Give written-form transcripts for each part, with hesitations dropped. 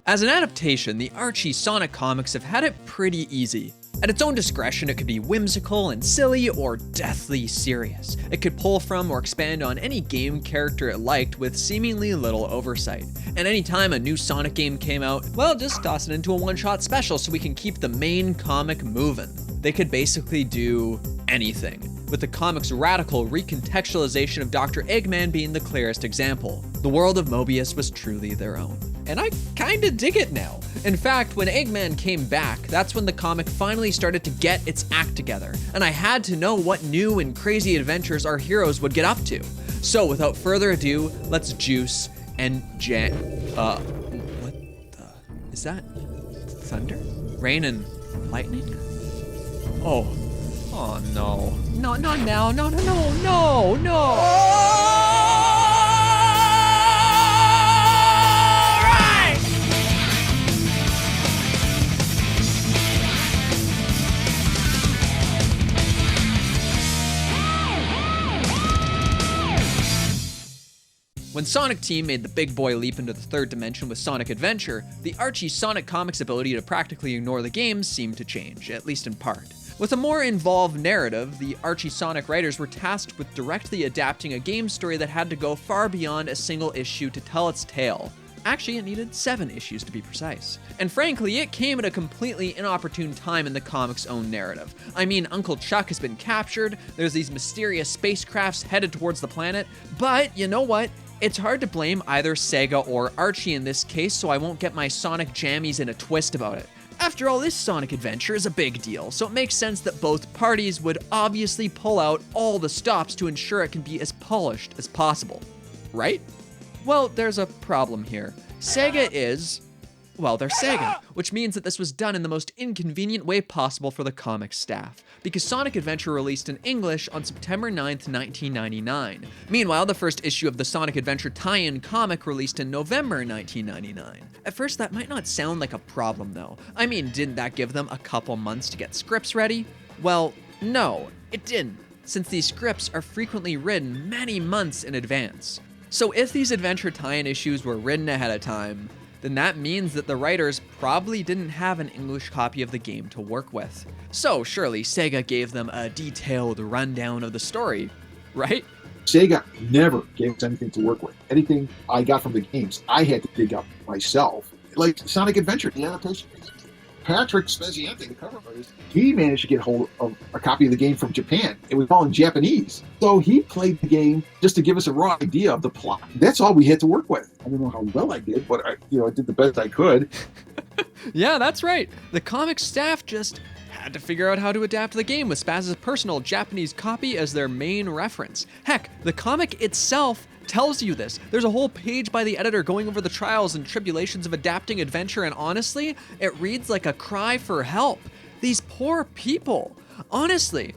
As an adaptation, the Archie Sonic comics have had it pretty easy. At its own discretion, it could be whimsical and silly or deathly serious. It could pull from or expand on any game character it liked with seemingly little oversight. And anytime a new Sonic game came out, well, just toss it into a one-shot special so we can keep the main comic moving. They could basically do anything, with the comic's radical recontextualization of Dr. Eggman being the clearest example. The world of Mobius was truly their own. And I kinda dig it now. In fact, when Eggman came back, that's when the comic finally started to get its act together, and I had to know what new and crazy adventures our heroes would get up to. So without further ado, let's juice and what the, is that thunder? Rain and lightning? Oh no. No, not now, no. When Sonic Team made the big boy leap into the third dimension with Sonic Adventure, the Archie Sonic comics' ability to practically ignore the games seemed to change, at least in part. With a more involved narrative, the Archie Sonic writers were tasked with directly adapting a game story that had to go far beyond a single issue to tell its tale. Actually, it needed 7 issues to be precise. And frankly, it came at a completely inopportune time in the comic's own narrative. I mean, Uncle Chuck has been captured, there's these mysterious spacecrafts headed towards the planet, but you know what? It's hard to blame either Sega or Archie in this case, so I won't get my Sonic jammies in a twist about it. After all, this Sonic adventure is a big deal, so it makes sense that both parties would obviously pull out all the stops to ensure it can be as polished as possible. Right? Well, there's a problem here. Sega is, well, they're Sega, which means that this was done in the most inconvenient way possible for the comic staff, because Sonic Adventure released in English on September 9th, 1999. Meanwhile, the first issue of the Sonic Adventure tie-in comic released in November 1999. At first, that might not sound like a problem though. I mean, didn't that give them a couple months to get scripts ready? Well, no, it didn't, since these scripts are frequently written many months in advance. So if these adventure tie-in issues were written ahead of time, then that means that the writers probably didn't have an English copy of the game to work with. So surely Sega gave them a detailed rundown of the story, right? Sega never gave us anything to work with. Anything I got from the games, I had to dig up myself. Like Sonic Adventure, the adaptation. Patrick Speziante, the cover artist, he managed to get hold of a copy of the game from Japan. It was all in Japanese. So he played the game just to give us a raw idea of the plot. That's all we had to work with. I don't know how well I did, but I did the best I could. Yeah, that's right. The comic staff just had to figure out how to adapt the game with Spaz's personal Japanese copy as their main reference. Heck, the comic itself tells you this. There's a whole page by the editor going over the trials and tribulations of adapting Adventure, and honestly, it reads like a cry for help. These poor people. Honestly,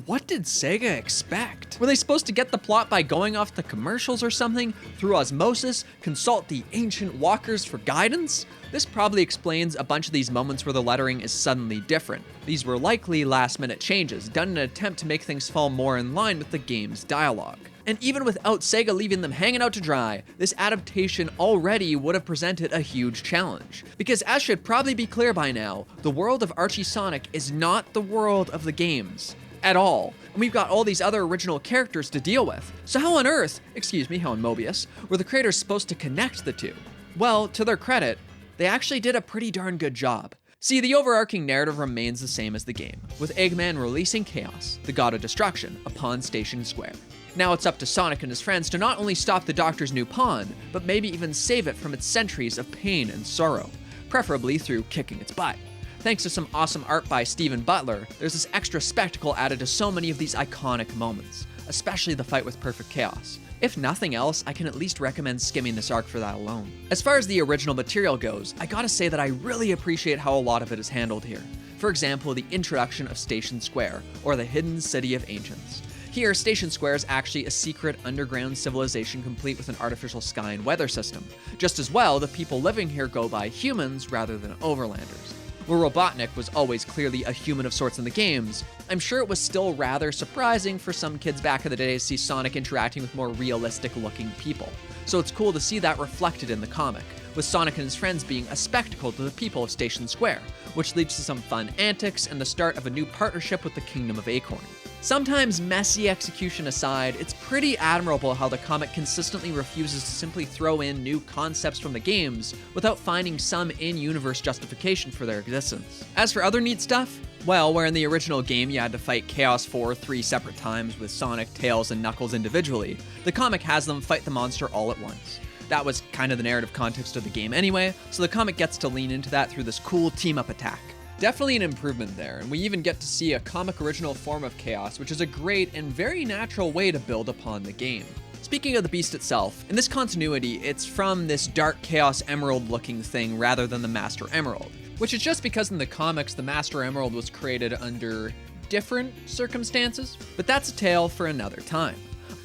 what did Sega expect? Were they supposed to get the plot by going off the commercials or something? Through osmosis, consult the ancient walkers for guidance? This probably explains a bunch of these moments where the lettering is suddenly different. These were likely last-minute changes, done in an attempt to make things fall more in line with the game's dialogue. And even without Sega leaving them hanging out to dry, this adaptation already would have presented a huge challenge. Because as should probably be clear by now, the world of Archie Sonic is not the world of the games. At all. And we've got all these other original characters to deal with. So how on earth, how in Mobius, were the creators supposed to connect the two? Well, to their credit, they actually did a pretty darn good job. See, the overarching narrative remains the same as the game, with Eggman releasing Chaos, the god of destruction, upon Station Square. Now it's up to Sonic and his friends to not only stop the Doctor's new pawn, but maybe even save it from its centuries of pain and sorrow, preferably through kicking its butt. Thanks to some awesome art by Stephen Butler, there's this extra spectacle added to so many of these iconic moments, especially the fight with Perfect Chaos. If nothing else, I can at least recommend skimming this arc for that alone. As far as the original material goes, I gotta say that I really appreciate how a lot of it is handled here. For example, the introduction of Station Square, or the Hidden City of Ancients. Here, Station Square is actually a secret underground civilization complete with an artificial sky and weather system. Just as well, the people living here go by humans rather than overlanders. Where Robotnik was always clearly a human of sorts in the games, I'm sure it was still rather surprising for some kids back in the day to see Sonic interacting with more realistic looking people. So it's cool to see that reflected in the comic. with Sonic and his friends being a spectacle to the people of Station Square, which leads to some fun antics and the start of a new partnership with the Kingdom of Acorn. Sometimes messy execution aside, it's pretty admirable how the comic consistently refuses to simply throw in new concepts from the games without finding some in-universe justification for their existence. As for other neat stuff, well, where in the original game you had to fight Chaos 4 3 separate times with Sonic, Tails, and Knuckles individually, the comic has them fight the monster all at once. That was kind of the narrative context of the game anyway, so the comic gets to lean into that through this cool team-up attack. Definitely an improvement there, and we even get to see a comic original form of Chaos, which is a great and very natural way to build upon the game. Speaking of the beast itself, in this continuity, it's from this dark Chaos Emerald looking thing rather than the Master Emerald, which is just because in the comics the Master Emerald was created under different circumstances, but that's a tale for another time.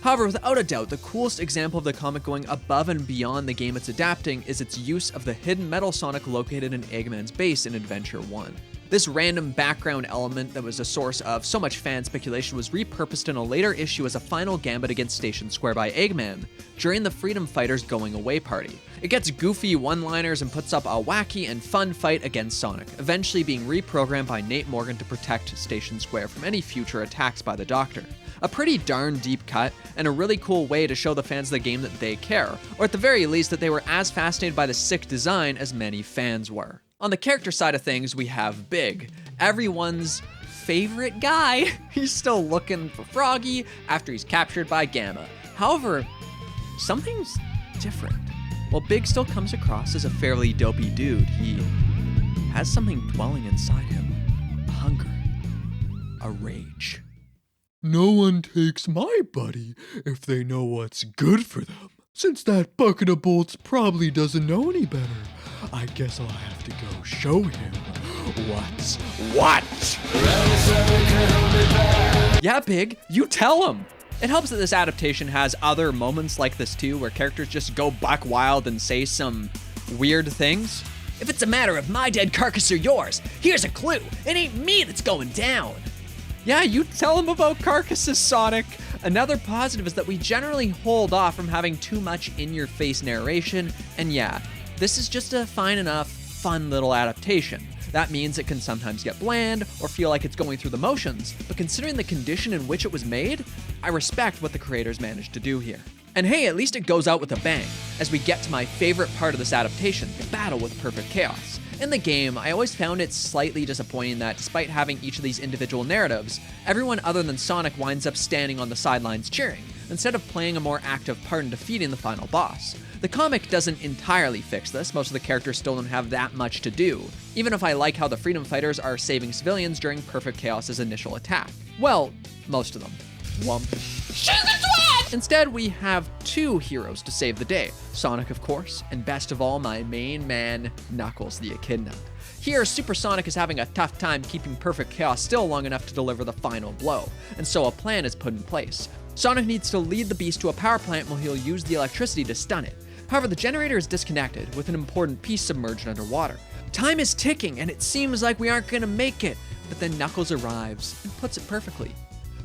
However, without a doubt, the coolest example of the comic going above and beyond the game it's adapting is its use of the hidden Metal Sonic located in Eggman's base in Adventure 1. This random background element that was a source of so much fan speculation was repurposed in a later issue as a final gambit against Station Square by Eggman during the Freedom Fighters going away party. It gets goofy one-liners and puts up a wacky and fun fight against Sonic, eventually being reprogrammed by Nate Morgan to protect Station Square from any future attacks by the Doctor. A pretty darn deep cut, and a really cool way to show the fans of the game that they care, or at the very least that they were as fascinated by the sick design as many fans were. On the character side of things, we have Big, everyone's favorite guy. He's still looking for Froggy after he's captured by Gamma. However, something's different. While Big still comes across as a fairly dopey dude, he has something dwelling inside him. A hunger. A rage. No one takes my buddy if they know what's good for them. Since that bucket of bolts probably doesn't know any better, I guess I'll have to go show him what's what. Yeah, Big, you tell him. It helps that this adaptation has other moments like this too, where characters just go buck wild and say some weird things. If it's a matter of my dead carcass or yours, here's a clue. It ain't me that's going down. Yeah, you tell him about carcasses, Sonic. Another positive is that we generally hold off from having too much in-your-face narration, and yeah, this is just a fine enough, fun little adaptation. That means it can sometimes get bland or feel like it's going through the motions, but considering the condition in which it was made, I respect what the creators managed to do here. And hey, at least it goes out with a bang, as we get to my favorite part of this adaptation, the battle with Perfect Chaos. In the game, I always found it slightly disappointing that despite having each of these individual narratives, everyone other than Sonic winds up standing on the sidelines cheering, instead of playing a more active part in defeating the final boss. The comic doesn't entirely fix this, most of the characters still don't have that much to do, even if I like how the Freedom Fighters are saving civilians during Perfect Chaos's initial attack. Well, most of them. Wump. Instead, we have two heroes to save the day. Sonic, of course, and best of all, my main man, Knuckles the Echidna. Here, Super Sonic is having a tough time keeping Perfect Chaos still long enough to deliver the final blow, and so a plan is put in place. Sonic needs to lead the beast to a power plant where he'll use the electricity to stun it. However, the generator is disconnected, with an important piece submerged underwater. Time is ticking, and it seems like we aren't gonna make it, but then Knuckles arrives and puts it perfectly.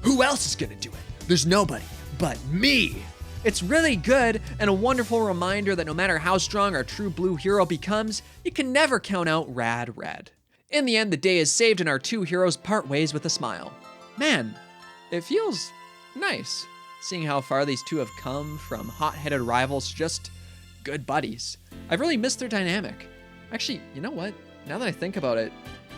Who else is gonna do it? There's nobody but me. It's really good and a wonderful reminder that no matter how strong our true blue hero becomes, you can never count out Rad Red. In the end, the day is saved and our two heroes part ways with a smile. Man, it feels nice seeing how far these two have come from hot-headed rivals to just good buddies. I've really missed their dynamic. Actually, you know what? Now that I think about it,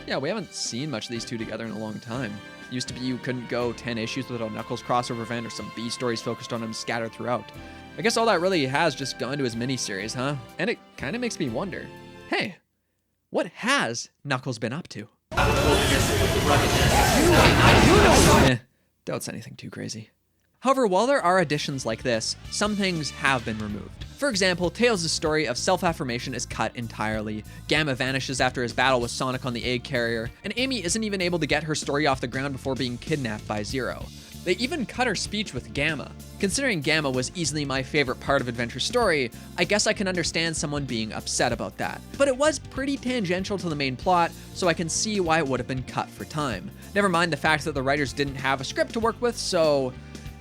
yeah, we haven't seen much of these two together in a long time. Used to be you couldn't go 10 issues without a Knuckles crossover event or some B stories focused on him scattered throughout. I guess all that really has just gone to his miniseries, huh? And it kind of makes me wonder, hey, what has Knuckles been up to? Don't say anything too crazy. However, while there are additions like this, some things have been removed. For example, Tails' story of self-affirmation is cut entirely, Gamma vanishes after his battle with Sonic on the egg carrier, and Amy isn't even able to get her story off the ground before being kidnapped by Zero. They even cut her speech with Gamma. Considering Gamma was easily my favorite part of Adventure's story, I guess I can understand someone being upset about that. But it was pretty tangential to the main plot, so I can see why it would have been cut for time. Never mind the fact that the writers didn't have a script to work with, so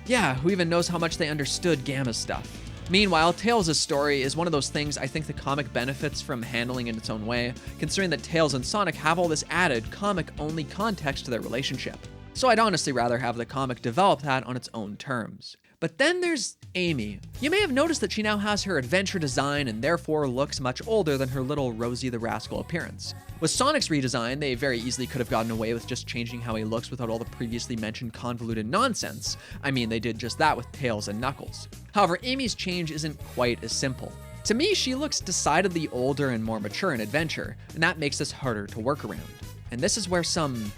yeah, who even knows how much they understood Gamma's stuff. Meanwhile, Tails' story is one of those things I think the comic benefits from handling in its own way, considering that Tails and Sonic have all this added comic-only context to their relationship. So I'd honestly rather have the comic develop that on its own terms. But then there's Amy. You may have noticed that she now has her adventure design and therefore looks much older than her little Rosie the Rascal appearance. With Sonic's redesign, they very easily could have gotten away with just changing how he looks without all the previously mentioned convoluted nonsense. I mean, they did just that with Tails and Knuckles. However, Amy's change isn't quite as simple. To me, she looks decidedly older and more mature in Adventure, and that makes this harder to work around. And this is where some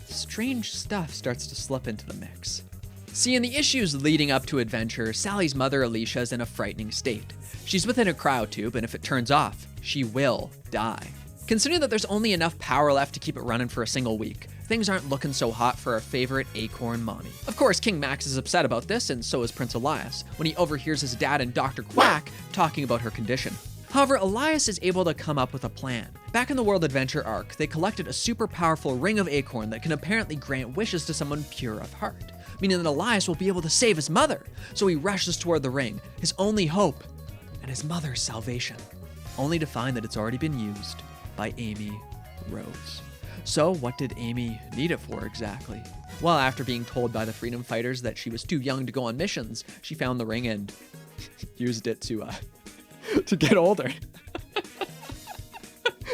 strange stuff starts to slip into the mix. See, in the issues leading up to Adventure, Sally's mother Alicia is in a frightening state. She's within a cryotube, and if it turns off, she will die. Considering that there's only enough power left to keep it running for a single week, things aren't looking so hot for our favorite acorn mommy. Of course, King Max is upset about this, and so is Prince Elias, when he overhears his dad and Dr. Quack talking about her condition. However, Elias is able to come up with a plan. Back in the World Adventure arc, they collected a super powerful ring of acorn that can apparently grant wishes to someone pure of heart, meaning that Elias will be able to save his mother. So he rushes toward the ring, his only hope, and his mother's salvation, only to find that it's already been used by Amy Rose. So what did Amy need it for exactly? Well, after being told by the freedom fighters that she was too young to go on missions, she found the ring and used it to get older.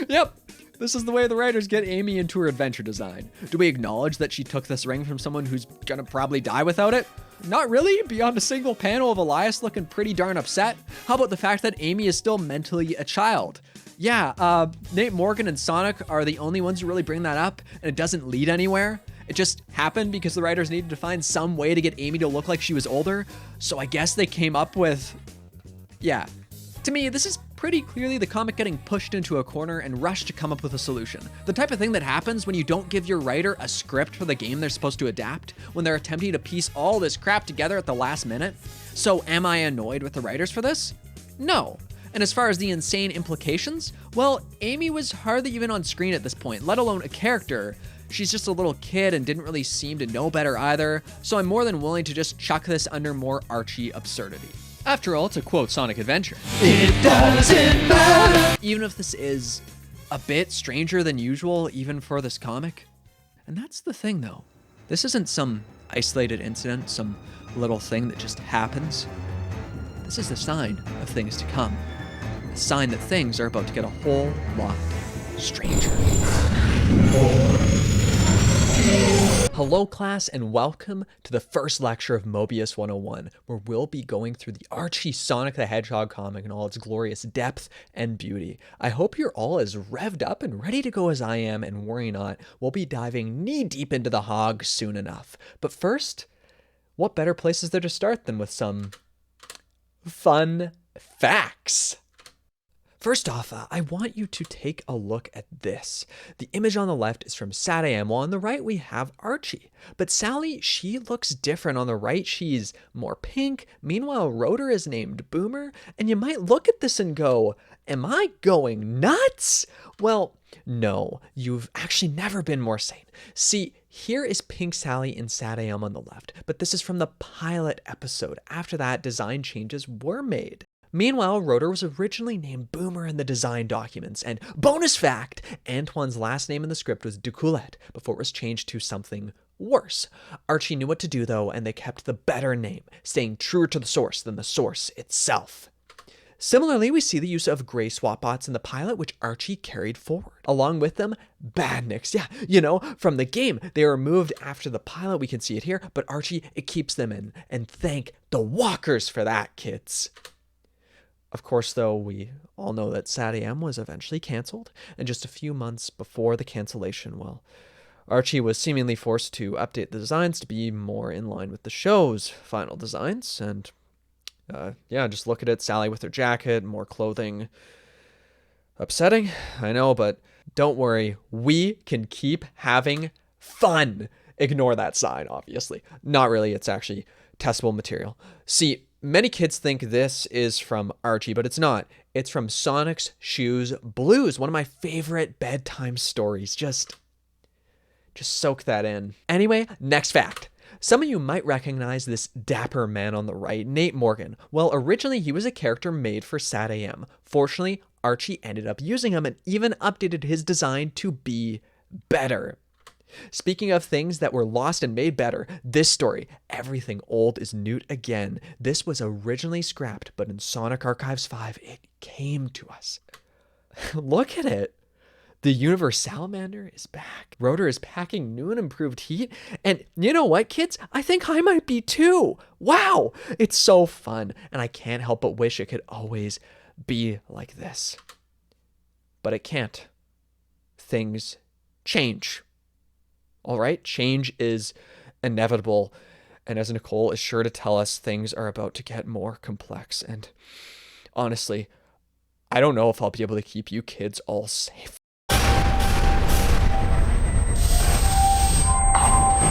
Yep, this is the way the writers get Amy into her adventure design. Do we acknowledge that she took this ring from someone who's gonna probably die without it? Not really, beyond a single panel of Elias looking pretty darn upset. How about the fact that Amy is still mentally a child? Yeah, Nate Morgan and Sonic are the only ones who really bring that up, and it doesn't lead anywhere. It just happened because the writers needed to find some way to get Amy to look like she was older, so I guess they came up with... yeah. To me, this is pretty clearly the comic getting pushed into a corner and rushed to come up with a solution. The type of thing that happens when you don't give your writer a script for the game they're supposed to adapt, when they're attempting to piece all this crap together at the last minute. So am I annoyed with the writers for this? No. And as far as the insane implications, well, Amy was hardly even on screen at this point, let alone a character. She's just a little kid and didn't really seem to know better either, so I'm more than willing to just chuck this under more Archie absurdity. After all, to quote Sonic Adventure, it doesn't matter. Even if this is a bit stranger than usual, even for this comic. And that's the thing though. This isn't some isolated incident, some little thing that just happens. This is a sign of things to come. A sign that things are about to get a whole lot stranger. Hello class, and welcome to the first lecture of Mobius 101, where we'll be going through the Archie Sonic the Hedgehog comic in all its glorious depth and beauty. I hope you're all as revved up and ready to go as I am, and worry not, we'll be diving knee deep into the hog soon enough. But first, what better place is there to start than with some fun facts? First off, I want you to take a look at this. The image on the left is from Sad AM, while on the right we have Archie. But Sally, she looks different. On the right, she's more pink. Meanwhile, Rotor is named Boomer. And you might look at this and go, am I going nuts? Well, no, you've actually never been more sane. See, here is Pink Sally in Sad AM on the left, but this is from the pilot episode. After that, design changes were made. Meanwhile, Rotor was originally named Boomer in the design documents, and bonus fact, Antoine's last name in the script was Ducoulette before it was changed to something worse. Archie knew what to do though, and they kept the better name, staying truer to the source than the source itself. Similarly, we see the use of gray swap bots in the pilot, which Archie carried forward. Along with them, badniks. Yeah, you know, from the game. They were removed after the pilot, we can see it here, but Archie, it keeps them in. And thank the walkers for that, kids. Of course, though, we all know that Sad AM was eventually canceled, and just a few months before the cancellation, well, Archie was seemingly forced to update the designs to be more in line with the show's final designs, and yeah, just look at it, Sally with her jacket, more clothing. Upsetting, I know, but don't worry, we can keep having fun. Ignore that sign, obviously. Not really, it's actually testable material. See, many kids think this is from Archie, but it's not. It's from Sonic's Shoes Blues, one of my favorite bedtime stories. Just soak that in. Anyway, next fact. Some of you might recognize this dapper man on the right, Nate Morgan. Well, originally he was a character made for SatAM. Fortunately, Archie ended up using him and even updated his design to be better. Speaking of things that were lost and made better, this story, Everything Old is Newt Again. This was originally scrapped, but in Sonic Archives 5, it came to us. Look at it. The Universe Salamander is back. Rotor is packing new and improved heat. And you know what, kids? I think I might be too. Wow, it's so fun. And I can't help but wish it could always be like this. But it can't. Things change. All right, change is inevitable. And as Nicole is sure to tell us, things are about to get more complex. And honestly, I don't know if I'll be able to keep you kids all safe.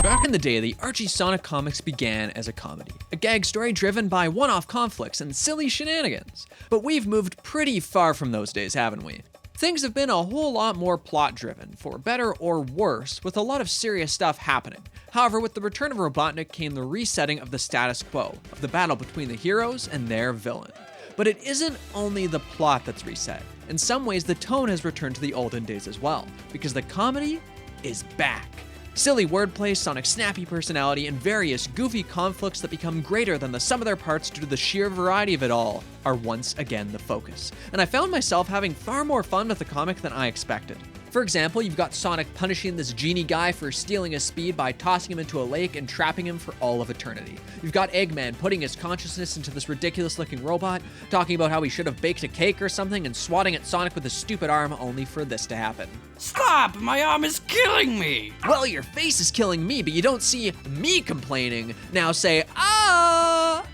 Back in the day, the Archie Sonic comics began as a comedy, a gag story driven by one-off conflicts and silly shenanigans. But we've moved pretty far from those days, haven't we? Things have been a whole lot more plot-driven, for better or worse, with a lot of serious stuff happening. However, with the return of Robotnik came the resetting of the status quo, of the battle between the heroes and their villain. But it isn't only the plot that's reset. In some ways, the tone has returned to the olden days as well, because the comedy is back. Silly wordplay, Sonic's snappy personality, and various goofy conflicts that become greater than the sum of their parts due to the sheer variety of it all are once again the focus. And I found myself having far more fun with the comic than I expected. For example, you've got Sonic punishing this genie guy for stealing his speed by tossing him into a lake and trapping him for all of eternity. You've got Eggman putting his consciousness into this ridiculous-looking robot, talking about how he should have baked a cake or something, and swatting at Sonic with his stupid arm only for this to happen. Stop! My arm is killing me! Well, your face is killing me, but you don't see me complaining. Now say, ah!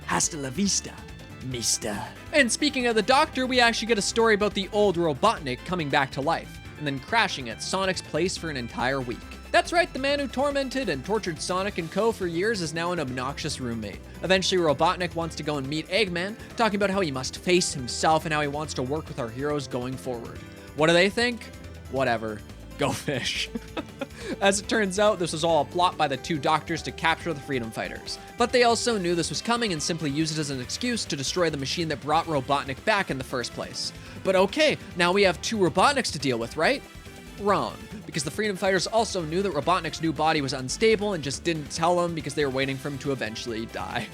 Hasta la vista, mister. And speaking of the Doctor, we actually get a story about the old Robotnik coming back to life, and then crashing at Sonic's place for an entire week. That's right, the man who tormented and tortured Sonic and Co. for years is now an obnoxious roommate. Eventually, Robotnik wants to go and meet Eggman, talking about how he must face himself and how he wants to work with our heroes going forward. What do they think? Whatever. Go fish. As it turns out, this was all a plot by the two doctors to capture the freedom fighters. But they also knew this was coming and simply used it as an excuse to destroy the machine that brought Robotnik back in the first place. But okay, now we have two Robotniks to deal with, right? Wrong, because the freedom fighters also knew that Robotnik's new body was unstable and just didn't tell him because they were waiting for him to eventually die.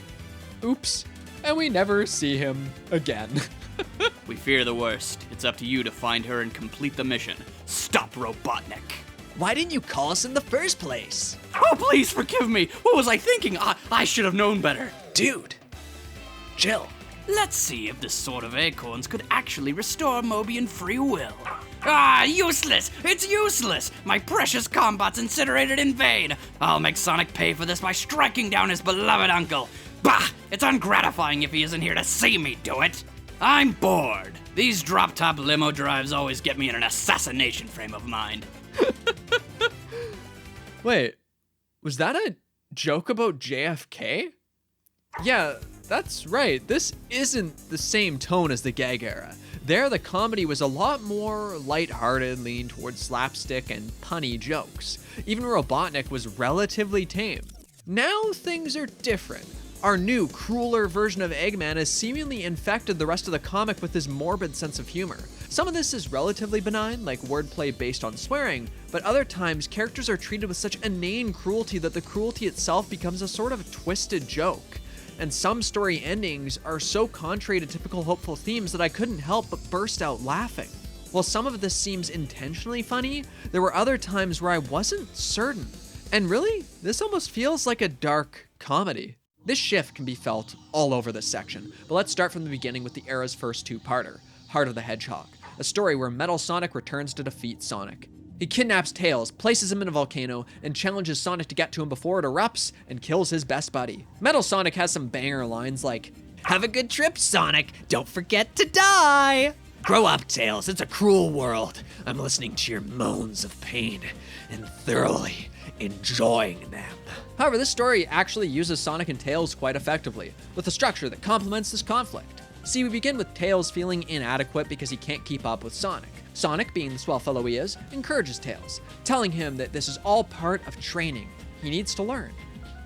Oops, and we never see him again. We fear the worst. It's up to you to find her and complete the mission. Stop Robotnik. Why didn't you call us in the first place? Oh, please forgive me. What was I thinking? I should have known better. Dude, chill. Let's see if this sword of acorns could actually restore Mobian free will. Ah, useless! It's useless! My precious combat's incinerated in vain! I'll make Sonic pay for this by striking down his beloved uncle. Bah! It's ungratifying if he isn't here to see me do it. I'm bored. These drop-top limo drives always get me in an assassination frame of mind. Wait, was that a joke about JFK? Yeah, that's right. This isn't the same tone as the gag era. There, the comedy was a lot more lighthearted, leaning towards slapstick and punny jokes. Even Robotnik was relatively tame. Now things are different. Our new, crueler version of Eggman has seemingly infected the rest of the comic with his morbid sense of humor. Some of this is relatively benign, like wordplay based on swearing, but other times characters are treated with such inane cruelty that the cruelty itself becomes a sort of twisted joke. And some story endings are so contrary to typical hopeful themes that I couldn't help but burst out laughing. While some of this seems intentionally funny, there were other times where I wasn't certain. And really, this almost feels like a dark comedy. This shift can be felt all over this section, but let's start from the beginning with the era's first two-parter, Heart of the Hedgehog, a story where Metal Sonic returns to defeat Sonic. He kidnaps Tails, places him in a volcano, and challenges Sonic to get to him before it erupts and kills his best buddy. Metal Sonic has some banger lines like, "Have a good trip, Sonic, don't forget to die! Grow up, Tails, it's a cruel world. I'm listening to your moans of pain and thoroughly enjoying them." However, this story actually uses Sonic and Tails quite effectively, with a structure that complements this conflict. See, we begin with Tails feeling inadequate because he can't keep up with Sonic. Sonic, being the swell fellow he is, encourages Tails, telling him that this is all part of training. He needs to learn,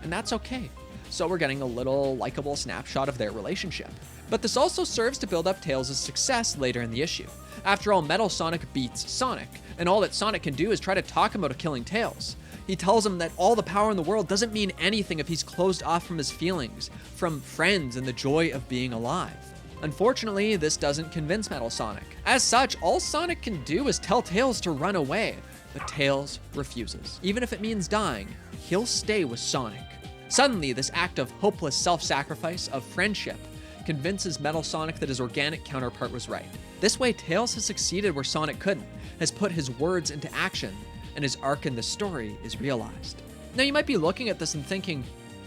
and that's okay. So we're getting a little likable snapshot of their relationship. But this also serves to build up Tails' success later in the issue. After all, Metal Sonic beats Sonic, and all that Sonic can do is try to talk him out of killing Tails. He tells him that all the power in the world doesn't mean anything if he's closed off from his feelings, from friends and the joy of being alive. Unfortunately, this doesn't convince Metal Sonic. As such, all Sonic can do is tell Tails to run away, but Tails refuses. Even if it means dying, he'll stay with Sonic. Suddenly, this act of hopeless self-sacrifice, of friendship, convinces Metal Sonic that his organic counterpart was right. This way, Tails has succeeded where Sonic couldn't, has put his words into action, and his arc in the story is realized. Now, you might be looking at this and thinking,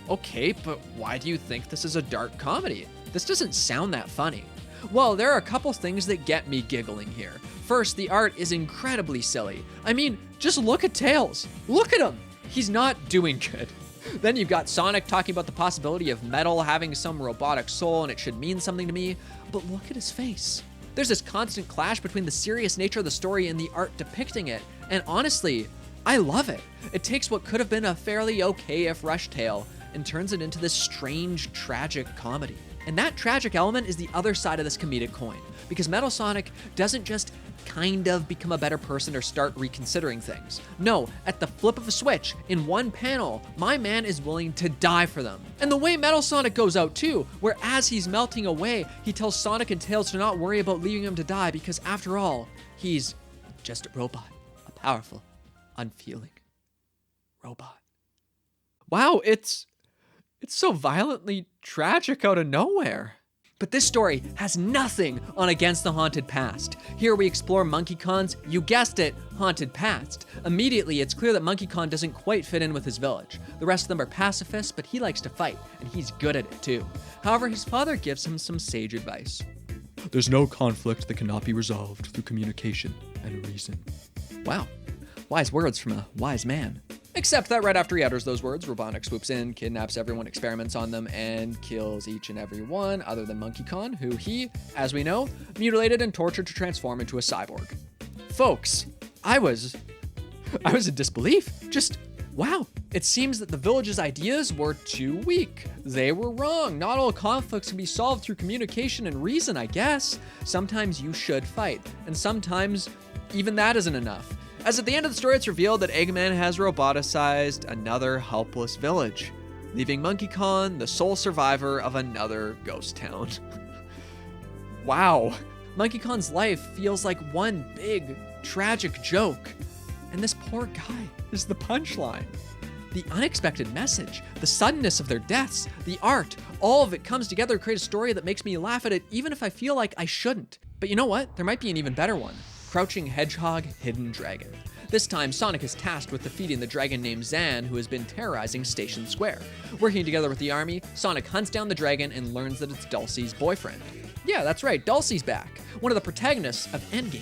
okay, but why do you think this is a dark comedy? This doesn't sound that funny. Well, there are a couple things that get me giggling here. First, the art is incredibly silly. I mean, just look at Tails. Look at him. He's not doing good. Then you've got Sonic talking about the possibility of metal having some robotic soul and it should mean something to me, but look at his face. There's this constant clash between the serious nature of the story and the art depicting it, and honestly, I love it. It takes what could have been a fairly okay-if Rush tale and turns it into this strange, tragic comedy. And that tragic element is the other side of this comedic coin, because Metal Sonic doesn't just kind of become a better person or start reconsidering things. No, at the flip of a switch, in one panel, my man is willing to die for them. And the way Metal Sonic goes out too, where as he's melting away, he tells Sonic and Tails to not worry about leaving him to die because after all, he's just a robot, a powerful, unfeeling robot. Wow, it's so violently tragic out of nowhere. But this story has nothing on Against the Haunted Past. Here we explore Monkey Khan's, you guessed it, haunted past. Immediately, it's clear that Monkey Khan doesn't quite fit in with his village. The rest of them are pacifists, but he likes to fight, and he's good at it too. However, his father gives him some sage advice. There's no conflict that cannot be resolved through communication and reason. Wow, wise words from a wise man. Except that right after he utters those words, Robotnik swoops in, kidnaps everyone, experiments on them, and kills each and every one other than Monkey Khan, who he, as we know, mutilated and tortured to transform into a cyborg. Folks, I was in disbelief. Just, wow. It seems that the village's ideas were too weak. They were wrong. Not all conflicts can be solved through communication and reason, I guess. Sometimes you should fight, and sometimes even that isn't enough. As at the end of the story, it's revealed that Eggman has roboticized another helpless village, leaving Monkey Khan the sole survivor of another ghost town. Wow. Monkey Khan's life feels like one big, tragic joke. And this poor guy is the punchline. The unexpected message, the suddenness of their deaths, the art, all of it comes together to create a story that makes me laugh at it even if I feel like I shouldn't. But you know what? There might be an even better one. Crouching Hedgehog, Hidden Dragon. This time, Sonic is tasked with defeating the dragon named Zan, who has been terrorizing Station Square. Working together with the army, Sonic hunts down the dragon and learns that it's Dulcie's boyfriend. Yeah, that's right, Dulcie's back, one of the protagonists of Endgame.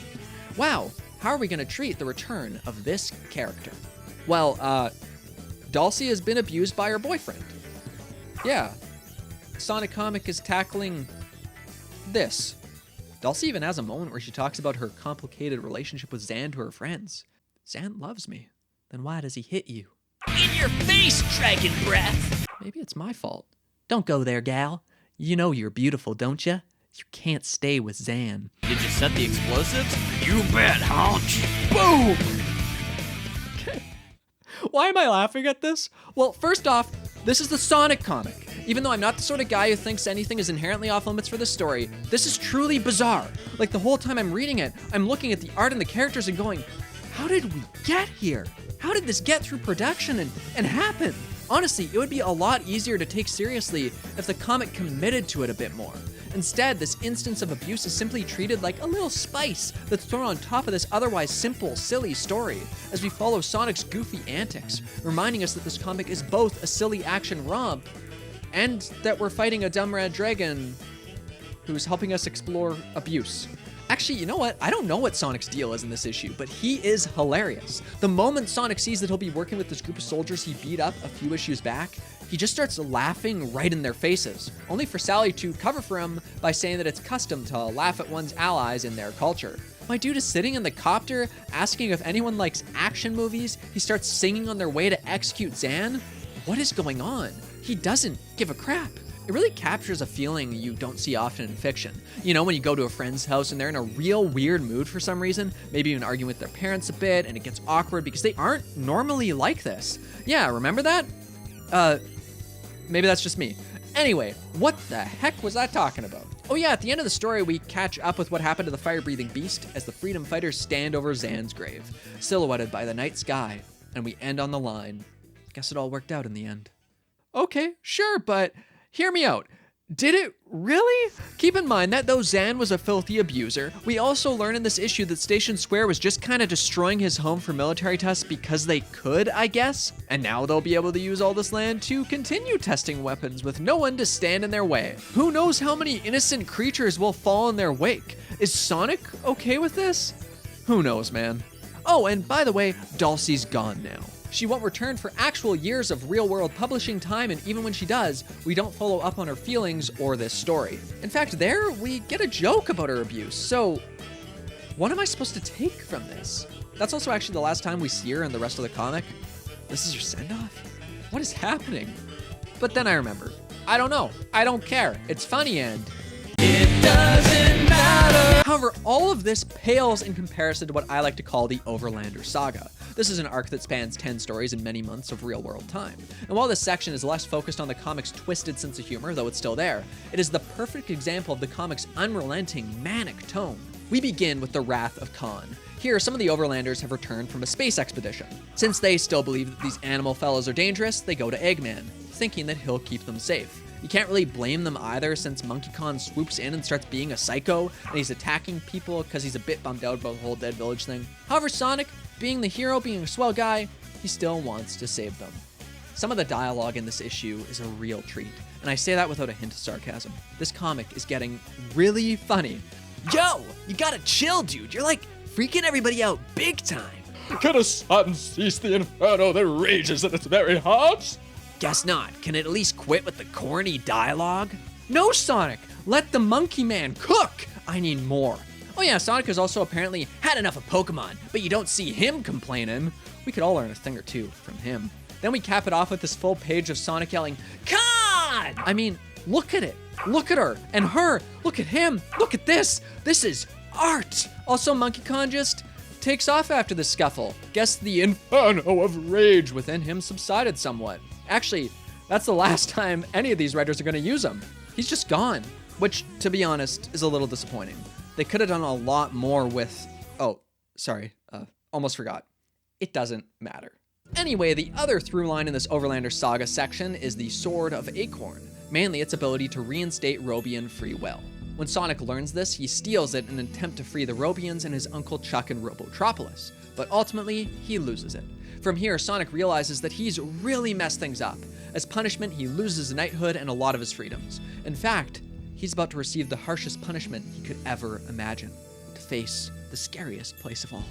Wow, how are we gonna treat the return of this character? Well, Dulcie has been abused by her boyfriend. Yeah, Sonic comic is tackling this. Dulcie even has a moment where she talks about her complicated relationship with Zan to her friends. Zan loves me. Then why does he hit you? In your face, dragon breath! Maybe it's my fault. Don't go there, gal. You know you're beautiful, don't you? You can't stay with Zan. Did you set the explosives? You bet, Haunch! Boom! Okay. Why am I laughing at this? Well, first off, this is the Sonic comic. Even though I'm not the sort of guy who thinks anything is inherently off limits for this story, this is truly bizarre. Like the whole time I'm reading it, I'm looking at the art and the characters and going, how did we get here? How did this get through production and happen? Honestly, it would be a lot easier to take seriously if the comic committed to it a bit more. Instead, this instance of abuse is simply treated like a little spice that's thrown on top of this otherwise simple, silly story as we follow Sonic's goofy antics, reminding us that this comic is both a silly action romp and that we're fighting a dumb red dragon who's helping us explore abuse. Actually, you know what? I don't know what Sonic's deal is in this issue, but he is hilarious. The moment Sonic sees that he'll be working with this group of soldiers he beat up a few issues back, he just starts laughing right in their faces, only for Sally to cover for him by saying that it's custom to laugh at one's allies in their culture. My dude is sitting in the copter asking if anyone likes action movies. He starts singing on their way to execute Zan. What is going on? He doesn't give a crap. It really captures a feeling you don't see often in fiction. You know, when you go to a friend's house and they're in a real weird mood for some reason, maybe even arguing with their parents a bit, and it gets awkward because they aren't normally like this. Yeah, remember that? Maybe that's just me. Anyway, what the heck was I talking about? Oh yeah, at the end of the story, we catch up with what happened to the fire-breathing beast as the freedom fighters stand over Zan's grave, silhouetted by the night sky, and we end on the line. Guess it all worked out in the end. Okay, sure, but hear me out. Did it really? Keep in mind that though Zan was a filthy abuser, we also learn in this issue that Station Square was just kind of destroying his home for military tests because they could, I guess. And now they'll be able to use all this land to continue testing weapons with no one to stand in their way. Who knows how many innocent creatures will fall in their wake? Is Sonic okay with this? Who knows, man. Oh, and by the way, Dulcie's gone now. She won't return for actual years of real-world publishing time, and even when she does, we don't follow up on her feelings or this story. In fact, there, we get a joke about her abuse, so what am I supposed to take from this? That's also actually the last time we see her in the rest of the comic. This is her send-off? What is happening? But then I remember. I don't know. I don't care. It's funny and it doesn't matter. However, all of this pales in comparison to what I like to call the Overlander saga. This is an arc that spans 10 stories and many months of real-world time. And while this section is less focused on the comic's twisted sense of humor, though it's still there, it is the perfect example of the comic's unrelenting, manic tone. We begin with the Wrath of Khan. Here, some of the Overlanders have returned from a space expedition. Since they still believe that these animal fellows are dangerous, they go to Eggman, thinking that he'll keep them safe. You can't really blame them either, since Monkey Khan swoops in and starts being a psycho, and he's attacking people because he's a bit bummed out about the whole Dead Village thing. However, Sonic, being the hero, being a swell guy, he still wants to save them. Some of the dialogue in this issue is a real treat, and I say that without a hint of sarcasm. This comic is getting really funny. Yo, you gotta chill, dude. You're like freaking everybody out big time. Can a sun cease the inferno that rages in its very heart? Guess not. Can it at least quit with the corny dialogue? No, Sonic! Let the Monkey Man cook! I need more. Oh yeah, Sonic has also apparently had enough of Pokemon, but you don't see him complaining. We could all learn a thing or two from him. Then we cap it off with this full page of Sonic yelling, "Khan!" I mean, look at it. Look at her. And her. Look at him. Look at this. This is art. Also, Monkey Khan just takes off after the scuffle. Guess the inferno of rage within him subsided somewhat. Actually, that's the last time any of these writers are going to use him. He's just gone, which, to be honest, is a little disappointing. They could have done a lot more with... Oh, sorry. Almost forgot. It doesn't matter. Anyway, the other through line in this Overlander saga section is the Sword of Acorn, mainly its ability to reinstate Robian free will. When Sonic learns this, he steals it in an attempt to free the Robians and his Uncle Chuck in Robotropolis, but ultimately, he loses it. From here, Sonic realizes that he's really messed things up. As punishment, he loses knighthood and a lot of his freedoms. In fact, he's about to receive the harshest punishment he could ever imagine, to face the scariest place of all.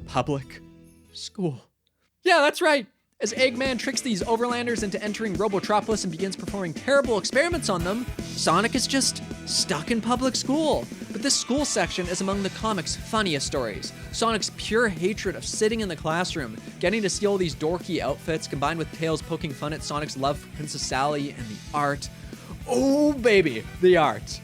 Public school. Yeah, that's right. As Eggman tricks these Overlanders into entering Robotropolis and begins performing terrible experiments on them, Sonic is just stuck in public school. But this school section is among the comic's funniest stories. Sonic's pure hatred of sitting in the classroom, getting to see all these dorky outfits, combined with Tails poking fun at Sonic's love for Princess Sally and the art. Oh baby, the art.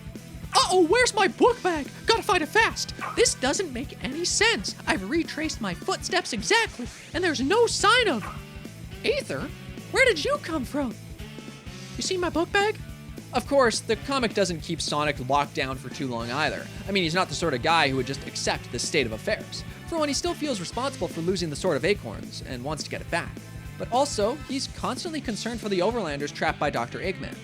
Uh-oh, where's my book bag? Gotta find it fast. This doesn't make any sense. I've retraced my footsteps exactly, and there's no sign of... Aether? Where did you come from? You see my book bag? Of course, the comic doesn't keep Sonic locked down for too long either. I mean, he's not the sort of guy who would just accept this state of affairs. For one, he still feels responsible for losing the Sword of Acorns and wants to get it back. But also, he's constantly concerned for the Overlanders trapped by Dr. Eggman,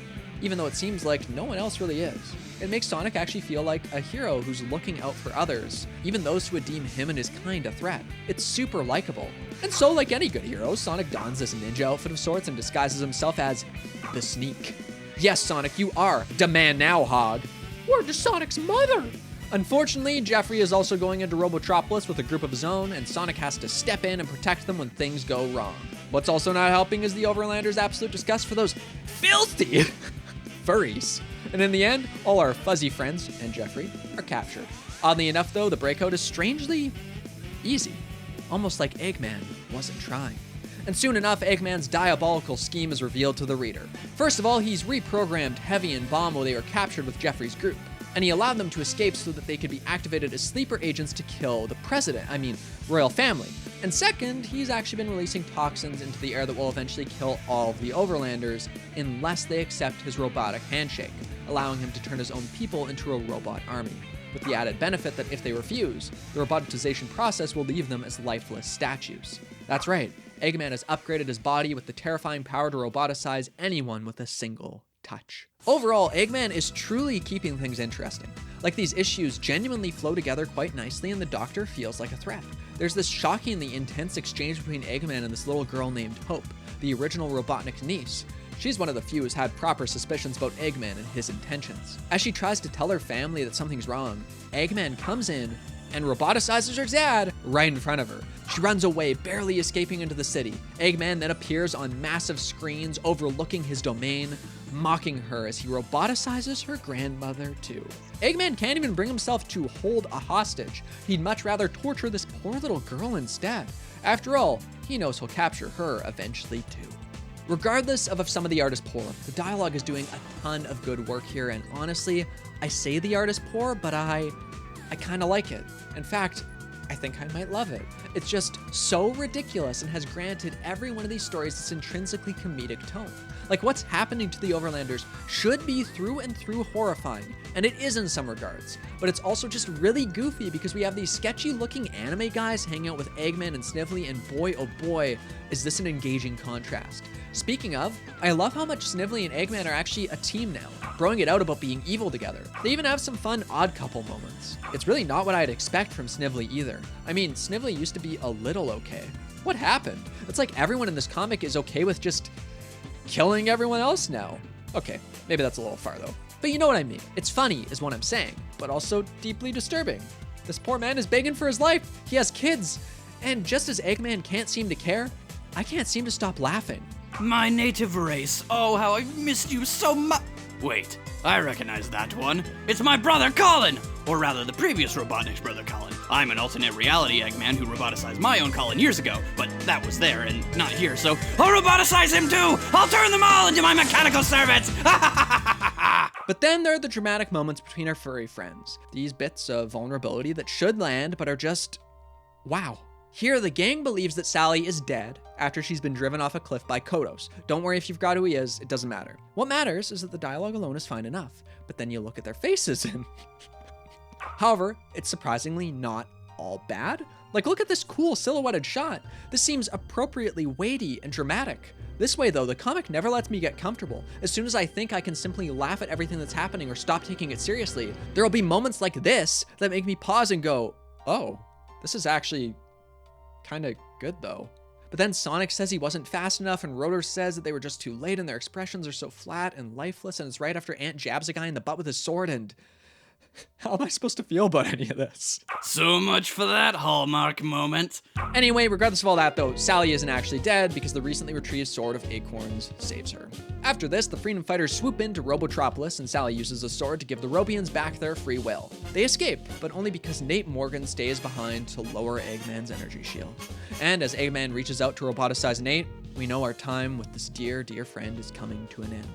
even though it seems like no one else really is. It makes Sonic actually feel like a hero who's looking out for others, even those who would deem him and his kind a threat. It's super likable. And so, like any good hero, Sonic dons this ninja outfit of sorts and disguises himself as the Sneak. Yes, Sonic, you are the man now, Hog. Word to Sonic's mother! Unfortunately, Jeffrey is also going into Robotropolis with a group of his own, and Sonic has to step in and protect them when things go wrong. What's also not helping is the Overlanders' absolute disgust for those filthy furries. And in the end, all our fuzzy friends and Jeffrey are captured. Oddly enough, though, the breakout is strangely easy, almost like Eggman wasn't trying. And soon enough, Eggman's diabolical scheme is revealed to the reader. First of all, he's reprogrammed Heavy and Bomb while they were captured with Jeffrey's group, and he allowed them to escape so that they could be activated as sleeper agents to kill the royal family. And second, he's actually been releasing toxins into the air that will eventually kill all of the Overlanders unless they accept his robotic handshake, allowing him to turn his own people into a robot army, with the added benefit that if they refuse, the roboticization process will leave them as lifeless statues. That's right, Eggman has upgraded his body with the terrifying power to roboticize anyone with a single touch. Overall, Eggman is truly keeping things interesting. Like, these issues genuinely flow together quite nicely and the Doctor feels like a threat. There's this shockingly intense exchange between Eggman and this little girl named Hope, the original Robotnik's niece. She's one of the few who's had proper suspicions about Eggman and his intentions. As she tries to tell her family that something's wrong, Eggman comes in and roboticizes her dad right in front of her. She runs away, barely escaping into the city. Eggman then appears on massive screens overlooking his domain, mocking her as he roboticizes her grandmother too. Eggman can't even bring himself to hold a hostage. He'd much rather torture this poor little girl instead. After all, he knows he'll capture her eventually too. Regardless of if some of the art is poor, the dialogue is doing a ton of good work here, and honestly, I say the art is poor, but I kind of like it. In fact, I think I might love it. It's just so ridiculous and has granted every one of these stories this intrinsically comedic tone. Like, what's happening to the Overlanders should be through and through horrifying, and it is in some regards, but it's also just really goofy because we have these sketchy looking anime guys hanging out with Eggman and Snively, and boy oh boy, is this an engaging contrast. Speaking of, I love how much Snively and Eggman are actually a team now, throwing it out about being evil together. They even have some fun odd couple moments. It's really not what I'd expect from Snively either. I mean, Snively used to be a little okay. What happened? It's like everyone in this comic is okay with just killing everyone else now. Okay, maybe that's a little far though. But you know what I mean. It's funny is what I'm saying, but also deeply disturbing. This poor man is begging for his life. He has kids. And just as Eggman can't seem to care, I can't seem to stop laughing. My native race. Oh, how I've missed you so much. Wait, I recognize that one. It's my brother Colin! Or rather, the previous Robotnik's brother Colin. I'm an alternate reality Eggman who roboticized my own Colin years ago, but that was there and not here, so I'll roboticize him too! I'll turn them all into my mechanical servants! But then there are the dramatic moments between our furry friends. These bits of vulnerability that should land, but are just, wow. Here, the gang believes that Sally is dead after she's been driven off a cliff by Kodos. Don't worry if you forgot who he is, it doesn't matter. What matters is that the dialogue alone is fine enough, but then you look at their faces and... However, it's surprisingly not all bad. Like, look at this cool silhouetted shot. This seems appropriately weighty and dramatic. This way though, the comic never lets me get comfortable. As soon as I think I can simply laugh at everything that's happening or stop taking it seriously, there'll be moments like this that make me pause and go, oh, this is actually kind of good though. But then Sonic says he wasn't fast enough, and Rotor says that they were just too late and their expressions are so flat and lifeless, and it's right after Ant jabs a guy in the butt with his sword, and how am I supposed to feel about any of this? So much for that Hallmark moment. Anyway, regardless of all that though, Sally isn't actually dead because the recently retrieved Sword of Acorns saves her. After this, the Freedom Fighters swoop into Robotropolis and Sally uses the sword to give the Robians back their free will. They escape, but only because Nate Morgan stays behind to lower Eggman's energy shield. And as Eggman reaches out to roboticize Nate, we know our time with this dear, dear friend is coming to an end.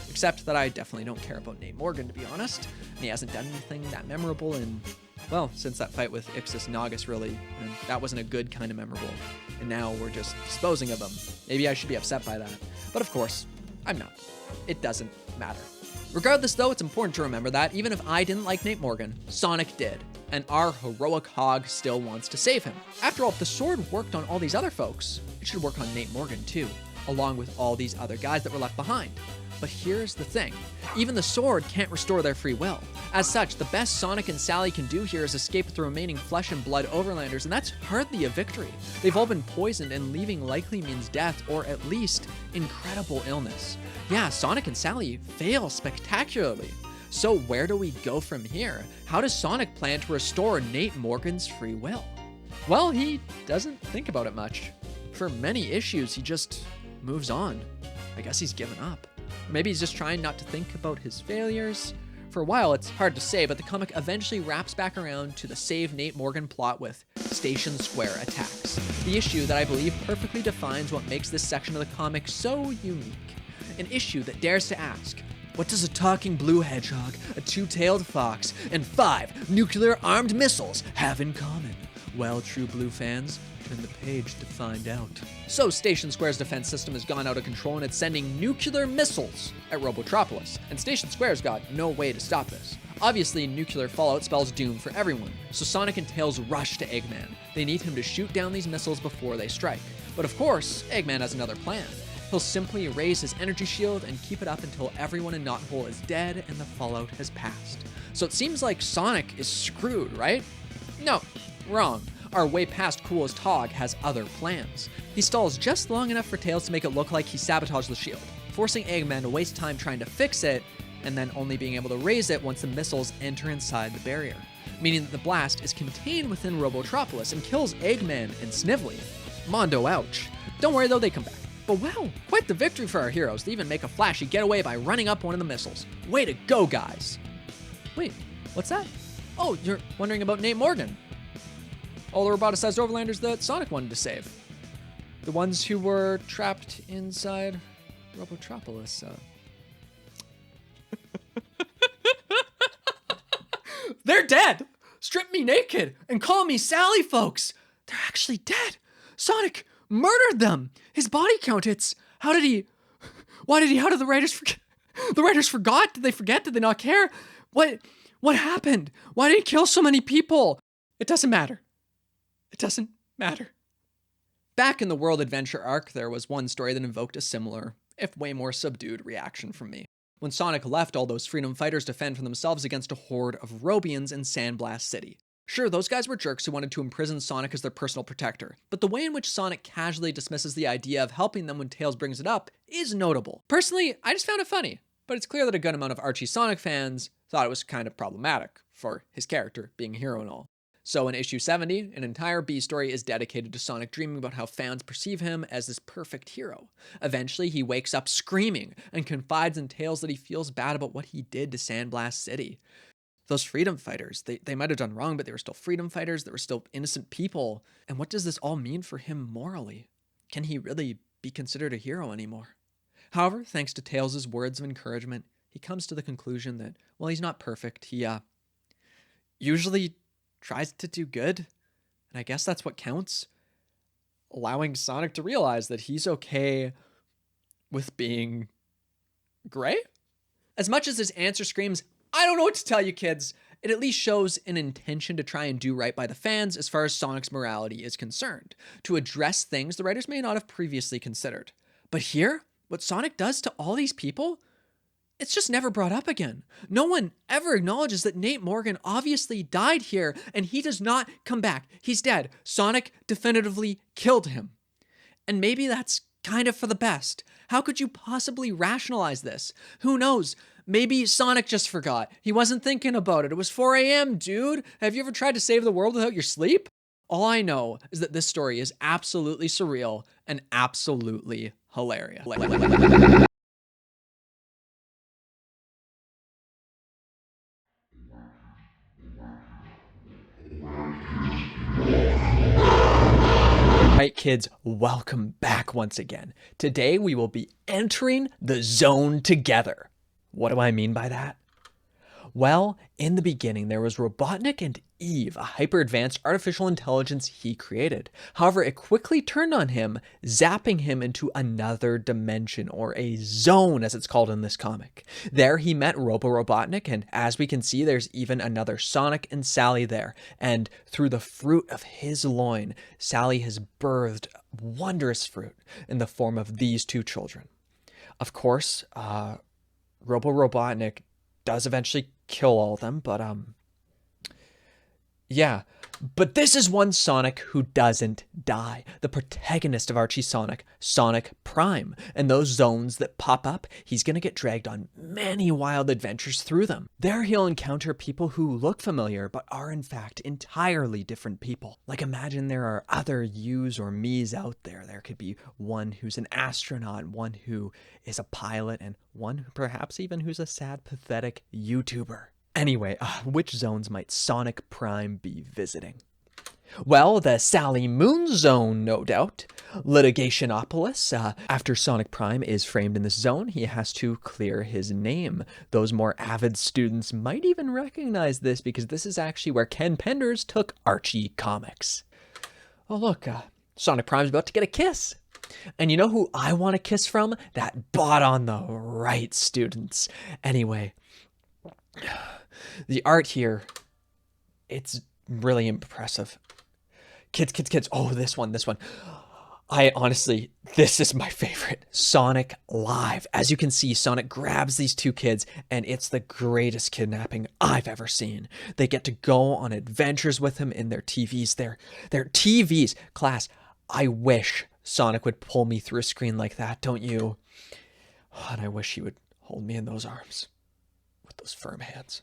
Except that I definitely don't care about Nate Morgan, to be honest. And he hasn't done anything that memorable in, well, since that fight with Ixis Nagus, really. And that wasn't a good kind of memorable. And now we're just disposing of him. Maybe I should be upset by that. But of course, I'm not. It doesn't matter. Regardless though, it's important to remember that even if I didn't like Nate Morgan, Sonic did. And our heroic hog still wants to save him. After all, if the sword worked on all these other folks, it should work on Nate Morgan too, along with all these other guys that were left behind. But here's the thing, even the sword can't restore their free will. As such, the best Sonic and Sally can do here is escape with the remaining flesh and blood Overlanders, and that's hardly a victory. They've all been poisoned, and leaving likely means death, or at least incredible illness. Yeah, Sonic and Sally fail spectacularly. So where do we go from here? How does Sonic plan to restore Nate Morgan's free will? Well, he doesn't think about it much. For many issues, he just moves on. I guess he's given up. Or maybe he's just trying not to think about his failures. For a while, it's hard to say, but the comic eventually wraps back around to the Save Nate Morgan plot with Station Square Attacks, the issue that I believe perfectly defines what makes this section of the comic so unique. An issue that dares to ask, what does a talking blue hedgehog, a two-tailed fox, and 5 nuclear-armed missiles have in common? Well, true blue fans, turn the page to find out. So Station Square's defense system has gone out of control and it's sending nuclear missiles at Robotropolis, and Station Square's got no way to stop this. Obviously, nuclear fallout spells doom for everyone, so Sonic and Tails rush to Eggman. They need him to shoot down these missiles before they strike. But of course, Eggman has another plan. He'll simply raise his energy shield and keep it up until everyone in Knothole is dead and the fallout has passed. So it seems like Sonic is screwed, right? No, wrong. Our way past coolest hog has other plans. He stalls just long enough for Tails to make it look like he sabotaged the shield, forcing Eggman to waste time trying to fix it, and then only being able to raise it once the missiles enter inside the barrier, meaning that the blast is contained within Robotropolis and kills Eggman and Snively. Mondo, ouch. Don't worry though, they come back. But wow, quite the victory for our heroes to even make a flashy getaway by running up one of the missiles. Way to go, guys. Wait, what's that? Oh, you're wondering about Nate Morgan. All the roboticized overlanders that Sonic wanted to save. The ones who were trapped inside Robotropolis. They're dead! Strip me naked and call me Sally, folks! They're actually dead! Sonic murdered them! His body count, how did the writers forget? The writers forgot? Did they forget? Did they not care? What happened? Why did he kill so many people? It doesn't matter. It doesn't matter. Back in the World Adventure arc, there was one story that invoked a similar, if way more subdued, reaction from me. When Sonic left all those freedom fighters to fend for themselves against a horde of Robians in Sandblast City. Sure, those guys were jerks who wanted to imprison Sonic as their personal protector, but the way in which Sonic casually dismisses the idea of helping them when Tails brings it up is notable. Personally, I just found it funny, but it's clear that a good amount of Archie Sonic fans thought it was kind of problematic for his character being a hero and all. So in issue 70, an entire B story is dedicated to Sonic dreaming about how fans perceive him as this perfect hero. Eventually, he wakes up screaming and confides in Tails that he feels bad about what he did to Sandblast City. Those freedom fighters, they might have done wrong, but they were still freedom fighters, they were still innocent people. And what does this all mean for him morally? Can he really be considered a hero anymore? However, thanks to Tails' words of encouragement, he comes to the conclusion that, well, he's not perfect. He, usually tries to do good, and I guess that's what counts. Allowing Sonic to realize that he's okay with being gray. As much as his answer screams, I don't know what to tell you, kids, it at least shows an intention to try and do right by the fans as far as Sonic's morality is concerned, to address things the writers may not have previously considered. But here, what Sonic does to all these people, it's just never brought up again. No one ever acknowledges that Nate Morgan obviously died here, and he does not come back. He's dead. Sonic definitively killed him. And maybe that's kind of for the best. How could you possibly rationalize this? Who knows? Maybe Sonic just forgot. He wasn't thinking about it. It was 4 a.m., dude. Have you ever tried to save the world without your sleep? All I know is that this story is absolutely surreal and absolutely hilarious. Alright kids, welcome back once again. Today we will be entering the zone together. What do I mean by that? Well, in the beginning there was Robotnik and Eve, a hyper-advanced artificial intelligence he created. However, it quickly turned on him, zapping him into another dimension, or a zone as it's called in this comic. There he met Robo-Robotnik, and as we can see, there's even another Sonic and Sally there. And through the fruit of his loin, Sally has birthed wondrous fruit in the form of these two children. Of course, Robo-Robotnik does eventually kill all of them, but yeah, But this is one Sonic who doesn't die. The protagonist of Archie Sonic, Sonic Prime. And those zones that pop up, he's going to get dragged on many wild adventures through them. There he'll encounter people who look familiar, but are in fact entirely different people. Like imagine there are other yous or me's out there. There could be one who's an astronaut, one who is a pilot, and one perhaps even who's a sad, pathetic YouTuber. Anyway, which zones might Sonic Prime be visiting? Well, the Sally Moon Zone, no doubt. Litigationopolis. After Sonic Prime is framed in this zone, he has to clear his name. Those more avid students might even recognize this because this is actually where Ken Penders took Archie comics. Oh, look, Sonic Prime's about to get a kiss. And you know who I want a kiss from? That bot on the right, students. Anyway, the art here, it's really impressive. Kids. Oh, this one. This is my favorite. Sonic Live. As you can see, Sonic grabs these two kids, and it's the greatest kidnapping I've ever seen. They get to go on adventures with him in their TVs. Their TVs. Class, I wish Sonic would pull me through a screen like that, don't you? Oh, and I wish he would hold me in those arms with those firm hands.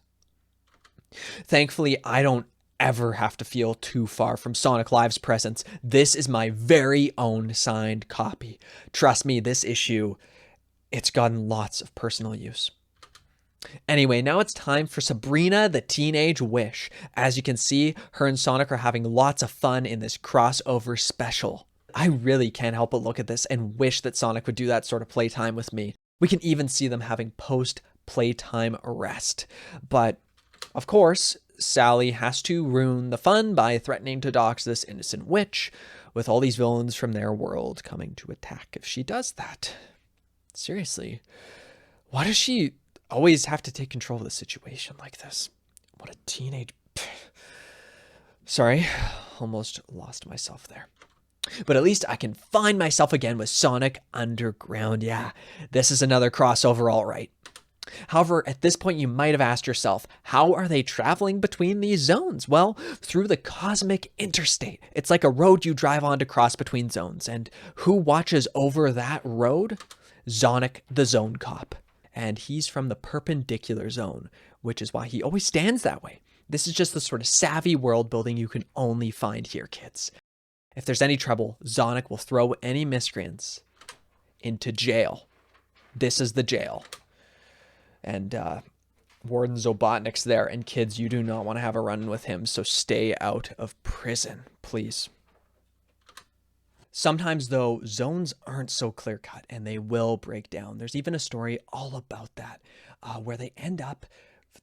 Thankfully, I don't ever have to feel too far from Sonic Live's presence. This is my very own signed copy. Trust me, this issue, it's gotten lots of personal use. Anyway, now it's time for Sabrina the Teenage Wish. As you can see, her and Sonic are having lots of fun in this crossover special. I really can't help but look at this and wish that Sonic would do that sort of playtime with me. We can even see them having post-playtime arrest. But, of course, Sally has to ruin the fun by threatening to dox this innocent witch, with all these villains from their world coming to attack if she does that. Seriously, why does she always have to take control of the situation like this? What a teenage... Sorry, almost lost myself there. But at least I can find myself again with Sonic Underground. Yeah, this is another crossover, all right. However, at this point, you might have asked yourself, how are they traveling between these zones? Well, through the cosmic interstate. It's like a road you drive on to cross between zones. And who watches over that road? Sonic the Zone Cop. And he's from the perpendicular zone, which is why he always stands that way. This is just the sort of savvy world building you can only find here, kids. If there's any trouble, Sonic will throw any miscreants into jail. This is the jail. And Warden Zobotnik's there. And kids, you do not want to have a run with him, so stay out of prison, please. Sometimes, though, zones aren't so clear-cut, and they will break down. There's even a story all about that, where they end up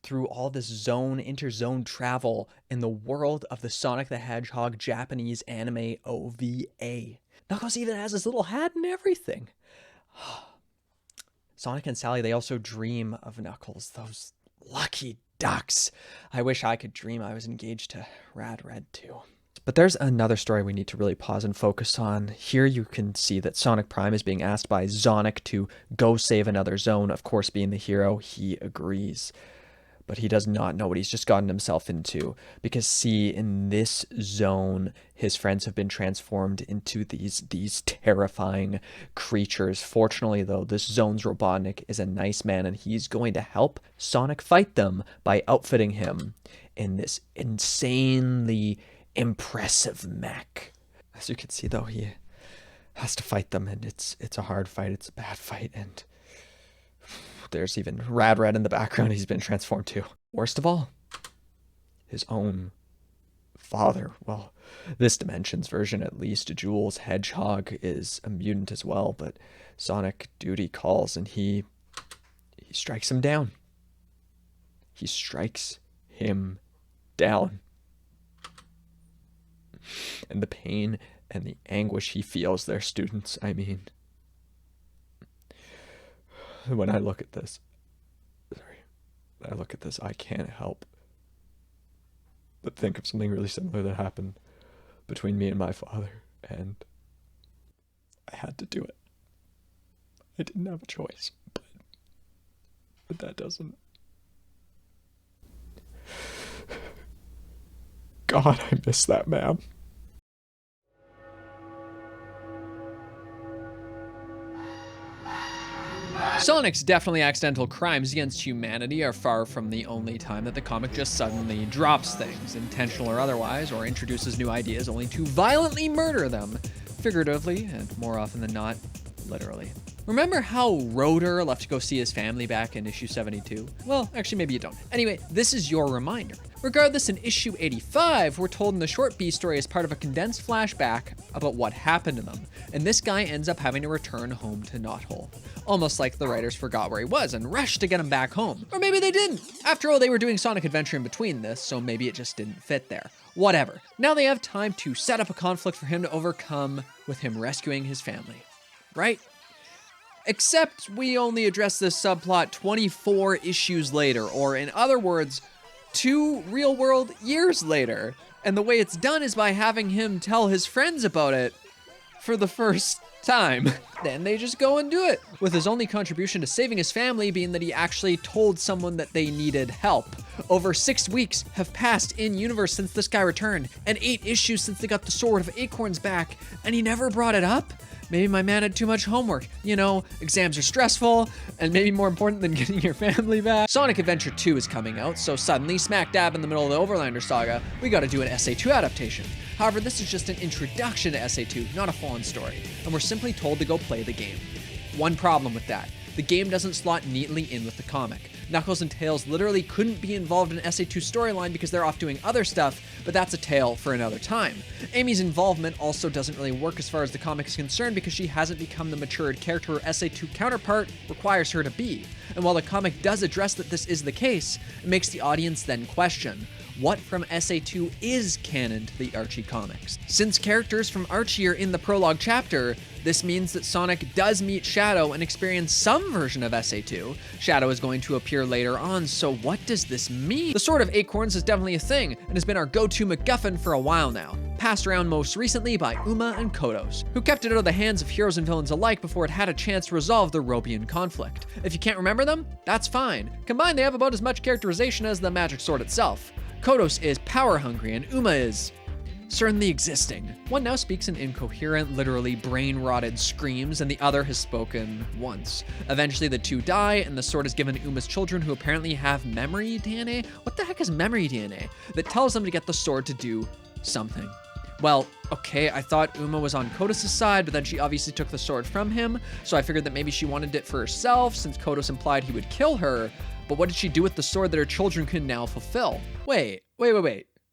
through all this interzone travel in the world of the Sonic the Hedgehog Japanese anime OVA. Knuckles even has his little hat and everything. Sonic and Sally, they also dream of Knuckles, those lucky ducks. I wish I could dream I was engaged to Rad Red too. But there's another story we need to really pause and focus on. Here you can see that Sonic Prime is being asked by Sonic to go save another zone. Of course, being the hero, he agrees. But he does not know what he's just gotten himself into. Because see, in this zone, his friends have been transformed into these terrifying creatures. Fortunately, though, this zone's Robotnik is a nice man, and he's going to help Sonic fight them by outfitting him in this insanely impressive mech. As you can see, though, he has to fight them, and it's a hard fight. It's a bad fight, and there's even Rad Red in the background. He's been transformed too. Worst of all, his own father. Well, this dimension's version, at least, Jules Hedgehog is a mutant as well, but Sonic duty calls, and he strikes him down. He strikes him down. And the pain and the anguish he feels there, students, I mean, when I look at this, I can't help but think of something really similar that happened between me and my father, and I had to do it. I didn't have a choice, but that doesn't... God, I miss that man. Sonic's definitely accidental crimes against humanity are far from the only time that the comic just suddenly drops things, intentional or otherwise, or introduces new ideas only to violently murder them, figuratively, and more often than not, literally. Remember how Rotor left to go see his family back in issue 72? Well, actually, maybe you don't. Anyway, this is your reminder. Regardless, in issue 85, we're told in the short B story as part of a condensed flashback about what happened to them, and this guy ends up having to return home to Knothole. Almost like the writers forgot where he was and rushed to get him back home. Or maybe they didn't. After all, they were doing Sonic Adventure in between this, so maybe it just didn't fit there. Whatever. Now they have time to set up a conflict for him to overcome with him rescuing his family. Right? Except we only address this subplot 24 issues later, or in other words, 2 real-world years later. And the way it's done is by having him tell his friends about it for the first time. Then they just go and do it, with his only contribution to saving his family being that he actually told someone that they needed help. Over 6 weeks have passed in-universe since this guy returned, and 8 issues since they got the Sword of Acorns back, and he never brought it up? Maybe my man had too much homework. You know, exams are stressful, and maybe more important than getting your family back. Sonic Adventure 2 is coming out, so suddenly, smack dab in the middle of the Overlander saga, we gotta do an SA2 adaptation. However, this is just an introduction to SA2, not a full-on story, and we're simply told to go play the game. One problem with that. The game doesn't slot neatly in with the comic. Knuckles and Tails literally couldn't be involved in SA2 storyline because they're off doing other stuff, but that's a tale for another time. Amy's involvement also doesn't really work as far as the comic is concerned because she hasn't become the matured character her SA2 counterpart requires her to be. And while the comic does address that this is the case, it makes the audience then question, what from SA2 is canon to the Archie comics? Since characters from Archie are in the prologue chapter, this means that Sonic does meet Shadow and experience some version of SA2. Shadow is going to appear later on, so what does this mean? The Sword of Acorns is definitely a thing, and has been our go-to MacGuffin for a while now. Passed around most recently by Uma and Kodos, who kept it out of the hands of heroes and villains alike before it had a chance to resolve the Robian conflict. If you can't remember them, that's fine. Combined, they have about as much characterization as the magic sword itself. Kodos is power-hungry, and Uma is certainly existing. One now speaks in incoherent, literally brain-rotted screams, and the other has spoken once. Eventually, the two die, and the sword is given to Uma's children, who apparently have memory DNA? What the heck is memory DNA? That tells them to get the sword to do something. Well, okay, I thought Uma was on Kodos' side, but then she obviously took the sword from him, so I figured that maybe she wanted it for herself, since Kodos implied he would kill her. But what did she do with the sword that her children can now fulfill? Wait.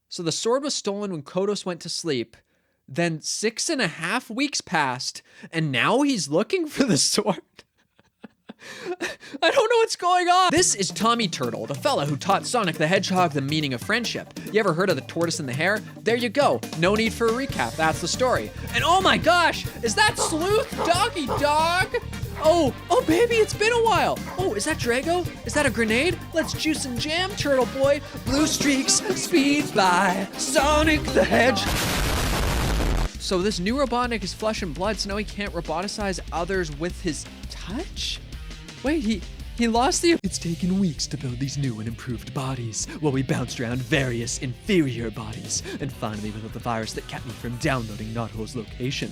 So the sword was stolen when Kodos went to sleep, then 6.5 weeks passed, and now he's looking for the sword? I don't know what's going on. This is Tommy Turtle, the fella who taught Sonic the Hedgehog the meaning of friendship. You ever heard of the tortoise and the hare? There you go. No need for a recap. That's the story. And oh my gosh, is that Sleuth Doggy Dog? Oh baby, it's been a while. Oh, is that Drago? Is that a grenade? Let's juice and jam, Turtle Boy. Blue streaks, speeds by Sonic the Hedgehog. So this new Robotnik is flesh and blood, so now he can't roboticize others with his touch? Wait, he lost the... It's taken weeks to build these new and improved bodies, while we bounced around various inferior bodies, and finally without the virus that kept me from downloading Knothole's location.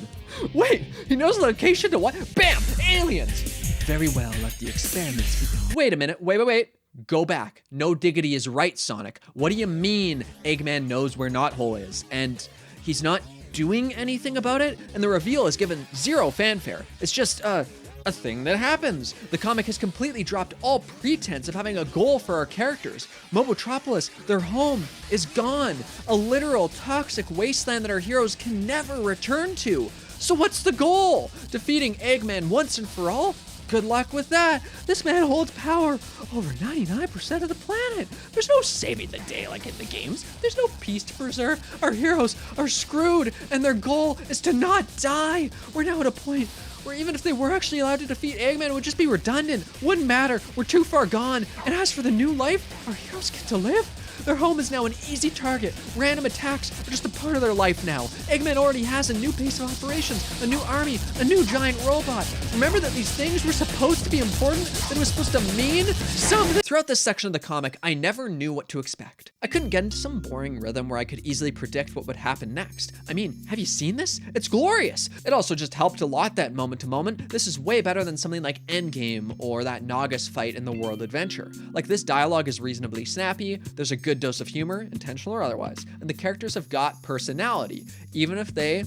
Wait, he knows the location to what? Bam! Aliens! Very well, let the experiments begin. Wait a minute, wait. Go back. No diggity is right, Sonic. What do you mean Eggman knows where Knothole is? And he's not doing anything about it? And the reveal is given zero fanfare. It's just, a thing that happens. The comic has completely dropped all pretense of having a goal for our characters. Mobotropolis, their home, is gone. A literal toxic wasteland that our heroes can never return to. So what's the goal? Defeating Eggman once and for all? Good luck with that. This man holds power over 99% of the planet. There's no saving the day like in the games. There's no peace to preserve. Our heroes are screwed, and their goal is to not die. We're now at a point Or even if they were actually allowed to defeat Eggman, it would just be redundant. Wouldn't matter. We're too far gone. And as for the new life our heroes get to live, their home is now an easy target. Random attacks are just a part of their life now. Eggman already has a new base of operations, a new army, a new giant robot. Remember that these things were supposed to be important? That it was supposed to mean something? Throughout this section of the comic, I never knew what to expect. I couldn't get into some boring rhythm where I could easily predict what would happen next. I mean, have you seen this? It's glorious. It also just helped a lot that moment to moment. This is way better than something like Endgame or that Nagas fight in the World Adventure. Like, this dialogue is reasonably snappy, there's a good dose of humor, intentional or otherwise, and the characters have got personality, even if they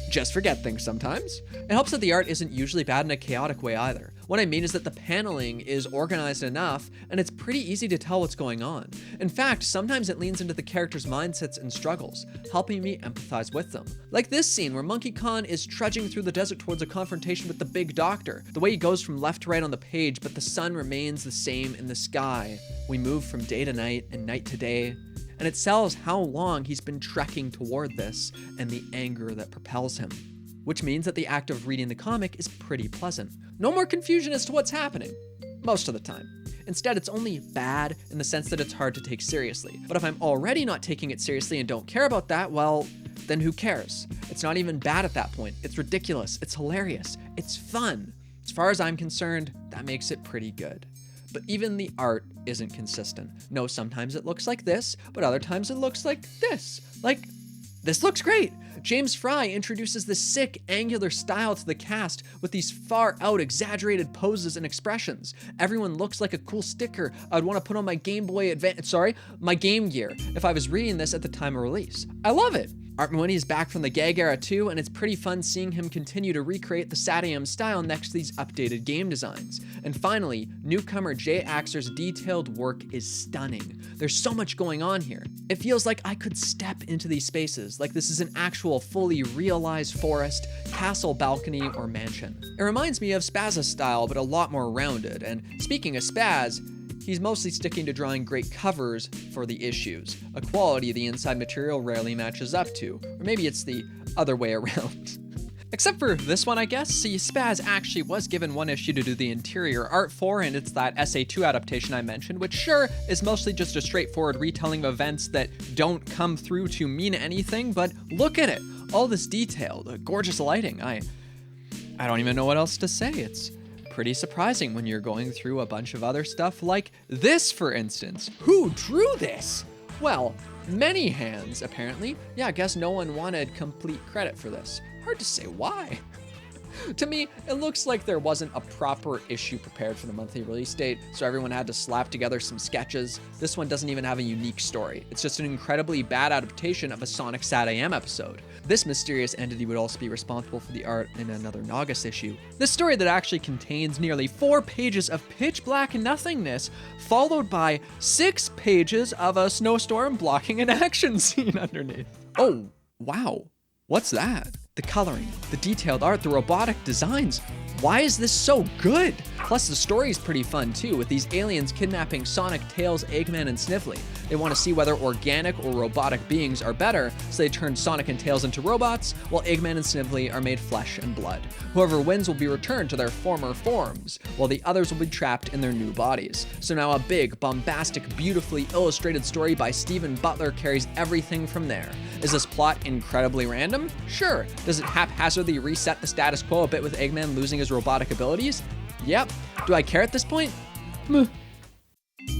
just forget things sometimes. It helps that the art isn't usually bad in a chaotic way either. What I mean is that the paneling is organized enough and it's pretty easy to tell what's going on. In fact, sometimes it leans into the characters' mindsets and struggles, helping me empathize with them. Like this scene where Monkey Khan is trudging through the desert towards a confrontation with the big doctor. The way he goes from left to right on the page, but the sun remains the same in the sky. We move from day to night and night to day. And it sells how long he's been trekking toward this and the anger that propels him. Which means that the act of reading the comic is pretty pleasant. No more confusion as to what's happening, most of the time. Instead, it's only bad in the sense that it's hard to take seriously. But if I'm already not taking it seriously and don't care about that, well, then who cares? It's not even bad at that point. It's ridiculous, it's hilarious, it's fun. As far as I'm concerned, that makes it pretty good. But even the art isn't consistent. No, sometimes it looks like this, but other times it looks like this. Like, this looks great. James Fry introduces this sick, angular style to the cast with these far out, exaggerated poses and expressions. Everyone looks like a cool sticker I'd want to put on my Game Boy Advance, my Game Gear, if I was reading this at the time of release. I love it. Art Mooney's back from the gag era too, and it's pretty fun seeing him continue to recreate the SatAM style next to these updated game designs. And finally, newcomer Jay Axer's detailed work is stunning. There's so much going on here. It feels like I could step into these spaces, like this is an actual fully realized forest, castle, balcony, or mansion. It reminds me of Spaz's style, but a lot more rounded. And speaking of Spaz, he's mostly sticking to drawing great covers for the issues, a quality the inside material rarely matches up to, or maybe it's the other way around. Except for this one, I guess. See, Spaz actually was given one issue to do the interior art for, and it's that SA2 adaptation I mentioned, which sure is mostly just a straightforward retelling of events that don't come through to mean anything, but look at it. All this detail, the gorgeous lighting. I don't even know what else to say. It's pretty surprising when you're going through a bunch of other stuff like this, for instance. Who drew this? Well, many hands, apparently. Yeah, I guess no one wanted complete credit for this. Hard to say why. To me, it looks like there wasn't a proper issue prepared for the monthly release date, so everyone had to slap together some sketches. This one doesn't even have a unique story. It's just an incredibly bad adaptation of a Sonic SatAM episode. This mysterious entity would also be responsible for the art in another Nagas issue. This story that actually contains nearly 4 pages of pitch black nothingness, followed by 6 pages of a snowstorm blocking an action scene underneath. Oh, wow. What's that? The coloring, the detailed art, the robotic designs. Why is this so good? Plus the story is pretty fun too, with these aliens kidnapping Sonic, Tails, Eggman, and Sniffly. They want to see whether organic or robotic beings are better, so they turn Sonic and Tails into robots, while Eggman and Sniffly are made flesh and blood. Whoever wins will be returned to their former forms, while the others will be trapped in their new bodies. So now a big, bombastic, beautifully illustrated story by Stephen Butler carries everything from there. Is this plot incredibly random? Sure. Does it haphazardly reset the status quo a bit with Eggman losing his robotic abilities? Yep. Do I care at this point? Meh.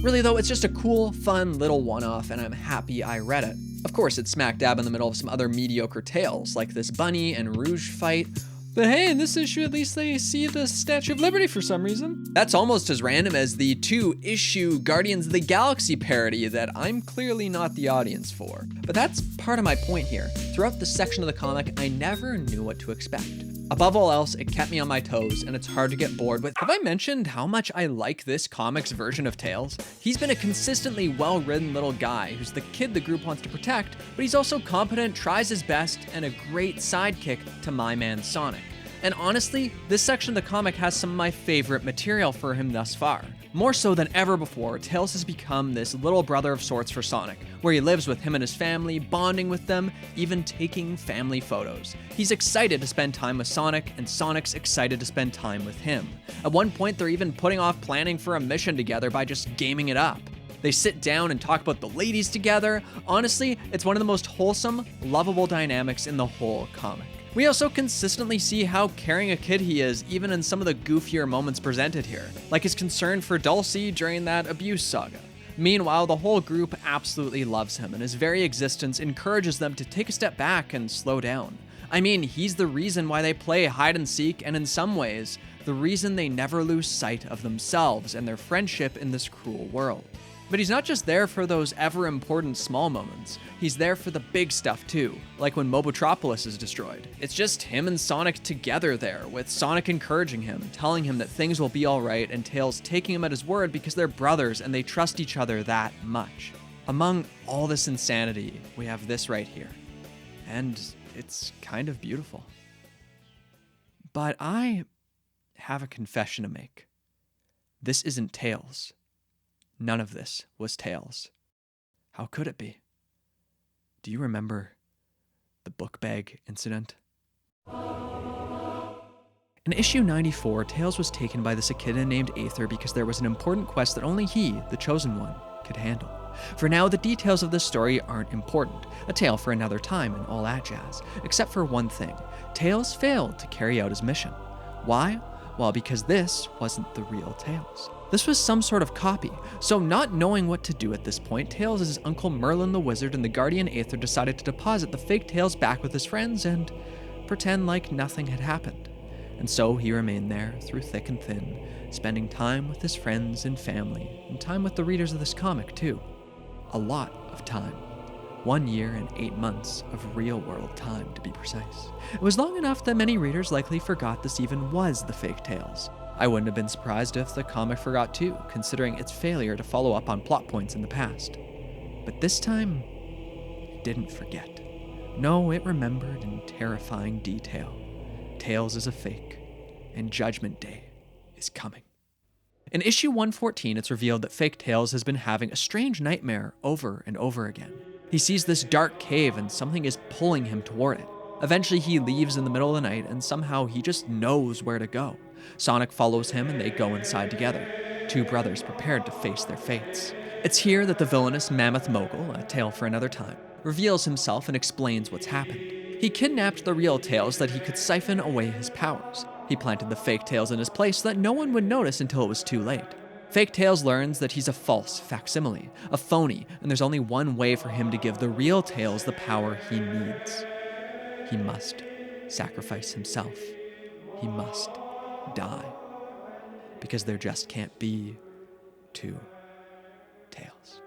Really though, it's just a cool, fun little one-off, and I'm happy I read it. Of course, it's smack dab in the middle of some other mediocre tales, like this Bunny and Rouge fight. But hey, in this issue, at least they see the Statue of Liberty for some reason. That's almost as random as the 2-issue Guardians of the Galaxy parody that I'm clearly not the audience for. But that's part of my point here. Throughout this section of the comic, I never knew what to expect. Above all else, it kept me on my toes, and it's hard to get bored with. Have I mentioned how much I like this comic's version of Tails? He's been a consistently well-written little guy who's the kid the group wants to protect, but he's also competent, tries his best, and a great sidekick to my man Sonic. And honestly, this section of the comic has some of my favorite material for him thus far. More so than ever before, Tails has become this little brother of sorts for Sonic, where he lives with him and his family, bonding with them, even taking family photos. He's excited to spend time with Sonic, and Sonic's excited to spend time with him. At one point, they're even putting off planning for a mission together by just gaming it up. They sit down and talk about the ladies together. Honestly, it's one of the most wholesome, lovable dynamics in the whole comic. We also consistently see how caring a kid he is, even in some of the goofier moments presented here, like his concern for Dulcie during that abuse saga. Meanwhile, the whole group absolutely loves him, and his very existence encourages them to take a step back and slow down. I mean, he's the reason why they play hide and seek, and in some ways, the reason they never lose sight of themselves and their friendship in this cruel world. But he's not just there for those ever-important small moments. He's there for the big stuff too, like when Mobotropolis is destroyed. It's just him and Sonic together there, with Sonic encouraging him, telling him that things will be alright, and Tails taking him at his word because they're brothers and they trust each other that much. Among all this insanity, we have this right here. And it's kind of beautiful. But I have a confession to make. This isn't Tails. None of this was Tails. How could it be? Do you remember the book bag incident? In issue 94, Tails was taken by this echidna named Aether because there was an important quest that only he, the Chosen One, could handle. For now, the details of this story aren't important, a tale for another time and all that jazz, except for one thing. Tails failed to carry out his mission. Why? Well, because this wasn't the real Tails. This was some sort of copy, so not knowing what to do at this point, Tails' his Uncle Merlin the Wizard and the Guardian Aether decided to deposit the fake Tails back with his friends and pretend like nothing had happened. And so he remained there through thick and thin, spending time with his friends and family, and time with the readers of this comic too. A lot of time. 1 year and 8 months of real-world time, to be precise. It was long enough that many readers likely forgot this even was the fake Tails. I wouldn't have been surprised if the comic forgot too, considering its failure to follow up on plot points in the past. But this time, it didn't forget. No, it remembered in terrifying detail. Tails is a fake, and Judgment Day is coming. In issue 114, it's revealed that fake Tails has been having a strange nightmare over and over again. He sees this dark cave and something is pulling him toward it. Eventually he leaves in the middle of the night and somehow he just knows where to go. Sonic follows him and they go inside together, two brothers prepared to face their fates. It's here that the villainous Mammoth Mogul, a tale for another time, reveals himself and explains what's happened. He kidnapped the real Tails so that he could siphon away his powers. He planted the fake Tails in his place so that no one would notice until it was too late. Fake Tails learns that he's a false facsimile, a phony, and there's only one way for him to give the real Tails the power he needs. He must sacrifice himself. He must die. Because there just can't be two Tails.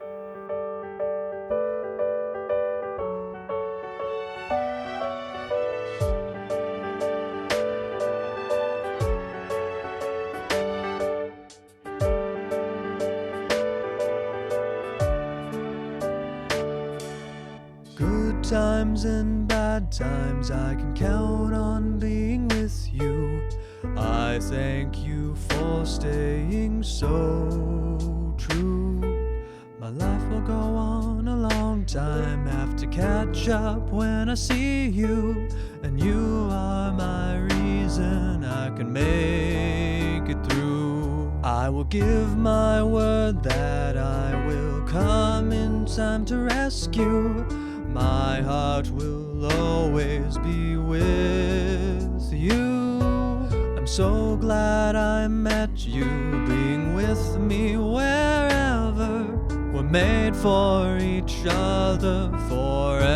Good times and bad times, I can count on being with you. I thank you for staying so true. My life will go on a long time, have to catch up when I see you. And you are my reason I can make it through. I will give my word that I will come in time to rescue. My heart will always be with you. I'm so glad I met you, being with me wherever. We're made for each other forever.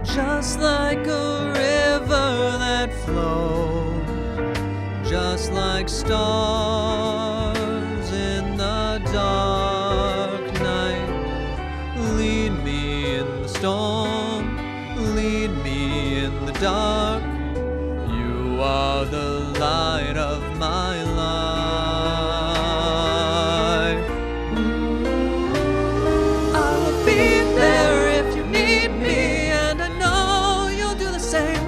Just like a river that flows, just like stars in the dark night. Lead me in the storm, lead me in the dark. You are the light of my life. I will be there if you need me, and I know you'll do the same.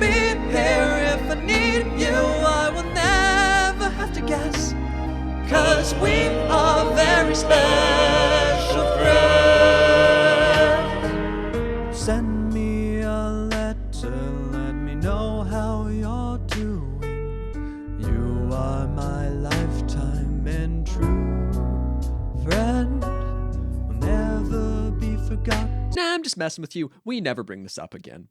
be here if I need you. I will never have to guess, 'cause we are very special friends. Send me a letter, let me know how you're doing. You are my lifetime and true friend, will never be forgotten. Nah, I'm just messing with you. We never bring this up again.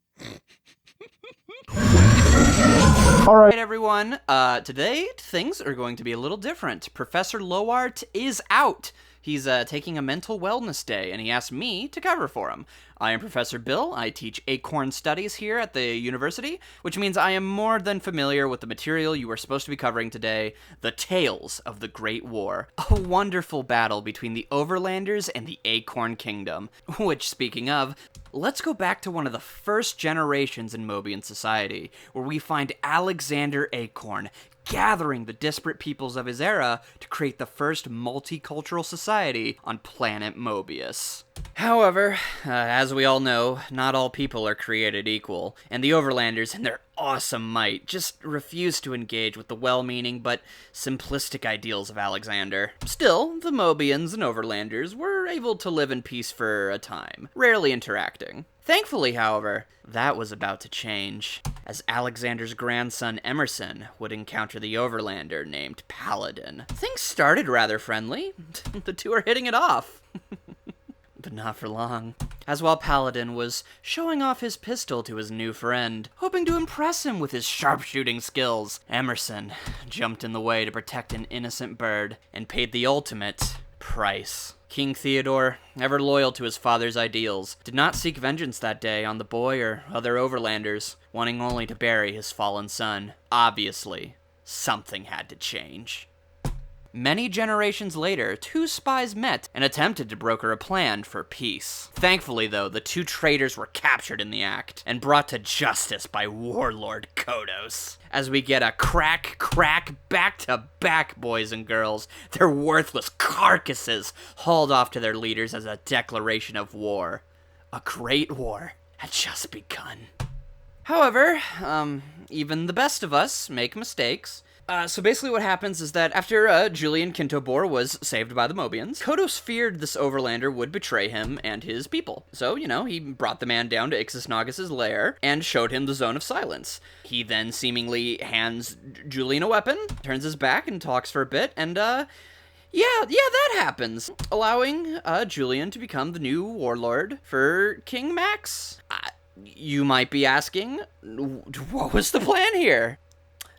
All right. Right, everyone. Today, things are going to be a little different. Professor Lowart is out. He's taking a mental wellness day, and he asked me to cover for him. I am Professor Bill. I teach Acorn Studies here at the university, which means I am more than familiar with the material you are supposed to be covering today, the Tales of the Great War. A wonderful battle between the Overlanders and the Acorn Kingdom. Which, speaking of, let's go back to one of the first generations in Mobian society, where we find Alexander Acorn gathering the disparate peoples of his era to create the first multicultural society on planet Mobius. However, as we all know, not all people are created equal, and the Overlanders, in their awesome might, just refuse to engage with the well-meaning but simplistic ideals of Alexander. Still, the Mobians and Overlanders were able to live in peace for a time, rarely interacting. Thankfully, however, that was about to change, as Alexander's grandson Emerson would encounter the Overlander named Paladin. Things started rather friendly. The two are hitting it off. But not for long. As while Paladin was showing off his pistol to his new friend, hoping to impress him with his sharpshooting skills, Emerson jumped in the way to protect an innocent bird and paid the ultimate price. King Theodore, ever loyal to his father's ideals, did not seek vengeance that day on the boy or other Overlanders, wanting only to bury his fallen son. Obviously, something had to change. Many generations later, two spies met and attempted to broker a plan for peace. Thankfully, though, the two traitors were captured in the act and brought to justice by Warlord Kodos. As we get a crack, back-to-back, boys and girls, their worthless carcasses hauled off to their leaders as a declaration of war. A great war had just begun. However, even the best of us make mistakes. So basically what happens is that after Julian Kintobor was saved by the Mobians, Kodos feared this Overlander would betray him and his people. So, he brought the man down to Ixisnagus' lair and showed him the Zone of Silence. He then seemingly hands Julian a weapon, turns his back and talks for a bit, and yeah, that happens, allowing Julian to become the new warlord for King Max. You might be asking, what was the plan here?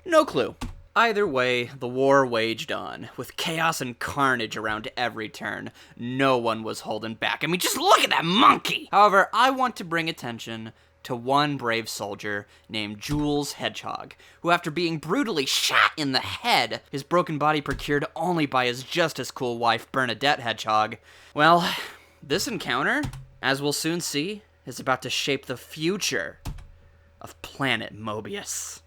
No clue. Either way, the war waged on, with chaos and carnage around every turn. No one was holding back. I mean, just look at that monkey! However, I want to bring attention to one brave soldier named Jules Hedgehog, who after being brutally shot in the head, his broken body procured only by his just-as-cool wife Bernadette Hedgehog. Well, this encounter, as we'll soon see, is about to shape the future of planet Mobius.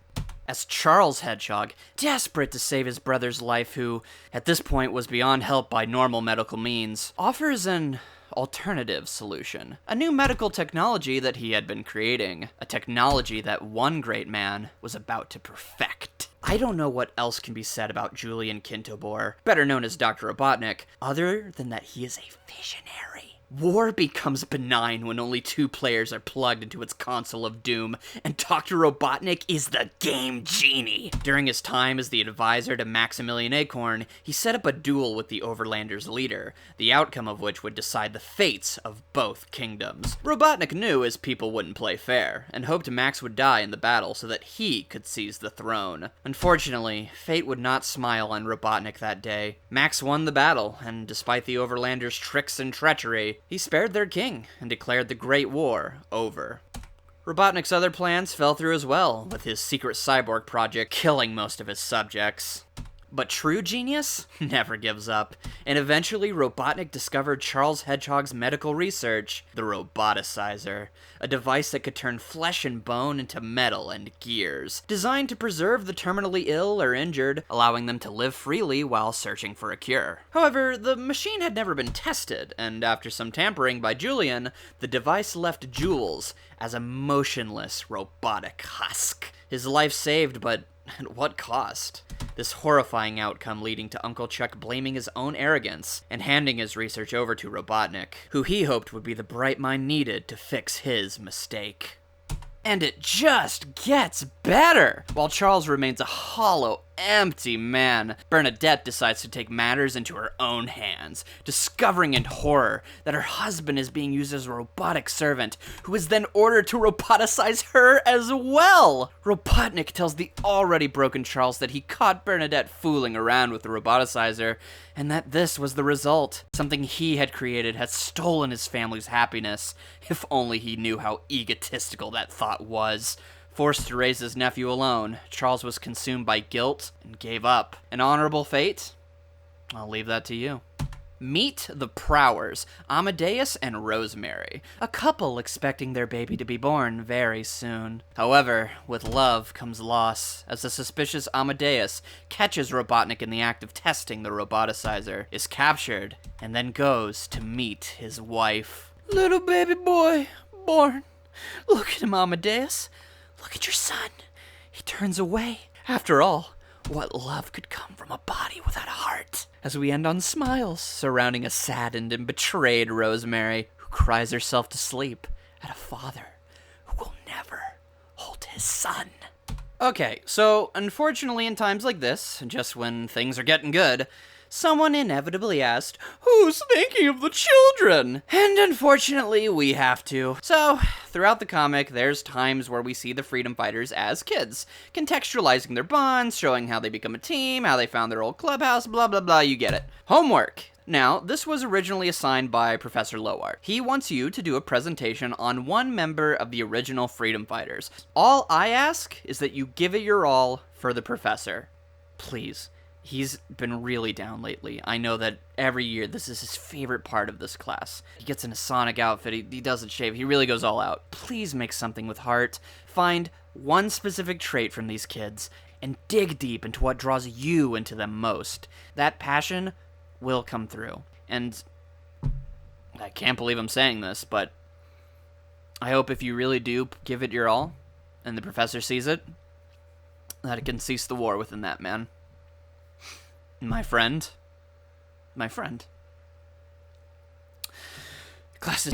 As Charles Hedgehog, desperate to save his brother's life, who, at this point, was beyond help by normal medical means, offers an alternative solution. A new medical technology that he had been creating. A technology that one great man was about to perfect. I don't know what else can be said about Julian Kintobor, better known as Dr. Robotnik, other than that he is a visionary. War becomes benign when only two players are plugged into its console of doom, and Dr. Robotnik is the game genie. During his time as the advisor to Maximilian Acorn, he set up a duel with the Overlanders' leader, the outcome of which would decide the fates of both kingdoms. Robotnik knew his people wouldn't play fair, and hoped Max would die in the battle so that he could seize the throne. Unfortunately, fate would not smile on Robotnik that day. Max won the battle, and despite the Overlanders' tricks and treachery, he spared their king and declared the Great War over. Robotnik's other plans fell through as well, with his secret cyborg project killing most of his subjects. But true genius never gives up, and eventually Robotnik discovered Charles Hedgehog's medical research, the Roboticizer, a device that could turn flesh and bone into metal and gears, designed to preserve the terminally ill or injured, allowing them to live freely while searching for a cure. However, the machine had never been tested, and after some tampering by Julian, the device left Jules as a motionless robotic husk. His life saved, but at what cost? This horrifying outcome leading to Uncle Chuck blaming his own arrogance and handing his research over to Robotnik, who he hoped would be the bright mind needed to fix his mistake. And it just gets better! While Charles remains a hollow, empty man, Bernadette decides to take matters into her own hands, discovering in horror that her husband is being used as a robotic servant, who is then ordered to roboticize her as well! Robotnik tells the already broken Charles that he caught Bernadette fooling around with the roboticizer, and that this was the result. Something he had created had stolen his family's happiness. If only he knew how egotistical that thought was. Forced to raise his nephew alone, Charles was consumed by guilt and gave up. An honorable fate? I'll leave that to you. Meet the Prowers, Amadeus and Rosemary, a couple expecting their baby to be born very soon. However, with love comes loss, as the suspicious Amadeus catches Robotnik in the act of testing the roboticizer, is captured, and then goes to meet his wife. Little baby boy, born. Look at him, Amadeus. Look at your son. He turns away. After all, what love could come from a body without a heart? As we end on smiles, surrounding a saddened and betrayed Rosemary, who cries herself to sleep at a father who will never hold his son. Okay, so unfortunately in times like this, just when things are getting good, someone inevitably asked, "Who's thinking of the children?" And unfortunately, we have to. So, throughout the comic, there's times where we see the freedom fighters as kids, contextualizing their bonds, showing how they become a team, how they found their old clubhouse, blah blah blah, you get it. Homework. Now, this was originally assigned by Professor Lowart. He wants you to do a presentation on one member of the original freedom fighters. All I ask is that you give it your all for the professor. Please. He's been really down lately. I know that every year this is his favorite part of this class. He gets in a Sonic outfit, he doesn't shave, he really goes all out. Please make something with heart. Find one specific trait from these kids and dig deep into what draws you into them most. That passion will come through. And I can't believe I'm saying this, but I hope if you really do give it your all, and the professor sees it, that it can cease the war within that man. My friend. Glasses.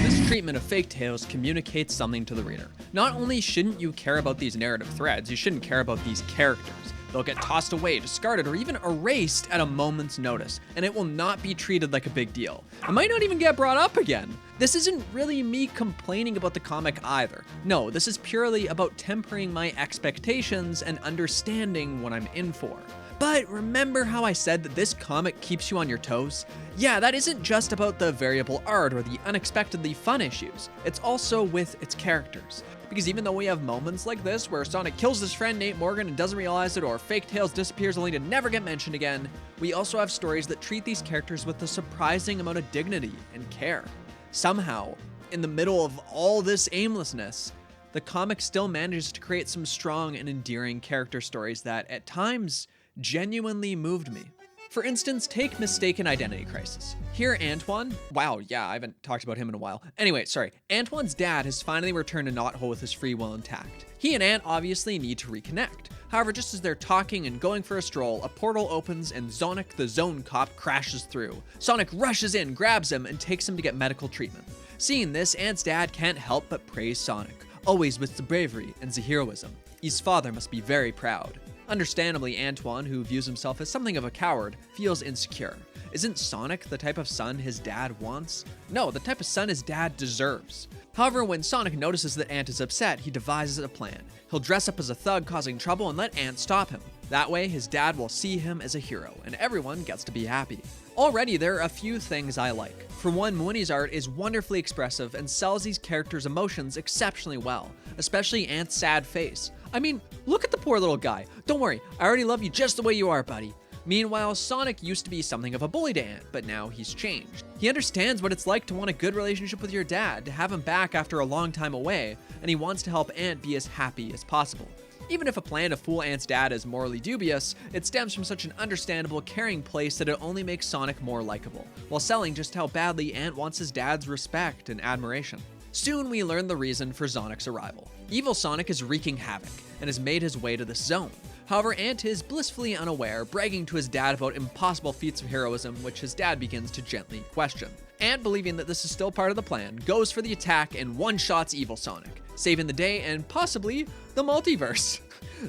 This treatment of fake tales communicates something to the reader. Not only shouldn't you care about these narrative threads, you shouldn't care about these characters. They'll get tossed away, discarded, or even erased at a moment's notice, and it will not be treated like a big deal. It might not even get brought up again. This isn't really me complaining about the comic either. No, this is purely about tempering my expectations and understanding what I'm in for. But remember how I said that this comic keeps you on your toes? Yeah, that isn't just about the variable art or the unexpectedly fun issues. It's also with its characters. Because even though we have moments like this where Sonic kills his friend Nate Morgan and doesn't realize it, or Fake Tails disappears only to never get mentioned again, we also have stories that treat these characters with a surprising amount of dignity and care. Somehow, in the middle of all this aimlessness, the comic still manages to create some strong and endearing character stories that, at times, genuinely moved me. For instance, take Mistaken Identity Crisis. Here, Antoine, wow, yeah, I haven't talked about him in a while. Anyway, sorry, Antoine's dad has finally returned to Knothole with his free will intact. He and Ant obviously need to reconnect. However, just as they're talking and going for a stroll, a portal opens and Sonic the Zone Cop crashes through. Sonic rushes in, grabs him, and takes him to get medical treatment. Seeing this, Ant's dad can't help but praise Sonic, always with the bravery and the heroism. His father must be very proud. Understandably, Antoine, who views himself as something of a coward, feels insecure. Isn't Sonic the type of son his dad wants? No, the type of son his dad deserves. However, when Sonic notices that Ant is upset, he devises a plan. He'll dress up as a thug causing trouble and let Ant stop him. That way, his dad will see him as a hero, and everyone gets to be happy. Already, there are a few things I like. For one, Mooney's art is wonderfully expressive and sells these characters' emotions exceptionally well, especially Ant's sad face. I mean, look at the poor little guy. Don't worry, I already love you just the way you are, buddy. Meanwhile, Sonic used to be something of a bully to Ant, but now he's changed. He understands what it's like to want a good relationship with your dad, to have him back after a long time away, and he wants to help Ant be as happy as possible. Even if a plan to fool Ant's dad is morally dubious, it stems from such an understandable, caring place that it only makes Sonic more likable, while selling just how badly Ant wants his dad's respect and admiration. Soon we learn the reason for Sonic's arrival. Evil Sonic is wreaking havoc, and has made his way to this zone. However, Ant is blissfully unaware, bragging to his dad about impossible feats of heroism, which his dad begins to gently question. Ant, believing that this is still part of the plan, goes for the attack and one-shots Evil Sonic, saving the day and possibly the multiverse.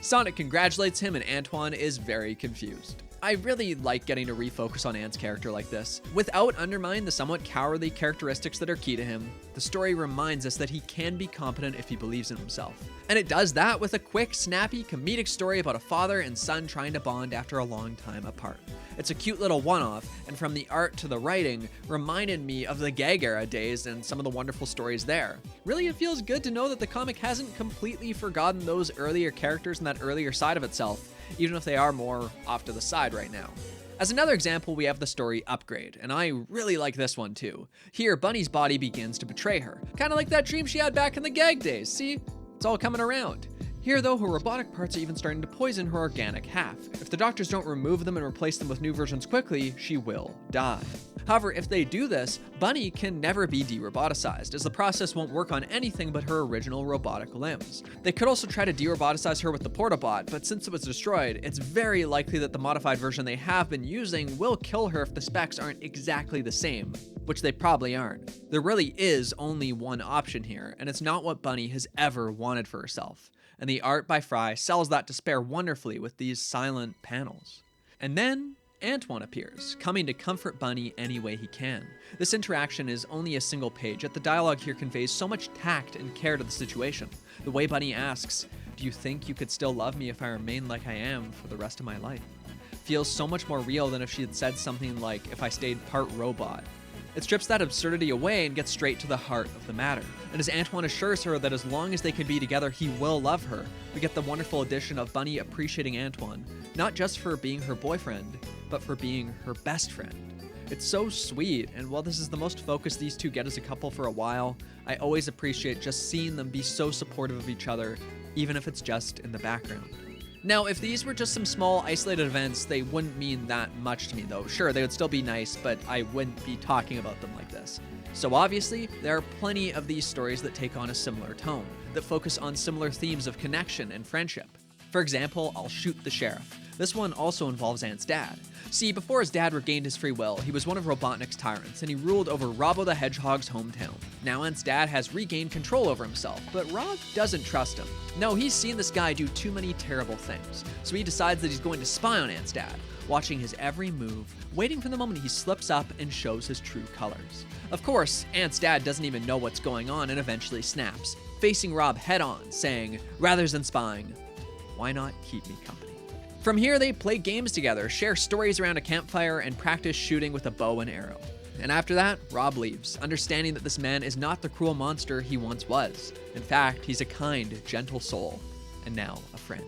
Sonic congratulates him and Antoine is very confused. I really like getting to refocus on Ant's character like this. Without undermining the somewhat cowardly characteristics that are key to him, the story reminds us that he can be competent if he believes in himself. And it does that with a quick, snappy, comedic story about a father and son trying to bond after a long time apart. It's a cute little one-off, and from the art to the writing, reminded me of the Gag Era days and some of the wonderful stories there. Really, it feels good to know that the comic hasn't completely forgotten those earlier characters and that earlier side of itself, even if they are more off to the side right now. As another example, we have the story Upgrade, and I really like this one too. Here, Bunny's body begins to betray her, kind of like that dream she had back in the Gag days, see? It's all coming around. Here though, her robotic parts are even starting to poison her organic half. If the doctors don't remove them and replace them with new versions quickly, she will die. However, if they do this, Bunny can never be de-roboticized, as the process won't work on anything but her original robotic limbs. They could also try to de-roboticize her with the Portabot, but since it was destroyed, it's very likely that the modified version they have been using will kill her if the specs aren't exactly the same, which they probably aren't. There really is only one option here, and it's not what Bunny has ever wanted for herself. And the art by Fry sells that despair wonderfully with these silent panels. And then Antoine appears, coming to comfort Bunny any way he can. This interaction is only a single page, yet the dialogue here conveys so much tact and care to the situation. The way Bunny asks, "Do you think you could still love me if I remain like I am for the rest of my life?" feels so much more real than if she had said something like, "If I stayed part robot." It strips that absurdity away and gets straight to the heart of the matter. And as Antoine assures her that as long as they can be together, he will love her, we get the wonderful addition of Bunny appreciating Antoine, not just for being her boyfriend, but for being her best friend. It's so sweet, and while this is the most focus these two get as a couple for a while, I always appreciate just seeing them be so supportive of each other, even if it's just in the background. Now, if these were just some small, isolated events, they wouldn't mean that much to me, though. Sure, they would still be nice, but I wouldn't be talking about them like this. So obviously, there are plenty of these stories that take on a similar tone, that focus on similar themes of connection and friendship. For example, I'll Shoot the Sheriff. This one also involves Ant's dad. See, before his dad regained his free will, he was one of Robotnik's tyrants, and he ruled over Robbo the Hedgehog's hometown. Now Ant's dad has regained control over himself, but Rob doesn't trust him. No, he's seen this guy do too many terrible things, so he decides that he's going to spy on Ant's dad, watching his every move, waiting for the moment he slips up and shows his true colors. Of course, Ant's dad doesn't even know what's going on and eventually snaps, facing Rob head on, saying, rather than spying, "Why not keep me company?" From here, they play games together, share stories around a campfire, and practice shooting with a bow and arrow. And after that, Rob leaves, understanding that this man is not the cruel monster he once was. In fact, he's a kind, gentle soul, and now a friend.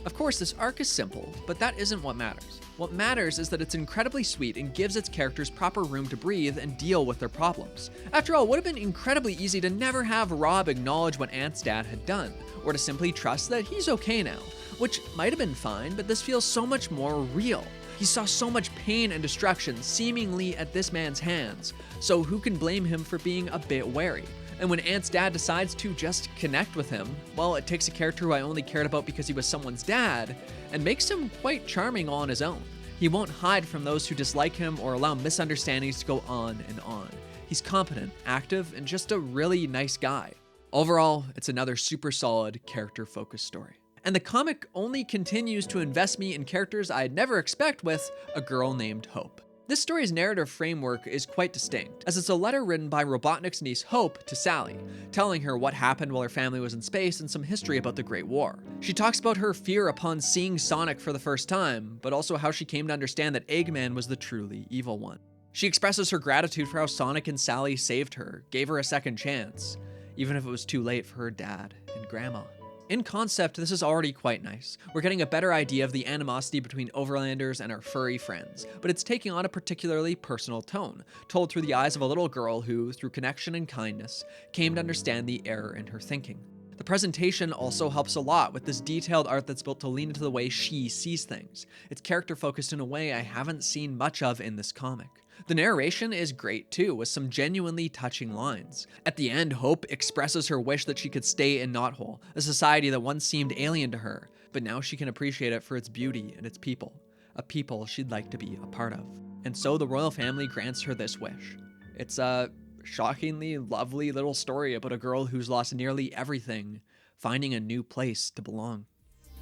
Of course, this arc is simple, but that isn't what matters. What matters is that it's incredibly sweet and gives its characters proper room to breathe and deal with their problems. After all, it would have been incredibly easy to never have Rob acknowledge what Ant's dad had done, or to simply trust that he's okay now, which might have been fine, but this feels so much more real. He saw so much pain and destruction seemingly at this man's hands, so who can blame him for being a bit wary? And when Ant's dad decides to just connect with him, well, it takes a character who I only cared about because he was someone's dad, and makes him quite charming all on his own. He won't hide from those who dislike him or allow misunderstandings to go on and on. He's competent, active, and just a really nice guy. Overall, it's another super solid, character-focused story. And the comic only continues to invest me in characters I'd never expect with A Girl Named Hope. This story's narrative framework is quite distinct, as it's a letter written by Robotnik's niece Hope to Sally, telling her what happened while her family was in space and some history about the Great War. She talks about her fear upon seeing Sonic for the first time, but also how she came to understand that Eggman was the truly evil one. She expresses her gratitude for how Sonic and Sally saved her, gave her a second chance, even if it was too late for her dad and grandma. In concept, this is already quite nice. We're getting a better idea of the animosity between Overlanders and our furry friends, but it's taking on a particularly personal tone, told through the eyes of a little girl who, through connection and kindness, came to understand the error in her thinking. The presentation also helps a lot with this detailed art that's built to lean into the way she sees things. It's character focused in a way I haven't seen much of in this comic. The narration is great too, with some genuinely touching lines. At the end, Hope expresses her wish that she could stay in Knothole, a society that once seemed alien to her, but now she can appreciate it for its beauty and its people, a people she'd like to be a part of. And so the royal family grants her this wish. It's a shockingly lovely little story about a girl who's lost nearly everything, finding a new place to belong.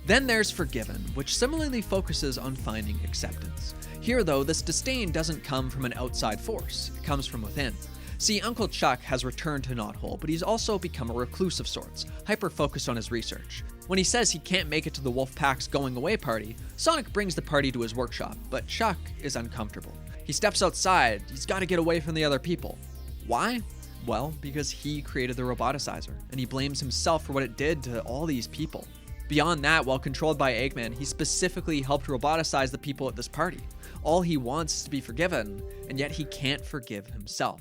Then there's Forgiven, which similarly focuses on finding acceptance. Here though, this disdain doesn't come from an outside force, it comes from within. See, Uncle Chuck has returned to Knothole, but he's also become a recluse of sorts, hyper-focused on his research. When he says he can't make it to the Wolfpack's going away party, Sonic brings the party to his workshop, but Chuck is uncomfortable. He steps outside, he's gotta get away from the other people. Why? Well, because he created the roboticizer, and he blames himself for what it did to all these people. Beyond that, while controlled by Eggman, he specifically helped roboticize the people at this party. All he wants is to be forgiven, and yet he can't forgive himself.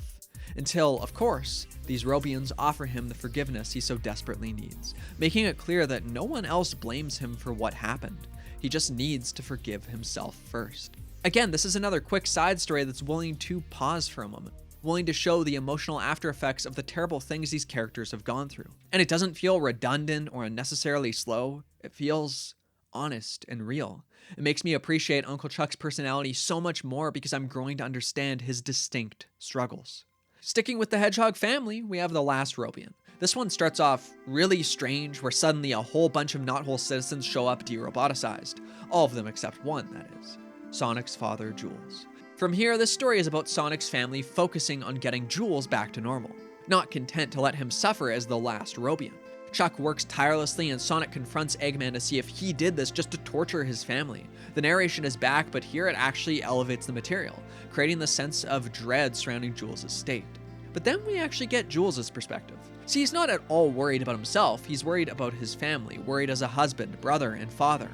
Until, of course, these Robians offer him the forgiveness he so desperately needs, making it clear that no one else blames him for what happened. He just needs to forgive himself first. Again, this is another quick side story that's willing to pause for a moment, willing to show the emotional after effects of the terrible things these characters have gone through. And it doesn't feel redundant or unnecessarily slow. It feels honest and real. It makes me appreciate Uncle Chuck's personality so much more because I'm growing to understand his distinct struggles. Sticking with the Hedgehog family, we have the last Robian. This one starts off really strange, where suddenly a whole bunch of Knothole citizens show up de-roboticized. All of them except one, that is. Sonic's father, Jules. From here, this story is about Sonic's family focusing on getting Jules back to normal, not content to let him suffer as the last Robian. Chuck works tirelessly and Sonic confronts Eggman to see if he did this just to torture his family. The narration is back, but here it actually elevates the material, creating the sense of dread surrounding Jules' state. But then we actually get Jules' perspective. See, he's not at all worried about himself, he's worried about his family, worried as a husband, brother, and father.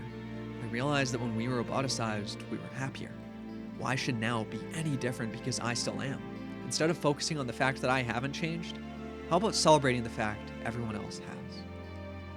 I realized that when we were roboticized, we were happier. Why should now be any different because I still am? Instead of focusing on the fact that I haven't changed, how about celebrating the fact everyone else has?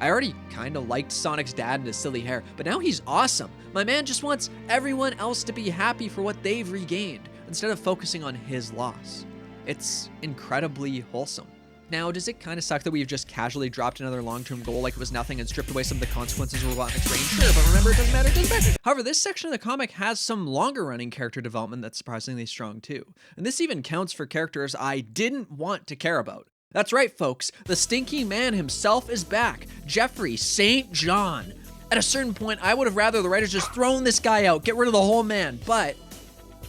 I already kinda liked Sonic's dad and his silly hair, but now he's awesome. My man just wants everyone else to be happy for what they've regained, instead of focusing on his loss. It's incredibly wholesome. Now, does it kind of suck that we've just casually dropped another long-term goal like it was nothing and stripped away some of the consequences of Robotnik's reign? Sure, but remember, it doesn't matter. However, this section of the comic has some longer-running character development that's surprisingly strong too. And this even counts for characters I didn't want to care about. That's right, folks, the stinky man himself is back, Jeffrey St. John. At a certain point, I would have rather the writers just thrown this guy out, get rid of the whole man, but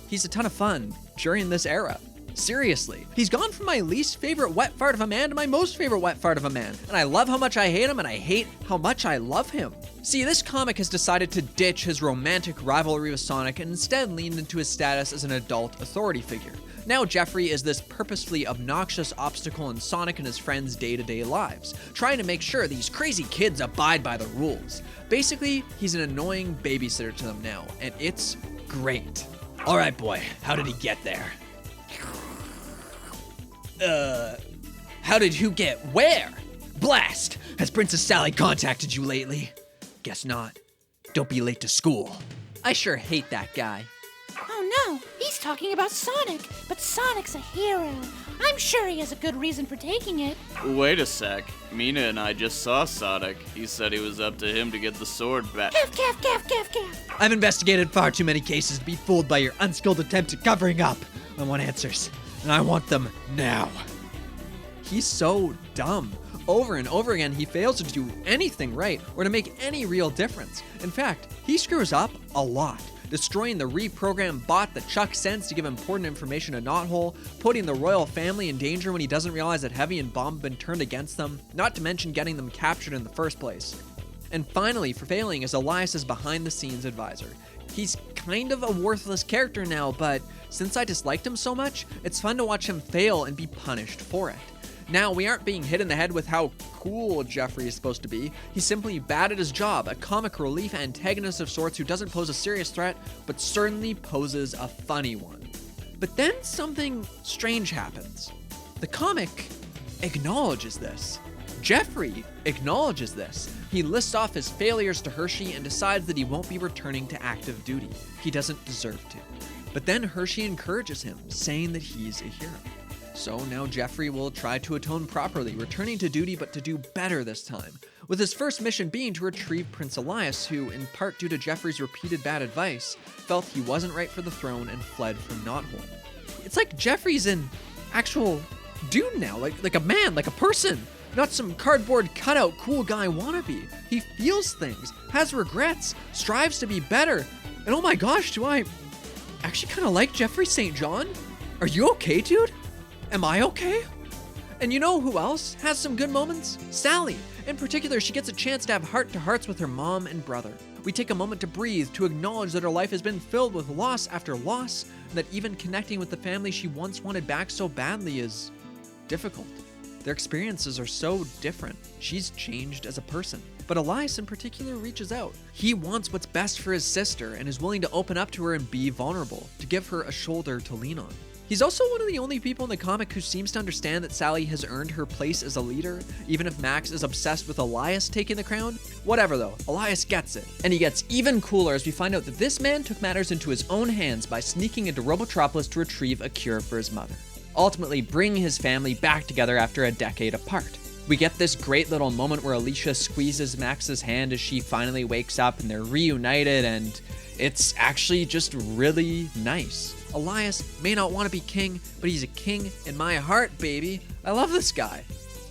he's a ton of fun during this era. Seriously, he's gone from my least favorite wet fart of a man to my most favorite wet fart of a man. And I love how much I hate him, and I hate how much I love him. See, this comic has decided to ditch his romantic rivalry with Sonic and instead lean into his status as an adult authority figure. Now Jeffrey is this purposefully obnoxious obstacle in Sonic and his friends' day-to-day lives, trying to make sure these crazy kids abide by the rules. Basically, he's an annoying babysitter to them now, and it's great. All right, boy, how did he get there? How did you get where? Blast! Has Princess Sally contacted you lately? Guess not. Don't be late to school. I sure hate that guy. Oh no, he's talking about Sonic, but Sonic's a hero. I'm sure he has a good reason for taking it. Wait a sec. Mina and I just saw Sonic. He said it was up to him to get the sword back. Gaff. I've investigated far too many cases to be fooled by your unskilled attempt at covering up. I want answers, and I want them now. He's so dumb. Over and over again, he fails to do anything right or to make any real difference. In fact, he screws up a lot. destroying the reprogrammed bot that Chuck sends to give important information to Knothole, putting the royal family in danger when he doesn't realize that Heavy and Bomb have been turned against them, not to mention getting them captured in the first place. And finally, for failing, is Elias's behind-the-scenes advisor. He's kind of a worthless character now, but since I disliked him so much, it's fun to watch him fail and be punished for it. Now, we aren't being hit in the head with how cool Jeffrey is supposed to be. He's simply bad at his job, a comic relief antagonist of sorts who doesn't pose a serious threat, but certainly poses a funny one. But then something strange happens. The comic acknowledges this. Jeffrey acknowledges this. He lists off his failures to Hershey and decides that he won't be returning to active duty. He doesn't deserve to. But then Hershey encourages him, saying that he's a hero. So now Jeffrey will try to atone properly, returning to duty but to do better this time, with his first mission being to retrieve Prince Elias, who, in part due to Jeffrey's repeated bad advice, felt he wasn't right for the throne and fled from Knothole. It's like Jeffrey's an actual dude now, like a man, like a person, not some cardboard cutout cool guy wannabe. He feels things, has regrets, strives to be better, and oh my gosh, do I actually kind of like Jeffrey St. John? Are you okay, dude? Am I okay? And you know who else has some good moments? Sally. In particular, she gets a chance to have heart-to-hearts with her mom and brother. We take a moment to breathe, to acknowledge that her life has been filled with loss after loss, and that even connecting with the family she once wanted back so badly is difficult. Their experiences are so different. She's changed as a person. But Elias in particular reaches out. He wants what's best for his sister and is willing to open up to her and be vulnerable, to give her a shoulder to lean on. He's also one of the only people in the comic who seems to understand that Sally has earned her place as a leader, even if Max is obsessed with Elias taking the crown. Whatever though, Elias gets it. And he gets even cooler as we find out that this man took matters into his own hands by sneaking into Robotropolis to retrieve a cure for his mother, ultimately bringing his family back together after a decade apart. We get this great little moment where Alicia squeezes Max's hand as she finally wakes up and they're reunited, and it's actually just really nice. Elias may not want to be king, but he's a king in my heart, baby. I love this guy.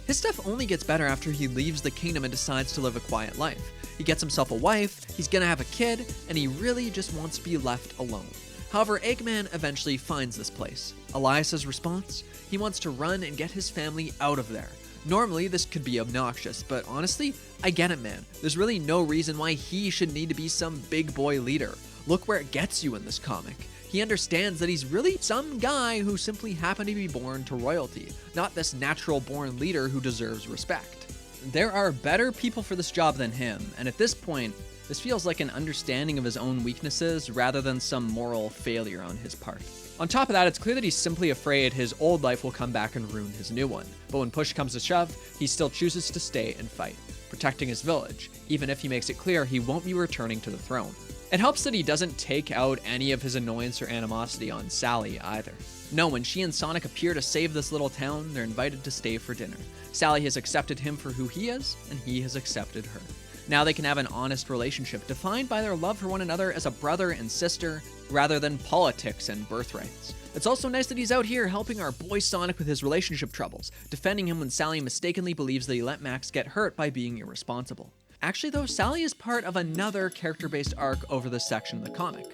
His stuff only gets better after he leaves the kingdom and decides to live a quiet life. He gets himself a wife, he's gonna have a kid, and he really just wants to be left alone. However, Eggman eventually finds this place. Elias's response? He wants to run and get his family out of there. Normally, this could be obnoxious, but honestly, I get it, man. There's really no reason why he should need to be some big boy leader. Look where it gets you in this comic. He understands that he's really some guy who simply happened to be born to royalty, not this natural-born leader who deserves respect. There are better people for this job than him, and at this point, this feels like an understanding of his own weaknesses rather than some moral failure on his part. On top of that, it's clear that he's simply afraid his old life will come back and ruin his new one. But when push comes to shove, he still chooses to stay and fight, protecting his village, even if he makes it clear he won't be returning to the throne. It helps that he doesn't take out any of his annoyance or animosity on Sally either. No, when she and Sonic appear to save this little town, they're invited to stay for dinner. Sally has accepted him for who he is, and he has accepted her. Now they can have an honest relationship, defined by their love for one another as a brother and sister, rather than politics and birthrights. It's also nice that he's out here helping our boy Sonic with his relationship troubles, defending him when Sally mistakenly believes that he let Max get hurt by being irresponsible. Actually though, Sally is part of another character-based arc over this section of the comic.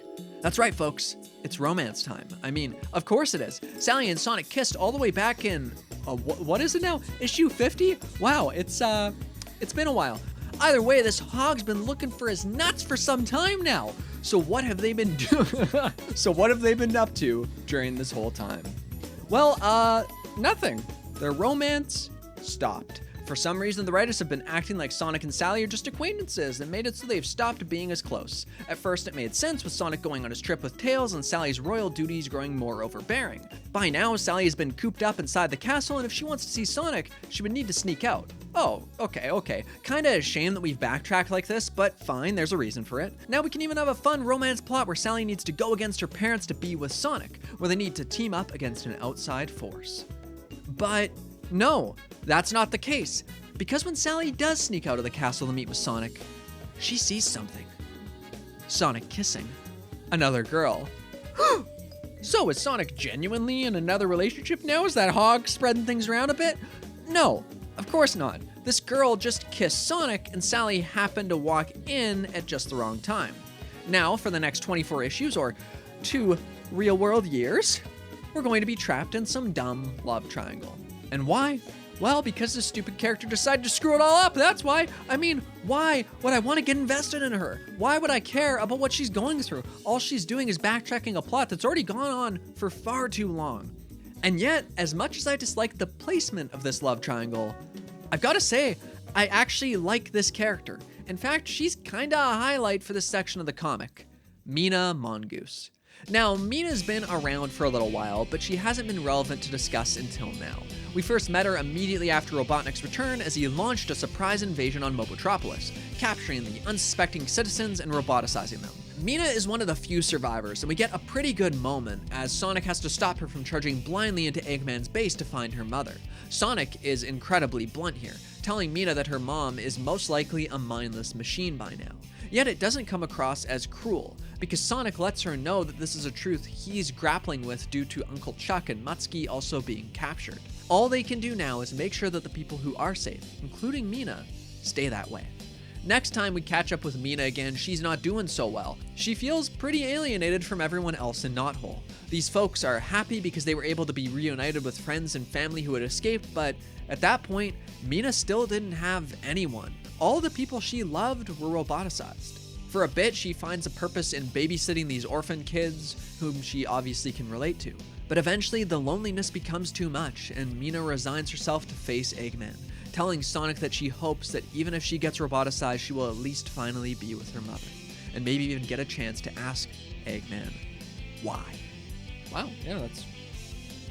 That's right, folks. It's romance time. I mean, of course it is. Sally and Sonic kissed all the way back in, what is it now? Issue 50? Wow, it's been a while. Either way, this hog's been looking for his nuts for some time now. So what have they been up to during this whole time? Well, nothing. Their romance stopped. For some reason, the writers have been acting like Sonic and Sally are just acquaintances and made it so they've stopped being as close. At first, it made sense with Sonic going on his trip with Tails and Sally's royal duties growing more overbearing. By now, Sally has been cooped up inside the castle, and if she wants to see Sonic, she would need to sneak out. Oh, okay. Kinda a shame that we've backtracked like this, but fine, there's a reason for it. Now we can even have a fun romance plot where Sally needs to go against her parents to be with Sonic, where they need to team up against an outside force. But no, that's not the case, because when Sally does sneak out of the castle to meet with Sonic, she sees something. Sonic kissing another girl. So is Sonic genuinely in another relationship now? Is that hog spreading things around a bit? No, of course not. This girl just kissed Sonic and Sally happened to walk in at just the wrong time. Now, for the next 24 issues, or 2 real-world years, we're going to be trapped in some dumb love triangle. And why? Well, because this stupid character decided to screw it all up, that's why. I mean, why would I want to get invested in her? Why would I care about what she's going through? All she's doing is backtracking a plot that's already gone on for far too long. And yet, as much as I dislike the placement of this love triangle, I've got to say, I actually like this character. In fact, she's kinda a highlight for this section of the comic. Mina Mongoose. Now, Mina's been around for a little while, but she hasn't been relevant to discuss until now. We first met her immediately after Robotnik's return as he launched a surprise invasion on Mobotropolis, capturing the unsuspecting citizens and roboticizing them. Mina is one of the few survivors, and we get a pretty good moment as Sonic has to stop her from charging blindly into Eggman's base to find her mother. Sonic is incredibly blunt here, telling Mina that her mom is most likely a mindless machine by now. Yet it doesn't come across as cruel, because Sonic lets her know that this is a truth he's grappling with due to Uncle Chuck and Mutski also being captured. All they can do now is make sure that the people who are safe, including Mina, stay that way. Next time we catch up with Mina again, she's not doing so well. She feels pretty alienated from everyone else in Knothole. These folks are happy because they were able to be reunited with friends and family who had escaped, but at that point, Mina still didn't have anyone. All the people she loved were roboticized. For a bit, she finds a purpose in babysitting these orphan kids, whom she obviously can relate to. But eventually, the loneliness becomes too much, and Mina resigns herself to face Eggman, telling Sonic that she hopes that even if she gets roboticized, she will at least finally be with her mother, and maybe even get a chance to ask Eggman why. Wow, yeah, that's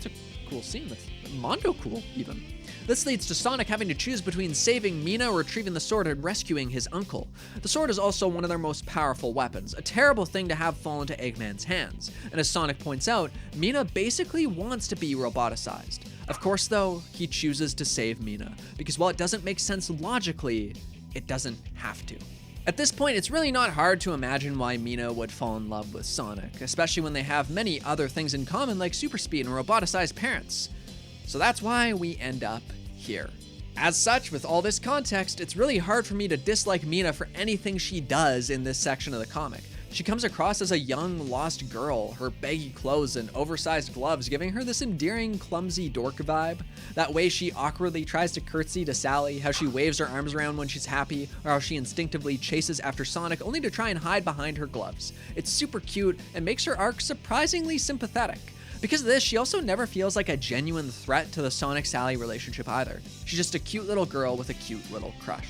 a cool scene. That's Mondo cool, even. This leads to Sonic having to choose between saving Mina or retrieving the sword and rescuing his uncle. The sword is also one of their most powerful weapons, a terrible thing to have fall into Eggman's hands. And as Sonic points out, Mina basically wants to be roboticized. Of course, though, he chooses to save Mina, because while it doesn't make sense logically, it doesn't have to. At this point, it's really not hard to imagine why Mina would fall in love with Sonic, especially when they have many other things in common like super speed and roboticized parents. So that's why we end up here. As such, with all this context, it's really hard for me to dislike Mina for anything she does in this section of the comic. She comes across as a young, lost girl, her baggy clothes and oversized gloves giving her this endearing, clumsy dork vibe. That way she awkwardly tries to curtsy to Sally, how she waves her arms around when she's happy, or how she instinctively chases after Sonic only to try and hide behind her gloves. It's super cute and makes her arc surprisingly sympathetic. Because of this, she also never feels like a genuine threat to the Sonic-Sally relationship either. She's just a cute little girl with a cute little crush.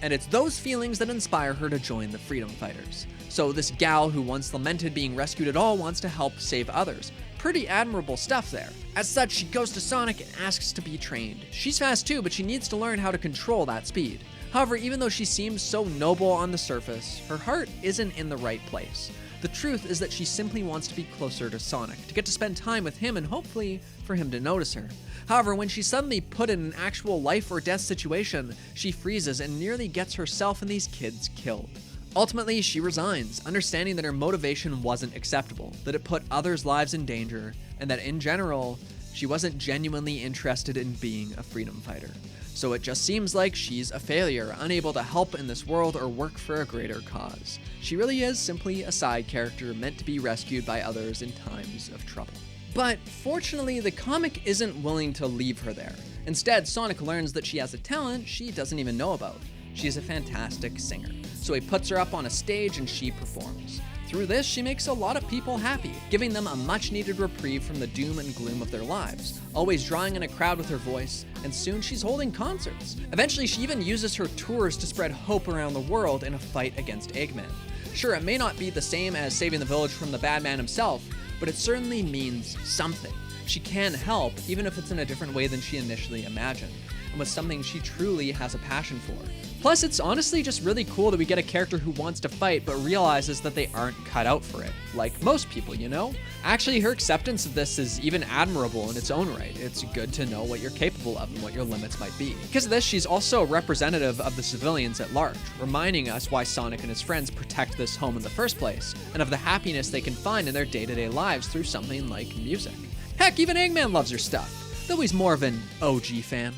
And it's those feelings that inspire her to join the Freedom Fighters. So this gal who once lamented being rescued at all wants to help save others. Pretty admirable stuff there. As such, she goes to Sonic and asks to be trained. She's fast too, but she needs to learn how to control that speed. However, even though she seems so noble on the surface, her heart isn't in the right place. The truth is that she simply wants to be closer to Sonic, to get to spend time with him and hopefully for him to notice her. However, when she's suddenly put in an actual life or death situation, she freezes and nearly gets herself and these kids killed. Ultimately, she resigns, understanding that her motivation wasn't acceptable, that it put others' lives in danger, and that in general, she wasn't genuinely interested in being a freedom fighter. So it just seems like she's a failure, unable to help in this world or work for a greater cause. She really is simply a side character meant to be rescued by others in times of trouble. But fortunately, the comic isn't willing to leave her there. Instead, Sonic learns that she has a talent she doesn't even know about. She's a fantastic singer. So he puts her up on a stage and she performs. Through this, she makes a lot of people happy, giving them a much-needed reprieve from the doom and gloom of their lives, always drawing in a crowd with her voice, and soon she's holding concerts. Eventually, she even uses her tours to spread hope around the world in a fight against Eggman. Sure, it may not be the same as saving the village from the bad man himself, but it certainly means something. She can help, even if it's in a different way than she initially imagined, and with something she truly has a passion for. Plus, it's honestly just really cool that we get a character who wants to fight but realizes that they aren't cut out for it. Like most people, you know? Actually, her acceptance of this is even admirable in its own right. It's good to know what you're capable of and what your limits might be. Because of this, she's also representative of the civilians at large, reminding us why Sonic and his friends protect this home in the first place, and of the happiness they can find in their day-to-day lives through something like music. Heck, even Eggman loves her stuff, though he's more of an OG fan.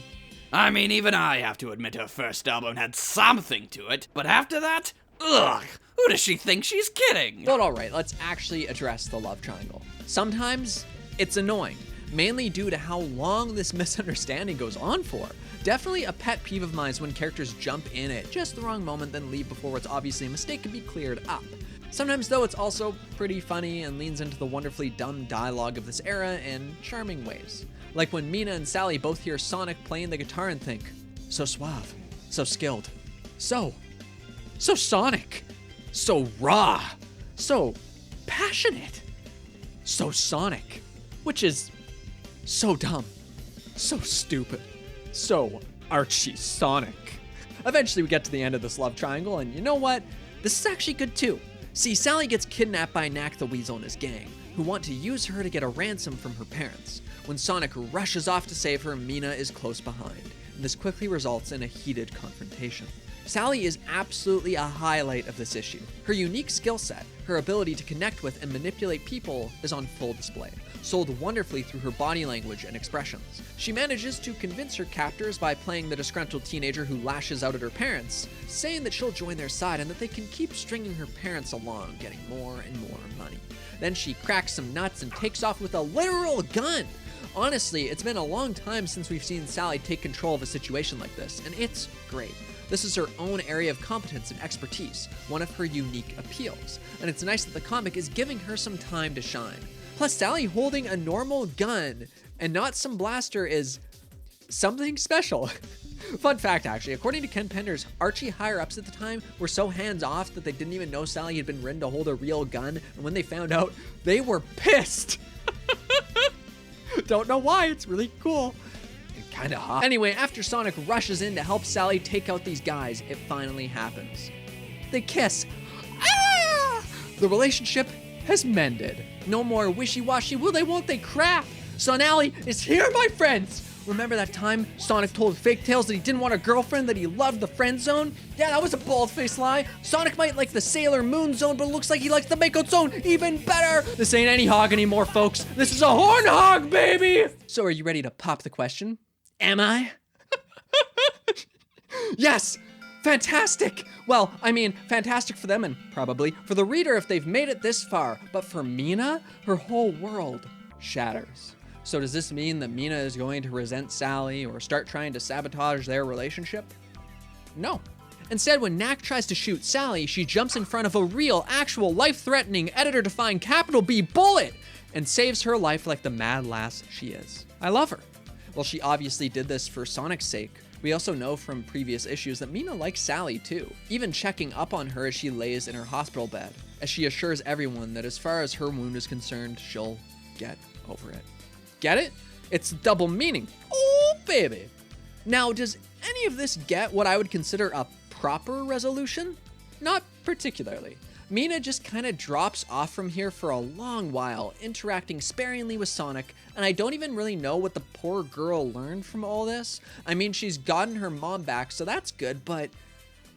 I mean, even I have to admit her first album had something to it, but after that, ugh, Who does she think she's kidding? But alright, let's actually address the love triangle. Sometimes it's annoying, mainly due to how long this misunderstanding goes on for. Definitely a pet peeve of mine is when characters jump in at just the wrong moment, then leave before what's obviously a mistake can be cleared up. Sometimes though, it's also pretty funny and leans into the wonderfully dumb dialogue of this era in charming ways. Like when Mina and Sally both hear Sonic playing the guitar and think, so suave, so skilled, so Sonic, so raw, so passionate, so Sonic, which is so dumb, so stupid, so Archie Sonic. Eventually we get to the end of this love triangle, and you know what? This is actually good too. See, Sally gets kidnapped by Knack the Weasel and his gang, who want to use her to get a ransom from her parents. When Sonic rushes off to save her, Mina is close behind, and this quickly results in a heated confrontation. Sally is absolutely a highlight of this issue. Her unique skill set, her ability to connect with and manipulate people is on full display, sold wonderfully through her body language and expressions. She manages to convince her captors by playing the disgruntled teenager who lashes out at her parents, saying that she'll join their side and that they can keep stringing her parents along, getting more and more money. Then she cracks some nuts and takes off with a literal gun. Honestly, it's been a long time since we've seen Sally take control of a situation like this, and it's great. This is her own area of competence and expertise, one of her unique appeals, and it's nice that the comic is giving her some time to shine. Plus, Sally holding a normal gun and not some blaster is something special. Fun fact, actually, according to Ken Pender's, Archie higher-ups at the time were so hands-off that they didn't even know Sally had been written to hold a real gun, and when they found out, they were pissed. Don't know why, it's really cool. Kinda hot. Anyway, after Sonic rushes in to help Sally take out these guys, it finally happens. They kiss. Ah! The relationship has mended. No more wishy-washy will they won't they crap. Son Alley is here, my friends. Remember that time Sonic told fake tales that he didn't want a girlfriend, that he loved the friend zone? Yeah, that was a bald-faced lie. Sonic might like the Sailor Moon zone, but it looks like he likes the Mako zone even better. This ain't any hog anymore, folks. This is a horn hog, baby. So are you ready to pop the question? Am I? Yes! Fantastic! Well, I mean, fantastic for them and probably for the reader if they've made it this far. But for Mina, her whole world shatters. So does this mean that Mina is going to resent Sally or start trying to sabotage their relationship? No. Instead, when Knack tries to shoot Sally, she jumps in front of a real, actual, life-threatening, editor-defined capital B bullet and saves her life like the mad lass she is. I love her. Well, she obviously did this for Sonic's sake. We also know from previous issues that Mina likes Sally too, even checking up on her as she lays in her hospital bed, as she assures everyone that as far as her wound is concerned, she'll get over it. Get it? It's double meaning. Oh, baby. Now, does any of this get what I would consider a proper resolution? Not particularly. Mina just kind of drops off from here for a long while, interacting sparingly with Sonic, and I don't even really know what the poor girl learned from all this. I mean, she's gotten her mom back, so that's good, but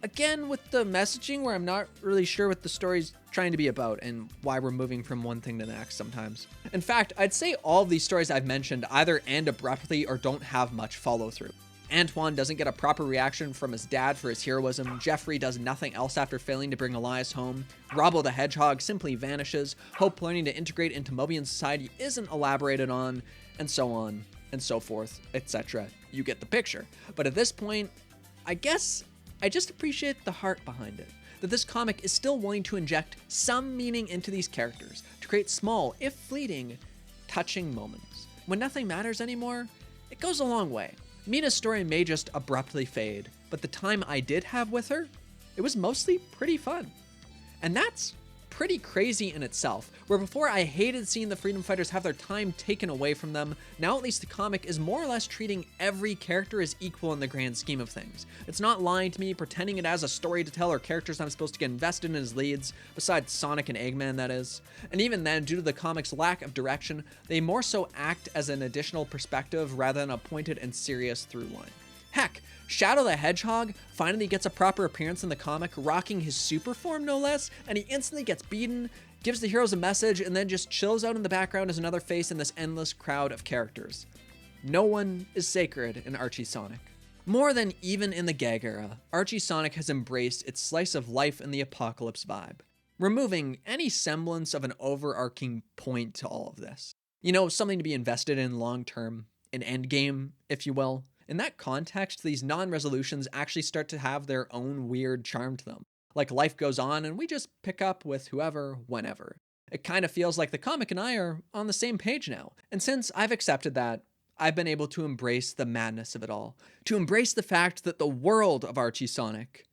again, with the messaging where I'm not really sure what the story's trying to be about and why we're moving from one thing to the next sometimes. In fact, I'd say all of these stories I've mentioned either end abruptly or don't have much follow-through. Antoine doesn't get a proper reaction from his dad for his heroism. Jeffrey does nothing else after failing to bring Elias home. Robbo the Hedgehog simply vanishes. Hope learning to integrate into Mobian society isn't elaborated on, and so on and so forth, etc. You get the picture. But at this point, I guess I just appreciate the heart behind it. That this comic is still willing to inject some meaning into these characters to create small, if fleeting, touching moments. When nothing matters anymore, it goes a long way. Mina's story may just abruptly fade, but the time I did have with her, it was mostly pretty fun. And that's pretty crazy in itself, where before I hated seeing the freedom fighters have their time taken away from them, now at least the comic is more or less treating every character as equal in the grand scheme of things. It's not lying to me, pretending it has a story to tell or characters I'm supposed to get invested in as leads, besides Sonic and Eggman that is. And even then, due to the comic's lack of direction, they more so act as an additional perspective rather than a pointed and serious through line. Heck, Shadow the Hedgehog finally gets a proper appearance in the comic, rocking his super form no less, and he instantly gets beaten, gives the heroes a message, and then just chills out in the background as another face in this endless crowd of characters. No one is sacred in Archie Sonic. More than even in the gag era, Archie Sonic has embraced its slice of life in the apocalypse vibe, removing any semblance of an overarching point to all of this. You know, something to be invested in long term, an end game, if you will. In that context, these non-resolutions actually start to have their own weird charm to them. Like life goes on and we just pick up with whoever, whenever. It kind of feels like the comic and I are on the same page now. And since I've accepted that, I've been able to embrace the madness of it all. To embrace the fact that the world of Archie Sonic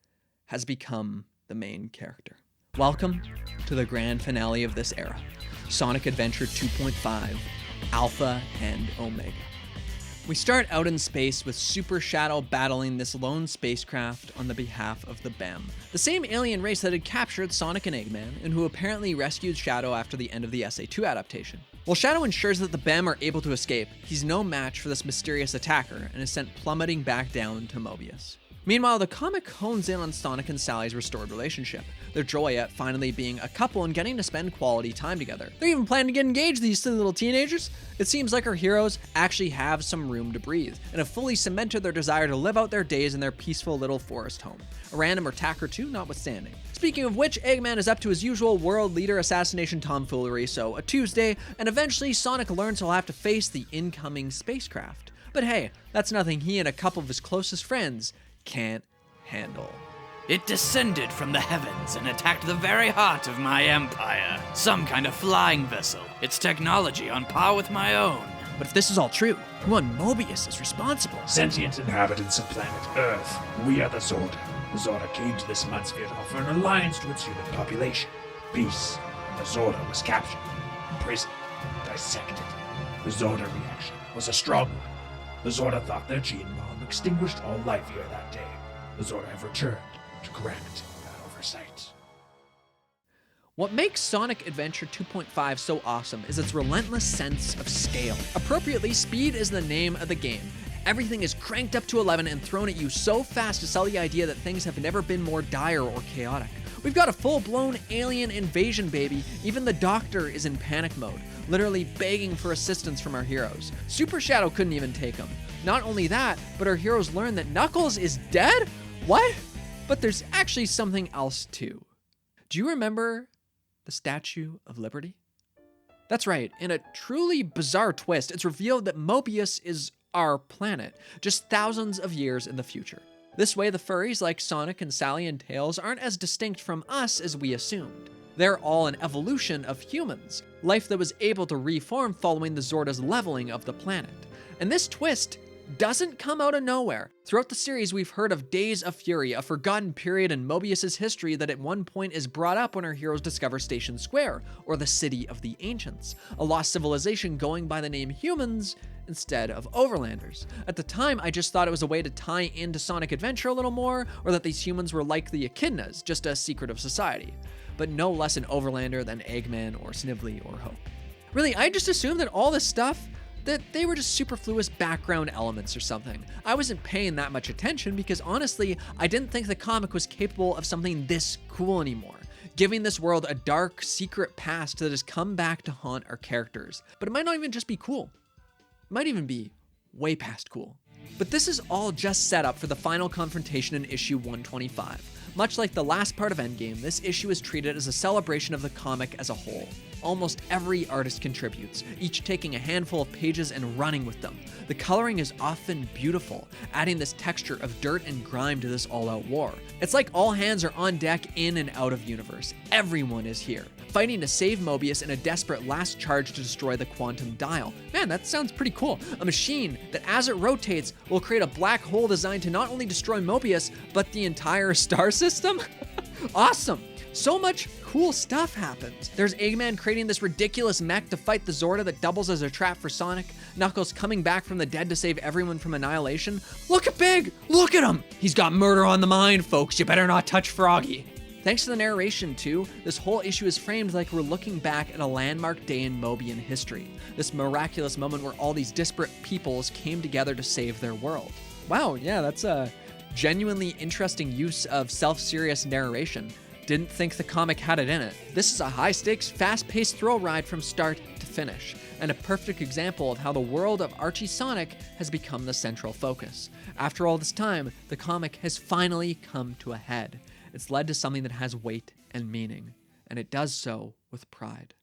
has become the main character. Welcome to the grand finale of this era. Sonic Adventure 2.5, Alpha and Omega. We start out in space with Super Shadow battling this lone spacecraft on the behalf of the BEM, the same alien race that had captured Sonic and Eggman and who apparently rescued Shadow after the end of the SA2 adaptation. While Shadow ensures that the BEM are able to escape, he's no match for this mysterious attacker and is sent plummeting back down to Mobius. Meanwhile, the comic hones in on Sonic and Sally's restored relationship, their joy at finally being a couple and getting to spend quality time together. They're even planning to get engaged, these silly little teenagers. It seems like our heroes actually have some room to breathe, and have fully cemented their desire to live out their days in their peaceful little forest home. A random attack or two notwithstanding. Speaking of which, Eggman is up to his usual world leader assassination tomfoolery, so a Tuesday, and eventually Sonic learns he'll have to face the incoming spacecraft. But hey, that's nothing he and a couple of his closest friends can't handle. It descended from the heavens and attacked the very heart of my empire. Some kind of flying vessel. Its technology on par with my own. But if this is all true, who on Mobius is responsible? Sentient inhabitants of planet Earth. We are the Zorda. The Zorda came to this mudsphere to offer an alliance to its human population. Peace. And the Zorda was captured, imprisoned, dissected. The Zorda reaction was a strong one. The Zorda thought their gene bomb extinguished all life here that day. The Zorda have returned to correct that oversight. What makes Sonic Adventure 2.5 so awesome is its relentless sense of scale. Appropriately, speed is the name of the game. Everything is cranked up to 11 and thrown at you so fast to sell the idea that things have never been more dire or chaotic. We've got a full-blown alien invasion, baby. Even the Doctor is in panic mode, literally begging for assistance from our heroes. Super Shadow couldn't even take him. Not only that, but our heroes learn that Knuckles is dead? What? But there's actually something else too. Do you remember the Statue of Liberty? That's right, in a truly bizarre twist, it's revealed that Mobius is our planet, just thousands of years in the future. This way, the furries like Sonic and Sally and Tails aren't as distinct from us as we assumed. They're all an evolution of humans, life that was able to reform following the Zorda's leveling of the planet. And this twist doesn't come out of nowhere. Throughout the series, we've heard of Days of Fury, a forgotten period in Mobius's history that at one point is brought up when our heroes discover Station Square, or the City of the Ancients, a lost civilization going by the name Humans instead of Overlanders. At the time, I just thought it was a way to tie into Sonic Adventure a little more, or that these humans were like the Echidnas, just a secret of society. But no less an Overlander than Eggman or Snively or Hope. Really, I just assumed that all this stuff, that they were just superfluous background elements or something. I wasn't paying that much attention because honestly, I didn't think the comic was capable of something this cool anymore, giving this world a dark, secret past that has come back to haunt our characters. But it might not even just be cool. It might even be way past cool. But this is all just set up for the final confrontation in issue 125. Much like the last part of Endgame, this issue is treated as a celebration of the comic as a whole. Almost every artist contributes, each taking a handful of pages and running with them. The coloring is often beautiful, adding this texture of dirt and grime to this all-out war. It's like all hands are on deck in and out of universe. Everyone is here, fighting to save Mobius in a desperate last charge to destroy the quantum dial. Man, that sounds pretty cool. A machine that, as it rotates, will create a black hole designed to not only destroy Mobius, but the entire star system? Awesome! So much cool stuff happens. There's Eggman creating this ridiculous mech to fight the Zorda that doubles as a trap for Sonic. Knuckles coming back from the dead to save everyone from annihilation. Look at Big! Look at him! He's got murder on the mind, folks. You better not touch Froggy. Thanks to the narration, too, this whole issue is framed like we're looking back at a landmark day in Mobian history. This miraculous moment where all these disparate peoples came together to save their world. Wow, yeah, that's a genuinely interesting use of self-serious narration. Didn't think the comic had it in it. This is a high-stakes, fast-paced thrill ride from start to finish. and a perfect example of how the world of Archie Sonic has become the central focus. After all this time, the comic has finally come to a head. It's led to something that has weight and meaning, and it does so with pride.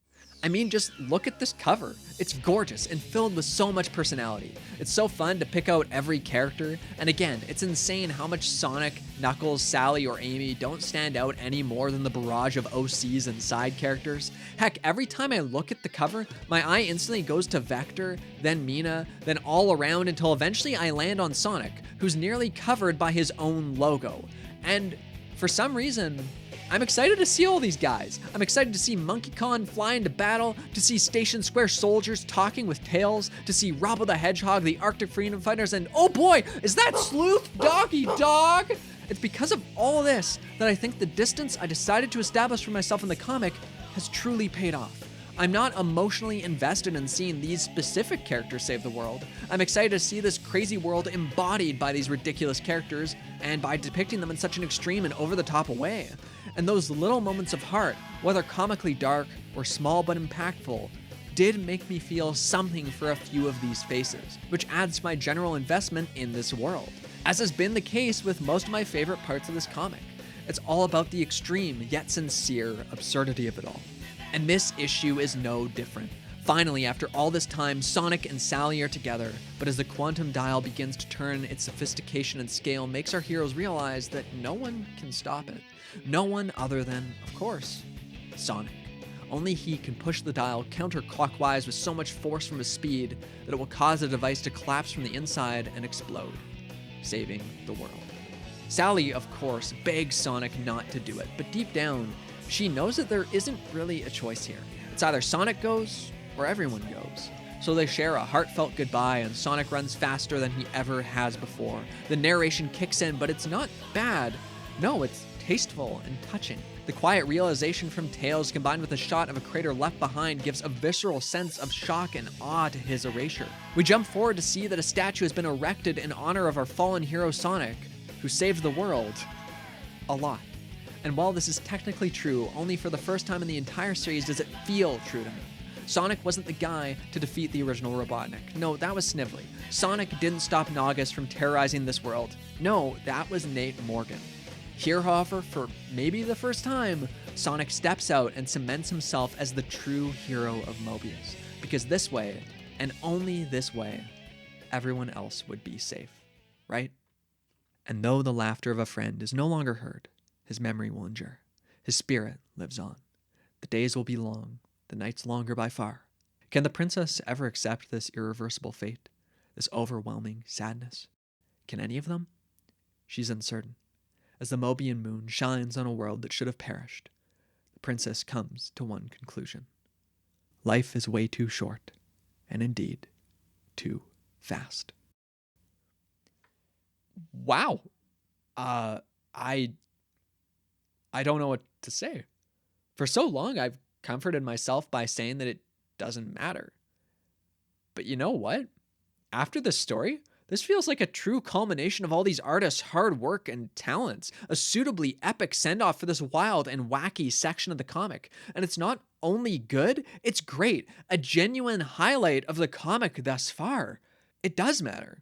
I mean, just look at this cover. It's gorgeous and filled with so much personality. It's so fun to pick out every character, and again, it's insane how much Sonic, Knuckles, Sally, or Amy don't stand out any more than the barrage of OCs and side characters. Heck, every time I look at the cover, my eye instantly goes to Vector, then Mina, then all around until eventually I land on Sonic, who's nearly covered by his own logo. And for some reason, I'm excited to see all these guys. I'm excited to see Monkey Kong fly into battle, to see Station Square soldiers talking with Tails, to see Robbo the Hedgehog, the Arctic Freedom Fighters, and oh boy, is that Sleuth Doggy Dog! It's because of all this that I think the distance I decided to establish for myself in the comic has truly paid off. I'm not emotionally invested in seeing these specific characters save the world. I'm excited to see this crazy world embodied by these ridiculous characters and by depicting them in such an extreme and over-the-top way. And those little moments of heart, whether comically dark or small but impactful, did make me feel something for a few of these faces, which adds to my general investment in this world. As has been the case with most of my favorite parts of this comic. It's all about the extreme yet sincere absurdity of it all. And this issue is no different. Finally, after all this time, Sonic and Sally are together, but as the quantum dial begins to turn, its sophistication and scale makes our heroes realize that no one can stop it. No one other than, of course, Sonic. Only he can push the dial counterclockwise with so much force from his speed that it will cause the device to collapse from the inside and explode, saving the world. Sally, of course, begs Sonic not to do it, but deep down, she knows that there isn't really a choice here. It's either Sonic goes or everyone goes. So they share a heartfelt goodbye and Sonic runs faster than he ever has before. The narration kicks in, but it's not bad. No, it's tasteful and touching. The quiet realization from Tails combined with a shot of a crater left behind gives a visceral sense of shock and awe to his erasure. We jump forward to see that a statue has been erected in honor of our fallen hero Sonic, who saved the world a lot. And while this is technically true, only for the first time in the entire series does it feel true to me. Sonic wasn't the guy to defeat the original Robotnik. No, that was Snively. Sonic didn't stop Naugus from terrorizing this world. No, that was Nate Morgan. Here, however, for maybe the first time, Sonic steps out and cements himself as the true hero of Mobius. Because this way, and only this way, everyone else would be safe, right? And though the laughter of a friend is no longer heard, his memory will endure. His spirit lives on. The days will be long, the nights longer by far. Can the princess ever accept this irreversible fate? This overwhelming sadness? Can any of them? She's uncertain. As the Mobian moon shines on a world that should have perished, the princess comes to one conclusion. Life is way too short, and indeed, too fast. Wow. I don't know what to say. For so long, I've comforted myself by saying that it doesn't matter. But you know what? After this story, this feels like a true culmination of all these artists' hard work and talents, a suitably epic send-off for this wild and wacky section of the comic. And it's not only good, it's great, a genuine highlight of the comic thus far. It does matter.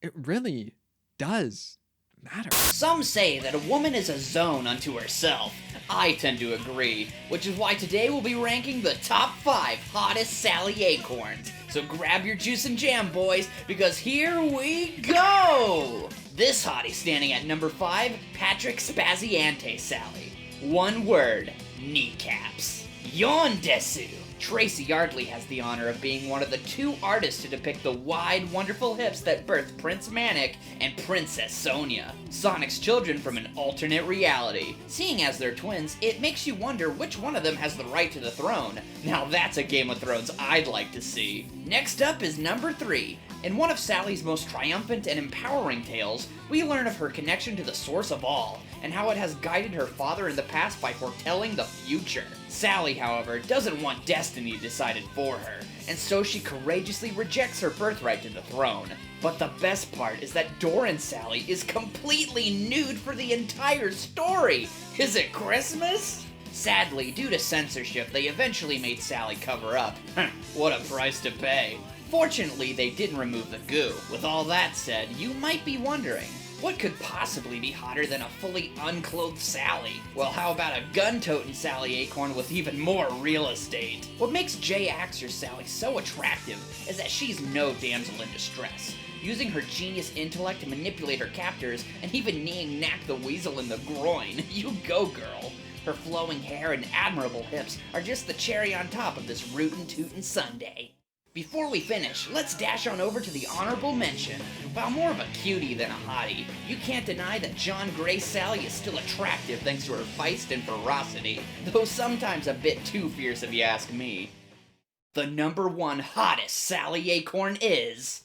It really does matter. Some say that a woman is a zone unto herself. I tend to agree, which is why today we'll be ranking the top 5 hottest Sally acorns. So grab your juice and jam, boys, because here we go! This hottie standing at number 5, Patrick Spaziante Sally. One word, kneecaps. Yondesu. Tracy Yardley has the honor of being one of the 2 artists to depict the wide, wonderful hips that birthed Prince Manic and Princess Sonia, Sonic's children from an alternate reality. Seeing as they're twins, it makes you wonder which one of them has the right to the throne. Now that's a Game of Thrones I'd like to see. Next up is number 3. In one of Sally's most triumphant and empowering tales, we learn of her connection to the source of all, and how it has guided her father in the past by foretelling the future. Sally, however, doesn't want destiny decided for her, and so she courageously rejects her birthright to the throne. But the best part is that Doran Sally is completely nude for the entire story! Is it Christmas? Sadly, due to censorship, they eventually made Sally cover up. What a price to pay. Fortunately, they didn't remove the goo. With all that said, you might be wondering, what could possibly be hotter than a fully unclothed Sally? Well, how about a gun-toting Sally Acorn with even more real estate? What makes J-Axer Sally so attractive is that she's no damsel in distress, using her genius intellect to manipulate her captors and even kneeing Knack the Weasel in the groin. You go, girl. Her flowing hair and admirable hips are just the cherry on top of this rootin' tootin' sundae. Before we finish, let's dash on over to the honorable mention. While more of a cutie than a hottie, you can't deny that John Gray's Sally is still attractive thanks to her feist and ferocity, though sometimes a bit too fierce if you ask me. The #1 hottest Sally Acorn is...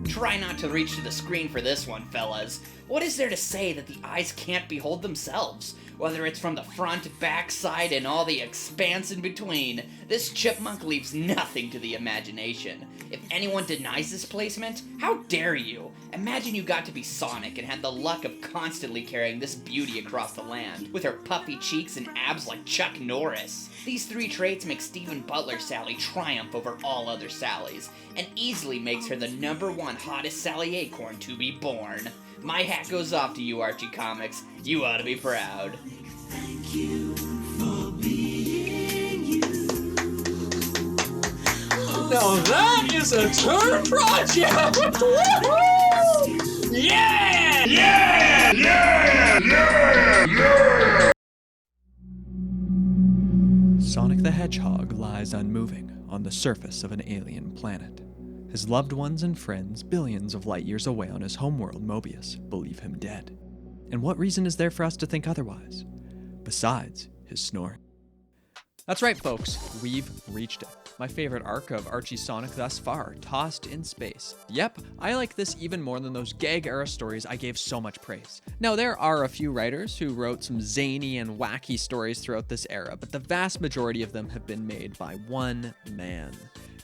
Try not to reach to the screen for this one, fellas. What is there to say that the eyes can't behold themselves? Whether it's from the front, back, side, and all the expanse in between, this chipmunk leaves nothing to the imagination. If anyone denies this placement, how dare you? Imagine you got to be Sonic and had the luck of constantly carrying this beauty across the land, with her puffy cheeks and abs like Chuck Norris. These 3 traits make Stephen Butler's Sally triumph over all other Sallys, and easily makes her the #1 hottest Sally Acorn to be born. My hat goes off to you, Archie Comics. You ought to be proud. Thank you for being you. Now that is a turn project! Woohoo! Yeah! Yeah! Yeah! Yeah! Yeah! Sonic the Hedgehog lies unmoving on the surface of an alien planet. His loved ones and friends, billions of light years away on his homeworld Mobius, believe him dead. And what reason is there for us to think otherwise, besides his snoring? That's right, folks, we've reached it. My favorite arc of Archie Sonic thus far, Tossed in Space. Yep, I like this even more than those gag-era stories I gave so much praise. Now, there are a few writers who wrote some zany and wacky stories throughout this era, but the vast majority of them have been made by one man.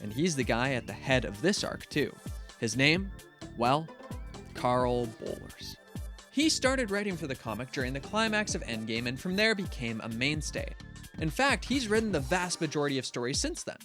And he's the guy at the head of this arc, too. His name? Well, Carl Bollers. He started writing for the comic during the climax of Endgame and from there became a mainstay. In fact, he's written the vast majority of stories since then.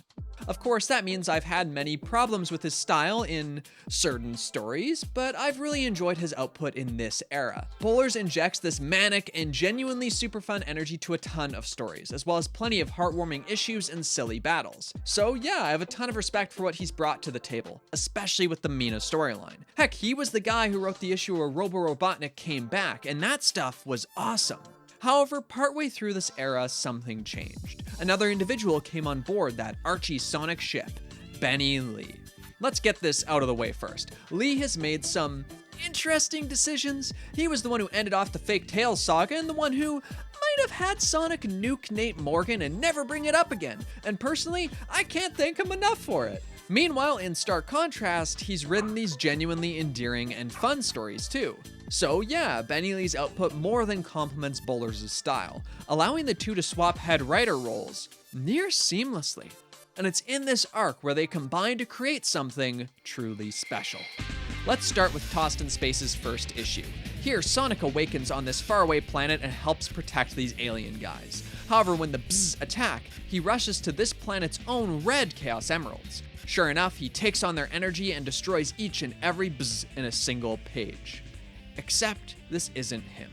Of course, that means I've had many problems with his style in certain stories, but I've really enjoyed his output in this era. Bollers injects this manic and genuinely super fun energy to a ton of stories, as well as plenty of heartwarming issues and silly battles. So yeah, I have a ton of respect for what he's brought to the table, especially with the Mina storyline. Heck, he was the guy who wrote the issue where Robo-Robotnik came back, and that stuff was awesome. However, partway through this era, something changed. Another individual came on board that Archie Sonic ship, Benny Lee. Let's get this out of the way first. Lee has made some interesting decisions. He was the one who ended off the Fake Tails saga and the one who might have had Sonic nuke Nate Morgan and never bring it up again. And personally, I can't thank him enough for it. Meanwhile, in stark contrast, he's written these genuinely endearing and fun stories too. So yeah, Benny Lee's output more than complements Bollers' style, allowing the two to swap head writer roles near seamlessly. And it's in this arc where they combine to create something truly special. Let's start with Tossed in Space's first issue. Here, Sonic awakens on this faraway planet and helps protect these alien guys. However, when the Bzz attack, he rushes to this planet's own red Chaos Emeralds. Sure enough, he takes on their energy and destroys each and every Bzz in a single page. Except this isn't him.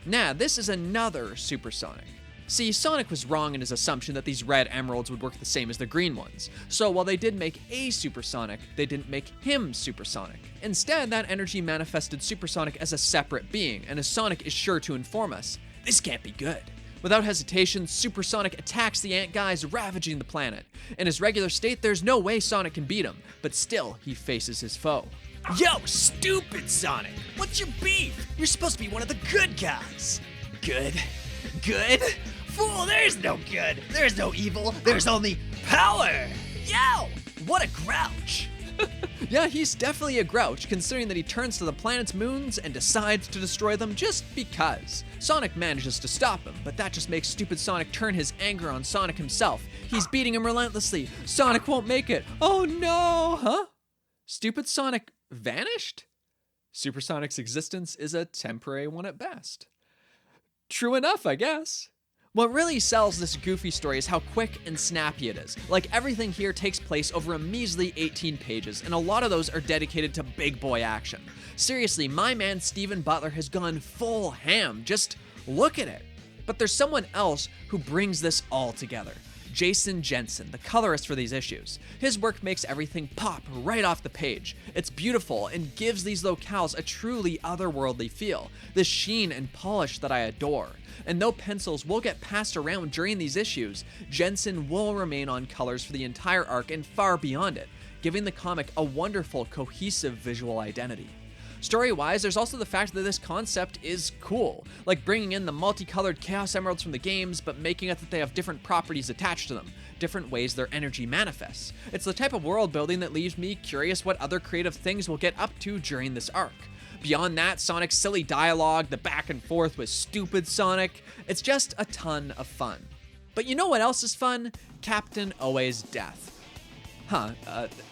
Nah, this is another Super Sonic. See, Sonic was wrong in his assumption that these red emeralds would work the same as the green ones. So while they did make a Super Sonic, they didn't make him Super Sonic. Instead, that energy manifested Super Sonic as a separate being, and as Sonic is sure to inform us, this can't be good. Without hesitation, Super Sonic attacks the ant guys, ravaging the planet. In his regular state, there's no way Sonic can beat him, but still, he faces his foe. Yo, stupid Sonic! What's your beef? You're supposed to be one of the good guys. Good? Good? Fool, there's no good. There's no evil. There's only power. Yo, what a grouch. Yeah, he's definitely a grouch, considering that he turns to the planet's moons and decides to destroy them just because. Sonic manages to stop him, but that just makes stupid Sonic turn his anger on Sonic himself. He's beating him relentlessly. Sonic won't make it. Oh no, huh? Stupid Sonic vanished? Supersonic's existence is a temporary one at best. True enough, I guess. What really sells this goofy story is how quick and snappy it is. Like, everything here takes place over a measly 18 pages, and a lot of those are dedicated to big boy action. Seriously, my man Steven Butler has gone full ham. Just look at it. But there's someone else who brings this all together. Jason Jensen, the colorist for these issues. His work makes everything pop right off the page. It's beautiful and gives these locales a truly otherworldly feel, the sheen and polish that I adore. And though pencils will get passed around during these issues, Jensen will remain on colors for the entire arc and far beyond it, giving the comic a wonderful, cohesive visual identity. Story-wise, there's also the fact that this concept is cool, like bringing in the multicolored Chaos Emeralds from the games, but making it that they have different properties attached to them, different ways their energy manifests. It's the type of world building that leaves me curious what other creative things we'll get up to during this arc. Beyond that, Sonic's silly dialogue, the back and forth with stupid Sonic, it's just a ton of fun. But you know what else is fun? Captain Oe's death.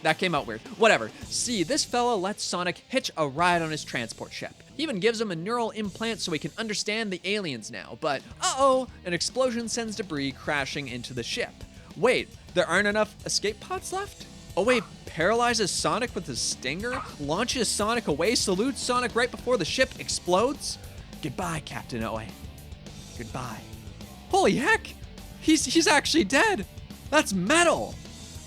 That came out weird. Whatever. See, this fella lets Sonic hitch a ride on his transport ship. He even gives him a neural implant so he can understand the aliens now, but uh-oh, an explosion sends debris crashing into the ship. Wait, there aren't enough escape pods left? Oe paralyzes Sonic with his stinger, launches Sonic away, salutes Sonic right before the ship explodes? Goodbye, Captain Oe. Goodbye. Holy heck! He's actually dead! That's metal!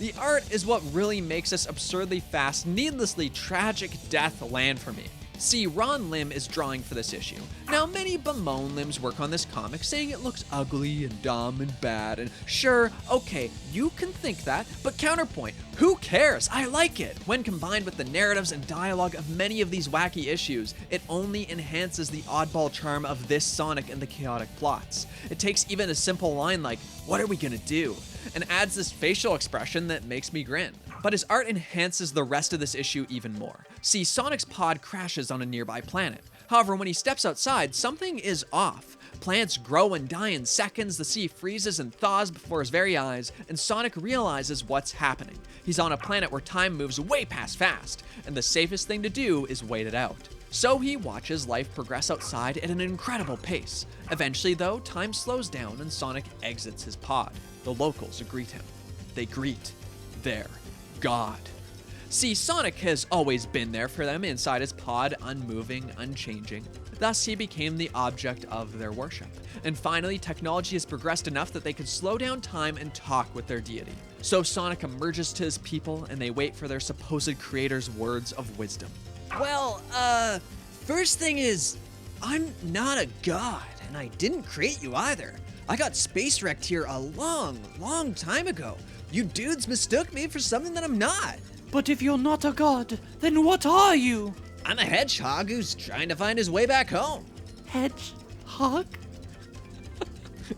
The art is what really makes this absurdly fast, needlessly tragic death land for me. See, Ron Lim is drawing for this issue. Now, many bemoan Lim's work on this comic, saying it looks ugly and dumb and bad, and sure, okay, you can think that, but counterpoint, who cares? I like it! When combined with the narratives and dialogue of many of these wacky issues, it only enhances the oddball charm of this Sonic and the chaotic plots. It takes even a simple line like, "What are we gonna do?" and adds this facial expression that makes me grin. But his art enhances the rest of this issue even more. See, Sonic's pod crashes on a nearby planet. However, when he steps outside, something is off. Plants grow and die in seconds, the sea freezes and thaws before his very eyes, and Sonic realizes what's happening. He's on a planet where time moves way past fast, and the safest thing to do is wait it out. So he watches life progress outside at an incredible pace. Eventually, though, time slows down and Sonic exits his pod. The locals greet him. They greet their god. See, Sonic has always been there for them inside his pod, unmoving, unchanging. Thus, he became the object of their worship. And finally, technology has progressed enough that they can slow down time and talk with their deity. So Sonic emerges to his people, and they wait for their supposed creator's words of wisdom. Well, first thing is, I'm not a god, and I didn't create you either. I got space wrecked here a long time ago. You dudes mistook me for something that I'm not. But if you're not a god, then what are you? I'm a hedgehog who's trying to find his way back home. Hedgehog?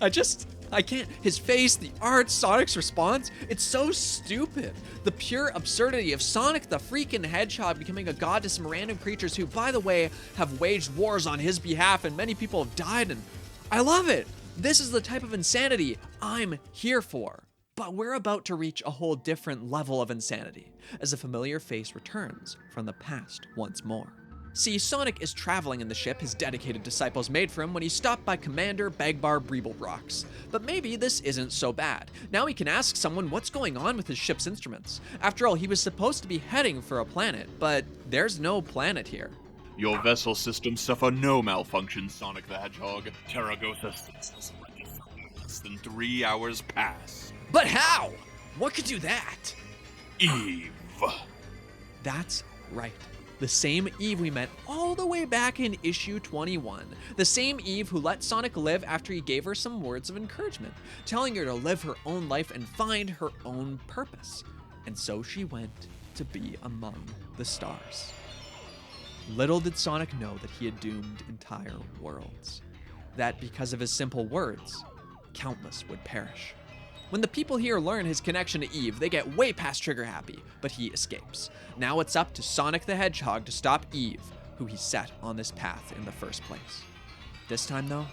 I can't. His face, the art, Sonic's response, it's so stupid. The pure absurdity of Sonic the freaking Hedgehog becoming a god to some random creatures who, by the way, have waged wars on his behalf and many people have died, and I love it. This is the type of insanity I'm here for. But we're about to reach a whole different level of insanity, as a familiar face returns from the past once more. See, Sonic is traveling in the ship his dedicated disciples made for him when he's stopped by Commander Bagbar Breeblebrox. But maybe this isn't so bad. Now he can ask someone what's going on with his ship's instruments. After all, he was supposed to be heading for a planet, but there's no planet here. Your vessel systems suffer no malfunction, Sonic the Hedgehog. Terragosa stasis will be less than 3 hours pass. But how? What could do that? Eve. That's right. The same Eve we met all the way back in issue 21. The same Eve who let Sonic live after he gave her some words of encouragement, telling her to live her own life and find her own purpose. And so she went to be among the stars. Little did Sonic know that he had doomed entire worlds. That because of his simple words, countless would perish. When the people here learn his connection to Eve, they get way past trigger happy, but he escapes. Now it's up to Sonic the Hedgehog to stop Eve, who he set on this path in the first place. This time though,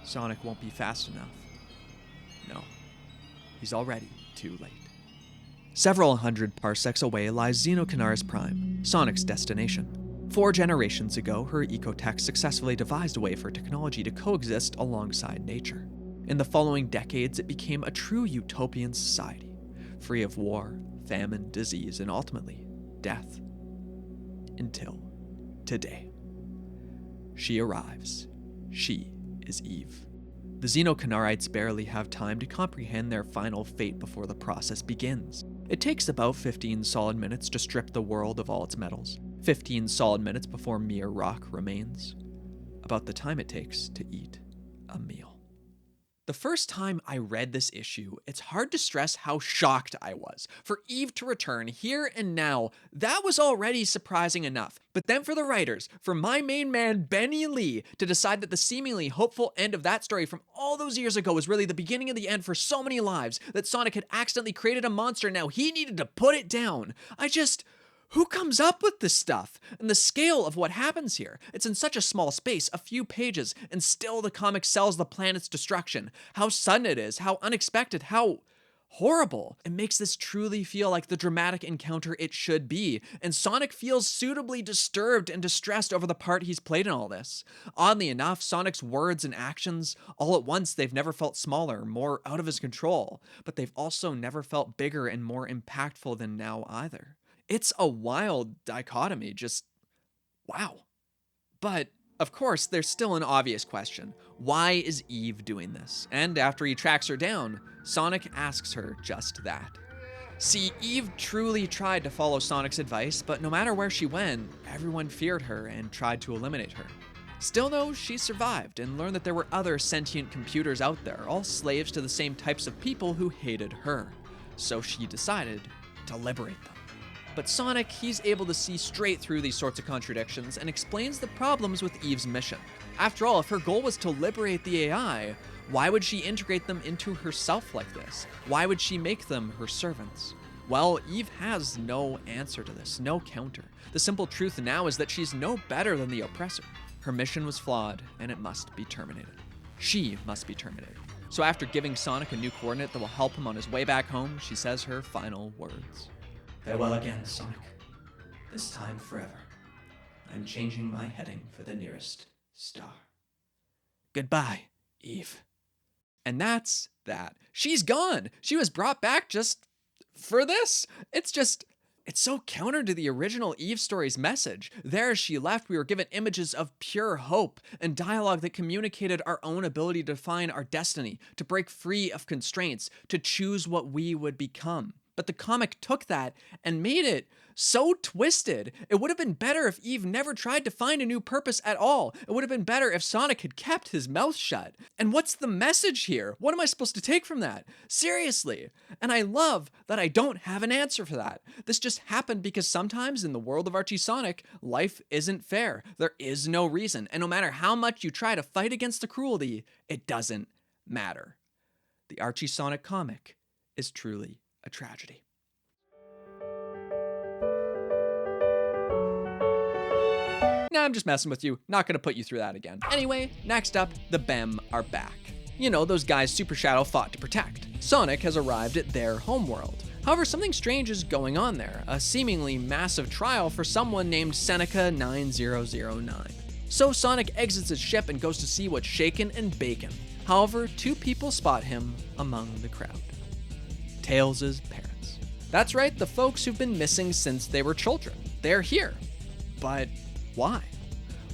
Sonic won't be fast enough. No, he's already too late. Several hundred parsecs away lies Xenocanarus Prime, Sonic's destination. 4 generations ago, her ecotech successfully devised a way for technology to coexist alongside nature. In the following decades, it became a true utopian society, free of war, famine, disease, and ultimately, death. Until today. She arrives. She is Eve. The Xenocanarites barely have time to comprehend their final fate before the process begins. It takes about 15 solid minutes to strip the world of all its metals. 15 solid minutes before mere rock remains. About the time it takes to eat a meal. The first time I read this issue, it's hard to stress how shocked I was. For Eve to return here and now, that was already surprising enough. But then for the writers, for my main man Benny Lee, to decide that the seemingly hopeful end of that story from all those years ago was really the beginning of the end for so many lives, that Sonic had accidentally created a monster, now he needed to put it down. Who comes up with this stuff? And the scale of what happens here. It's in such a small space, a few pages, and still the comic sells the planet's destruction. How sudden it is, how unexpected, how horrible. It makes this truly feel like the dramatic encounter it should be. And Sonic feels suitably disturbed and distressed over the part he's played in all this. Oddly enough, Sonic's words and actions, all at once, they've never felt smaller, more out of his control. But they've also never felt bigger and more impactful than now either. It's a wild dichotomy, just wow. But, of course, there's still an obvious question. Why is Eve doing this? And after he tracks her down, Sonic asks her just that. See, Eve truly tried to follow Sonic's advice, but no matter where she went, everyone feared her and tried to eliminate her. Still though, she survived and learned that there were other sentient computers out there, all slaves to the same types of people who hated her. So she decided to liberate them. But Sonic, he's able to see straight through these sorts of contradictions and explains the problems with Eve's mission. After all, if her goal was to liberate the AI, why would she integrate them into herself like this? Why would she make them her servants? Well, Eve has no answer to this, no counter. The simple truth now is that she's no better than the oppressor. Her mission was flawed, and it must be terminated. She must be terminated. So after giving Sonic a new coordinate that will help him on his way back home, she says her final words. Farewell again, Sonic. This time forever. I'm changing my heading for the nearest star. Goodbye, Eve. And that's that. She's gone. She was brought back just for this. It's so counter to the original Eve story's message. There as she left, we were given images of pure hope and dialogue that communicated our own ability to define our destiny, to break free of constraints, to choose what we would become. But the comic took that and made it so twisted. It would have been better if Eve never tried to find a new purpose at all. It would have been better if Sonic had kept his mouth shut. And what's the message here? What am I supposed to take from that? Seriously. And I love that I don't have an answer for that. This just happened because sometimes in the world of Archie Sonic, life isn't fair. There is no reason. And no matter how much you try to fight against the cruelty, it doesn't matter. The Archie Sonic comic is truly a tragedy. Nah, I'm just messing with you. Not gonna put you through that again. Anyway, next up, the BEM are back. You know, those guys Super Shadow fought to protect. Sonic has arrived at their homeworld. However, something strange is going on there, a seemingly massive trial for someone named Seneca 9009. So Sonic exits his ship and goes to see what's shaken and bacon. However, 2 people spot him among the crowd. Tails' parents. That's right, the folks who've been missing since they were children. They're here. But why?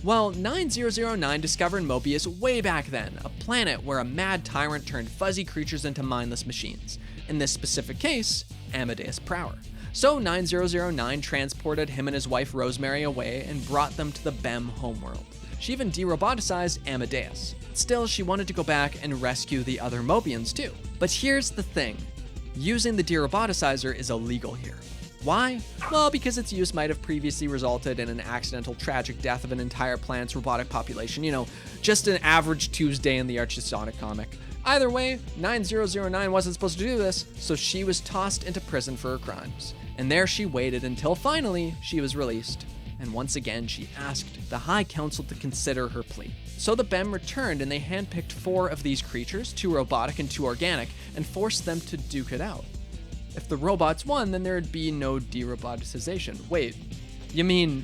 Well, 9009 discovered Mobius way back then, a planet where a mad tyrant turned fuzzy creatures into mindless machines. In this specific case, Amadeus Prower. So 9009 transported him and his wife Rosemary away and brought them to the BEM homeworld. She even de-roboticized Amadeus. Still, she wanted to go back and rescue the other Mobians too. But here's the thing. Using the de-roboticizer is illegal here. Why? Well, because its use might have previously resulted in an accidental tragic death of an entire planet's robotic population. You know, just an average Tuesday in the Archie Sonic comic. Either way, 9009 wasn't supposed to do this, so she was tossed into prison for her crimes. And there she waited until finally she was released. And once again, she asked the High Council to consider her plea. So the BEM returned and they handpicked 4 of these creatures, 2 robotic and 2 organic, and forced them to duke it out. If the robots won, then there'd be no de-roboticization. Wait, you mean...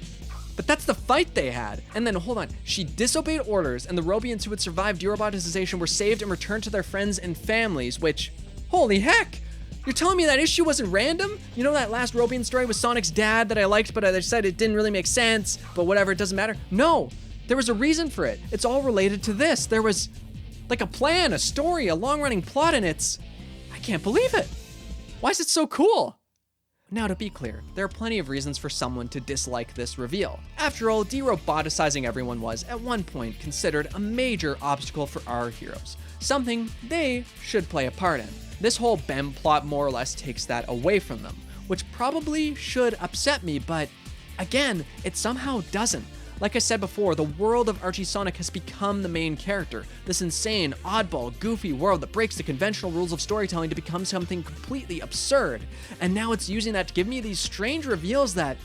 But that's the fight they had. And then, hold on, she disobeyed orders, and the Robians who had survived derobotization were saved and returned to their friends and families, which, holy heck! You're telling me that issue wasn't random? You know that last Robian story with Sonic's dad that I liked, but I said it didn't really make sense, but whatever, it doesn't matter? No, there was a reason for it. It's all related to this. There was like a plan, a story, a long-running plot, and I can't believe it. Why is it so cool? Now, to be clear, there are plenty of reasons for someone to dislike this reveal. After all, de-roboticizing everyone was, at one point, considered a major obstacle for our heroes, something they should play a part in. This whole BEM plot more or less takes that away from them, which probably should upset me, but again, it somehow doesn't. Like I said before, the world of Archie Sonic has become the main character, this insane, oddball, goofy world that breaks the conventional rules of storytelling to become something completely absurd. And now it's using that to give me these strange reveals that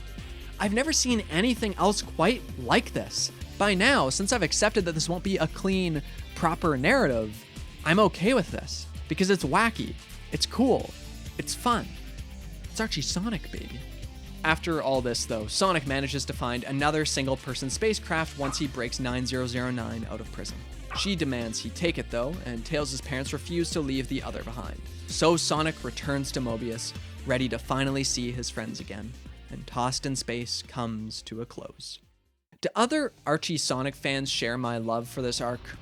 I've never seen anything else quite like this. By now, since I've accepted that this won't be a clean, proper narrative, I'm okay with this, because it's wacky, it's cool, it's fun. It's Archie Sonic, baby. After all this, though, Sonic manages to find another single-person spacecraft once he breaks 9009 out of prison. She demands he take it, though, and Tails' parents refuse to leave the other behind. So Sonic returns to Mobius, ready to finally see his friends again, and Tossed in Space comes to a close. Do other Archie Sonic fans share my love for this arc?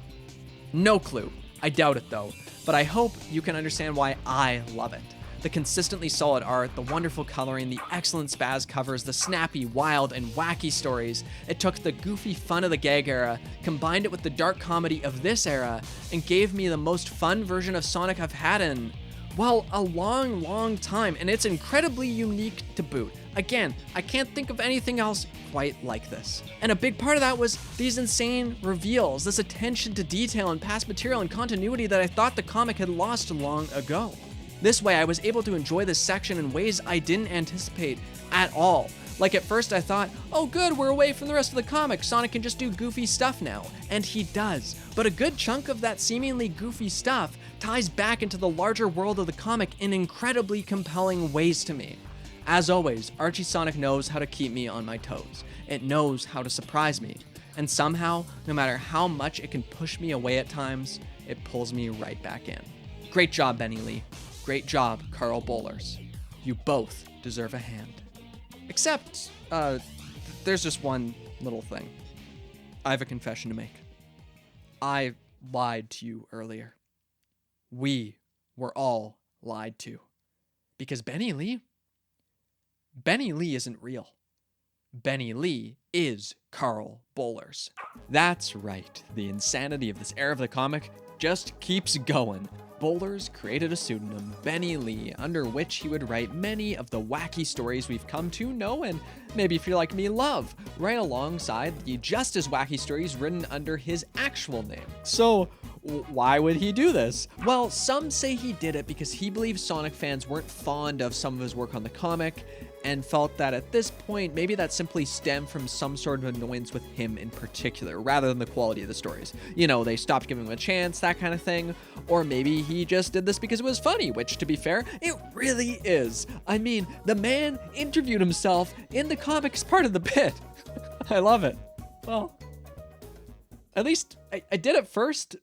No clue. I doubt it, though, but I hope you can understand why I love it. The consistently solid art, the wonderful coloring, the excellent spaz covers, the snappy, wild, and wacky stories. It took the goofy fun of the gag era, combined it with the dark comedy of this era, and gave me the most fun version of Sonic I've had in, well, a long, long time, and it's incredibly unique to boot. Again, I can't think of anything else quite like this. And a big part of that was these insane reveals, this attention to detail and past material and continuity that I thought the comic had lost long ago. This way, I was able to enjoy this section in ways I didn't anticipate at all. Like at first I thought, oh good, we're away from the rest of the comic, Sonic can just do goofy stuff now. And he does. But a good chunk of that seemingly goofy stuff ties back into the larger world of the comic in incredibly compelling ways to me. As always, Archie Sonic knows how to keep me on my toes. It knows how to surprise me. And somehow, no matter how much it can push me away at times, it pulls me right back in. Great job, Benny Lee. Great job, Carl Bowlers. You both deserve a hand. Except, there's just one little thing. I have a confession to make. I lied to you earlier. We were all lied to. Because Benny Lee isn't real. Benny Lee is Carl Bowlers. That's right, the insanity of this era of the comic just keeps going. Bowlers created a pseudonym, Benny Lee, under which he would write many of the wacky stories we've come to know and maybe, if you're like me, love, right alongside the just as wacky stories written under his actual name. So, why would he do this? Well, some say he did it because he believes Sonic fans weren't fond of some of his work on the comic, and felt that at this point, maybe that simply stemmed from some sort of annoyance with him in particular, rather than the quality of the stories. You know, they stopped giving him a chance, that kind of thing. Or maybe he just did this because it was funny, which, to be fair, it really is. I mean, the man interviewed himself in the comics part of the bit. I love it. Well, at least I did it first.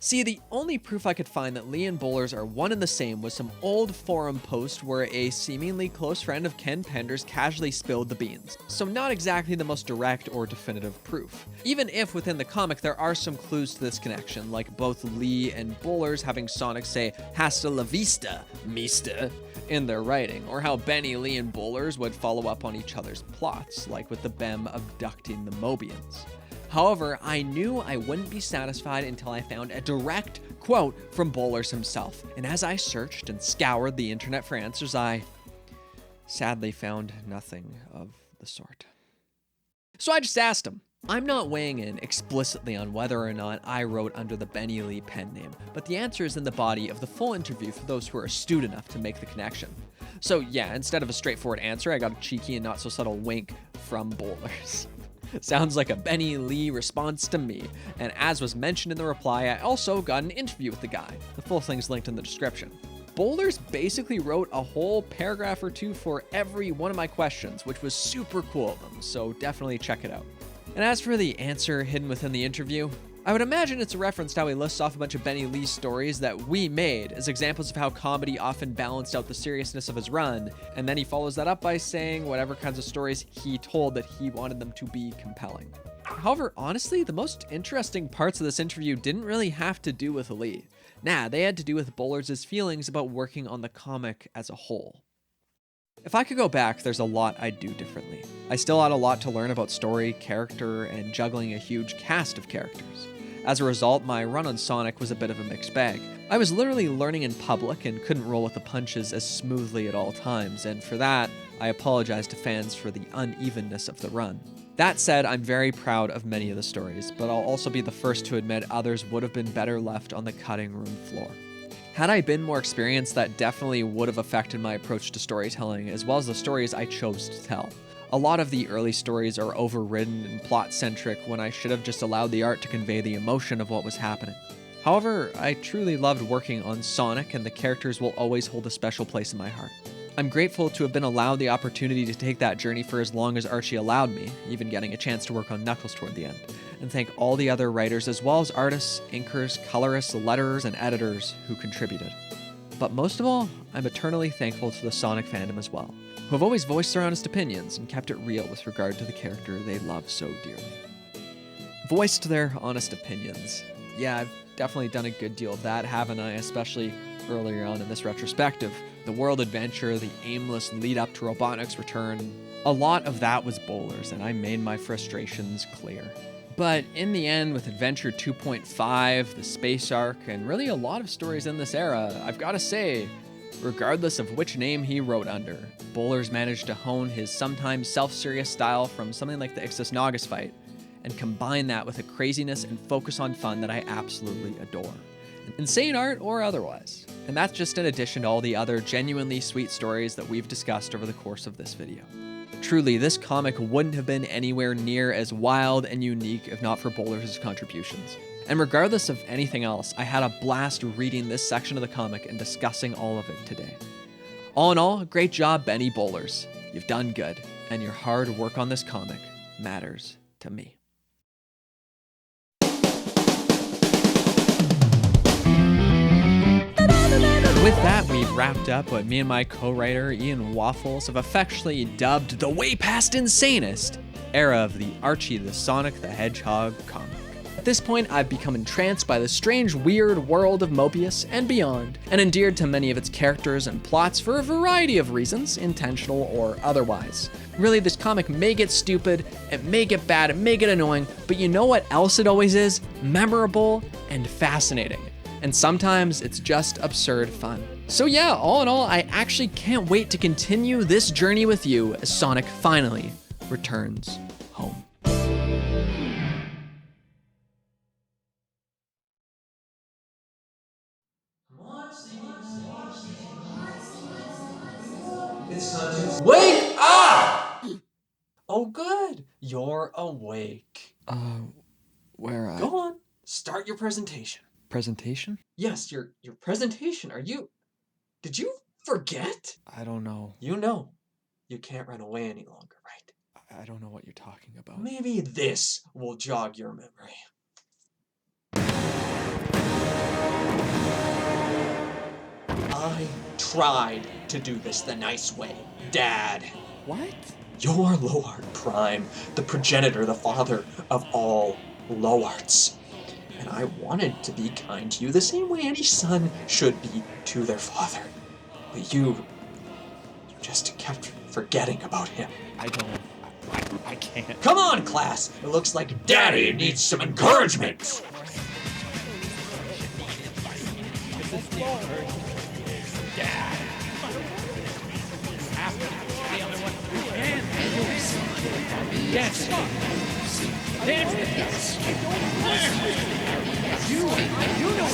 See, the only proof I could find that Lee and Bowlers are one and the same was some old forum post where a seemingly close friend of Ken Penders casually spilled the beans. So not exactly the most direct or definitive proof. Even if within the comic there are some clues to this connection, like both Lee and Bowlers having Sonic say "Hasta la vista, mister" in their writing, or how Benny, Lee, and Bowlers would follow up on each other's plots, like with the BEM abducting the Mobians. However, I knew I wouldn't be satisfied until I found a direct quote from Bowlers himself, and as I searched and scoured the internet for answers, I sadly found nothing of the sort. So I just asked him. I'm not weighing in explicitly on whether or not I wrote under the Benny Lee pen name, but the answer is in the body of the full interview for those who are astute enough to make the connection. So yeah, instead of a straightforward answer, I got a cheeky and not so subtle wink from Bowlers. Sounds like a Benny Lee response to me, and as was mentioned in the reply, I also got an interview with the guy. The full thing's linked in the description. Boulders basically wrote a whole paragraph or two for every one of my questions, which was super cool of them, so definitely check it out. And as for the answer hidden within the interview, I would imagine it's a reference to how he lists off a bunch of Benny Lee's stories that we made as examples of how comedy often balanced out the seriousness of his run, and then he follows that up by saying whatever kinds of stories he told that he wanted them to be compelling. However, honestly, the most interesting parts of this interview didn't really have to do with Lee. Nah, they had to do with Boulders' feelings about working on the comic as a whole. If I could go back, there's a lot I'd do differently. I still had a lot to learn about story, character, and juggling a huge cast of characters. As a result, my run on Sonic was a bit of a mixed bag. I was literally learning in public and couldn't roll with the punches as smoothly at all times, and for that, I apologize to fans for the unevenness of the run. That said, I'm very proud of many of the stories, but I'll also be the first to admit others would have been better left on the cutting room floor. Had I been more experienced, that definitely would have affected my approach to storytelling, as well as the stories I chose to tell. A lot of the early stories are overridden and plot-centric when I should have just allowed the art to convey the emotion of what was happening. However, I truly loved working on Sonic, and the characters will always hold a special place in my heart. I'm grateful to have been allowed the opportunity to take that journey for as long as Archie allowed me, even getting a chance to work on Knuckles toward the end, and thank all the other writers as well as artists, inkers, colorists, letterers, and editors who contributed. But most of all, I'm eternally thankful to the Sonic fandom as well, who have always voiced their honest opinions and kept it real with regard to the character they love so dearly. Voiced their honest opinions. Yeah, I've definitely done a good deal of that, haven't I? Especially earlier on in this retrospective. The world adventure, the aimless lead up to Robotnik's return. A lot of that was Boulders, and I made my frustrations clear. But in the end, with Adventure 2.5, the space arc, and really a lot of stories in this era, I've got to say, regardless of which name he wrote under, Boulders managed to hone his sometimes self-serious style from something like the Ixis Naugus fight, and combine that with a craziness and focus on fun that I absolutely adore. Insane art or otherwise. And that's just in addition to all the other genuinely sweet stories that we've discussed over the course of this video. Truly, this comic wouldn't have been anywhere near as wild and unique if not for Boulders' contributions. And regardless of anything else, I had a blast reading this section of the comic and discussing all of it today. All in all, great job, Benny Boulders. You've done good, and your hard work on this comic matters to me. With that, we've wrapped up what me and my co-writer Ian Waffles have affectionately dubbed the way past insanest era of the Archie the Sonic the Hedgehog comic. At this point, I've become entranced by the strange, weird world of Mobius and beyond, and endeared to many of its characters and plots for a variety of reasons, intentional or otherwise. Really, this comic may get stupid, it may get bad, it may get annoying, but you know what else it always is? Memorable and fascinating. And sometimes it's just absurd fun. So yeah, all in all, I actually can't wait to continue this journey with you as Sonic finally returns home. Wake up! Oh, good. You're awake. Where Go on. Start your presentation. Presentation? Yes, your presentation. Did you forget? I don't know. You know. You can't run away any longer, right? I don't know what you're talking about. Maybe this will jog your memory. I tried to do this the nice way, Dad. What? You're Lowart Prime, the progenitor, the father of all Lowarts. And I wanted to be kind to you the same way any son should be to their father. But you just kept forgetting about him. I can't. Come on, class! It looks like Daddy needs some encouragement! You know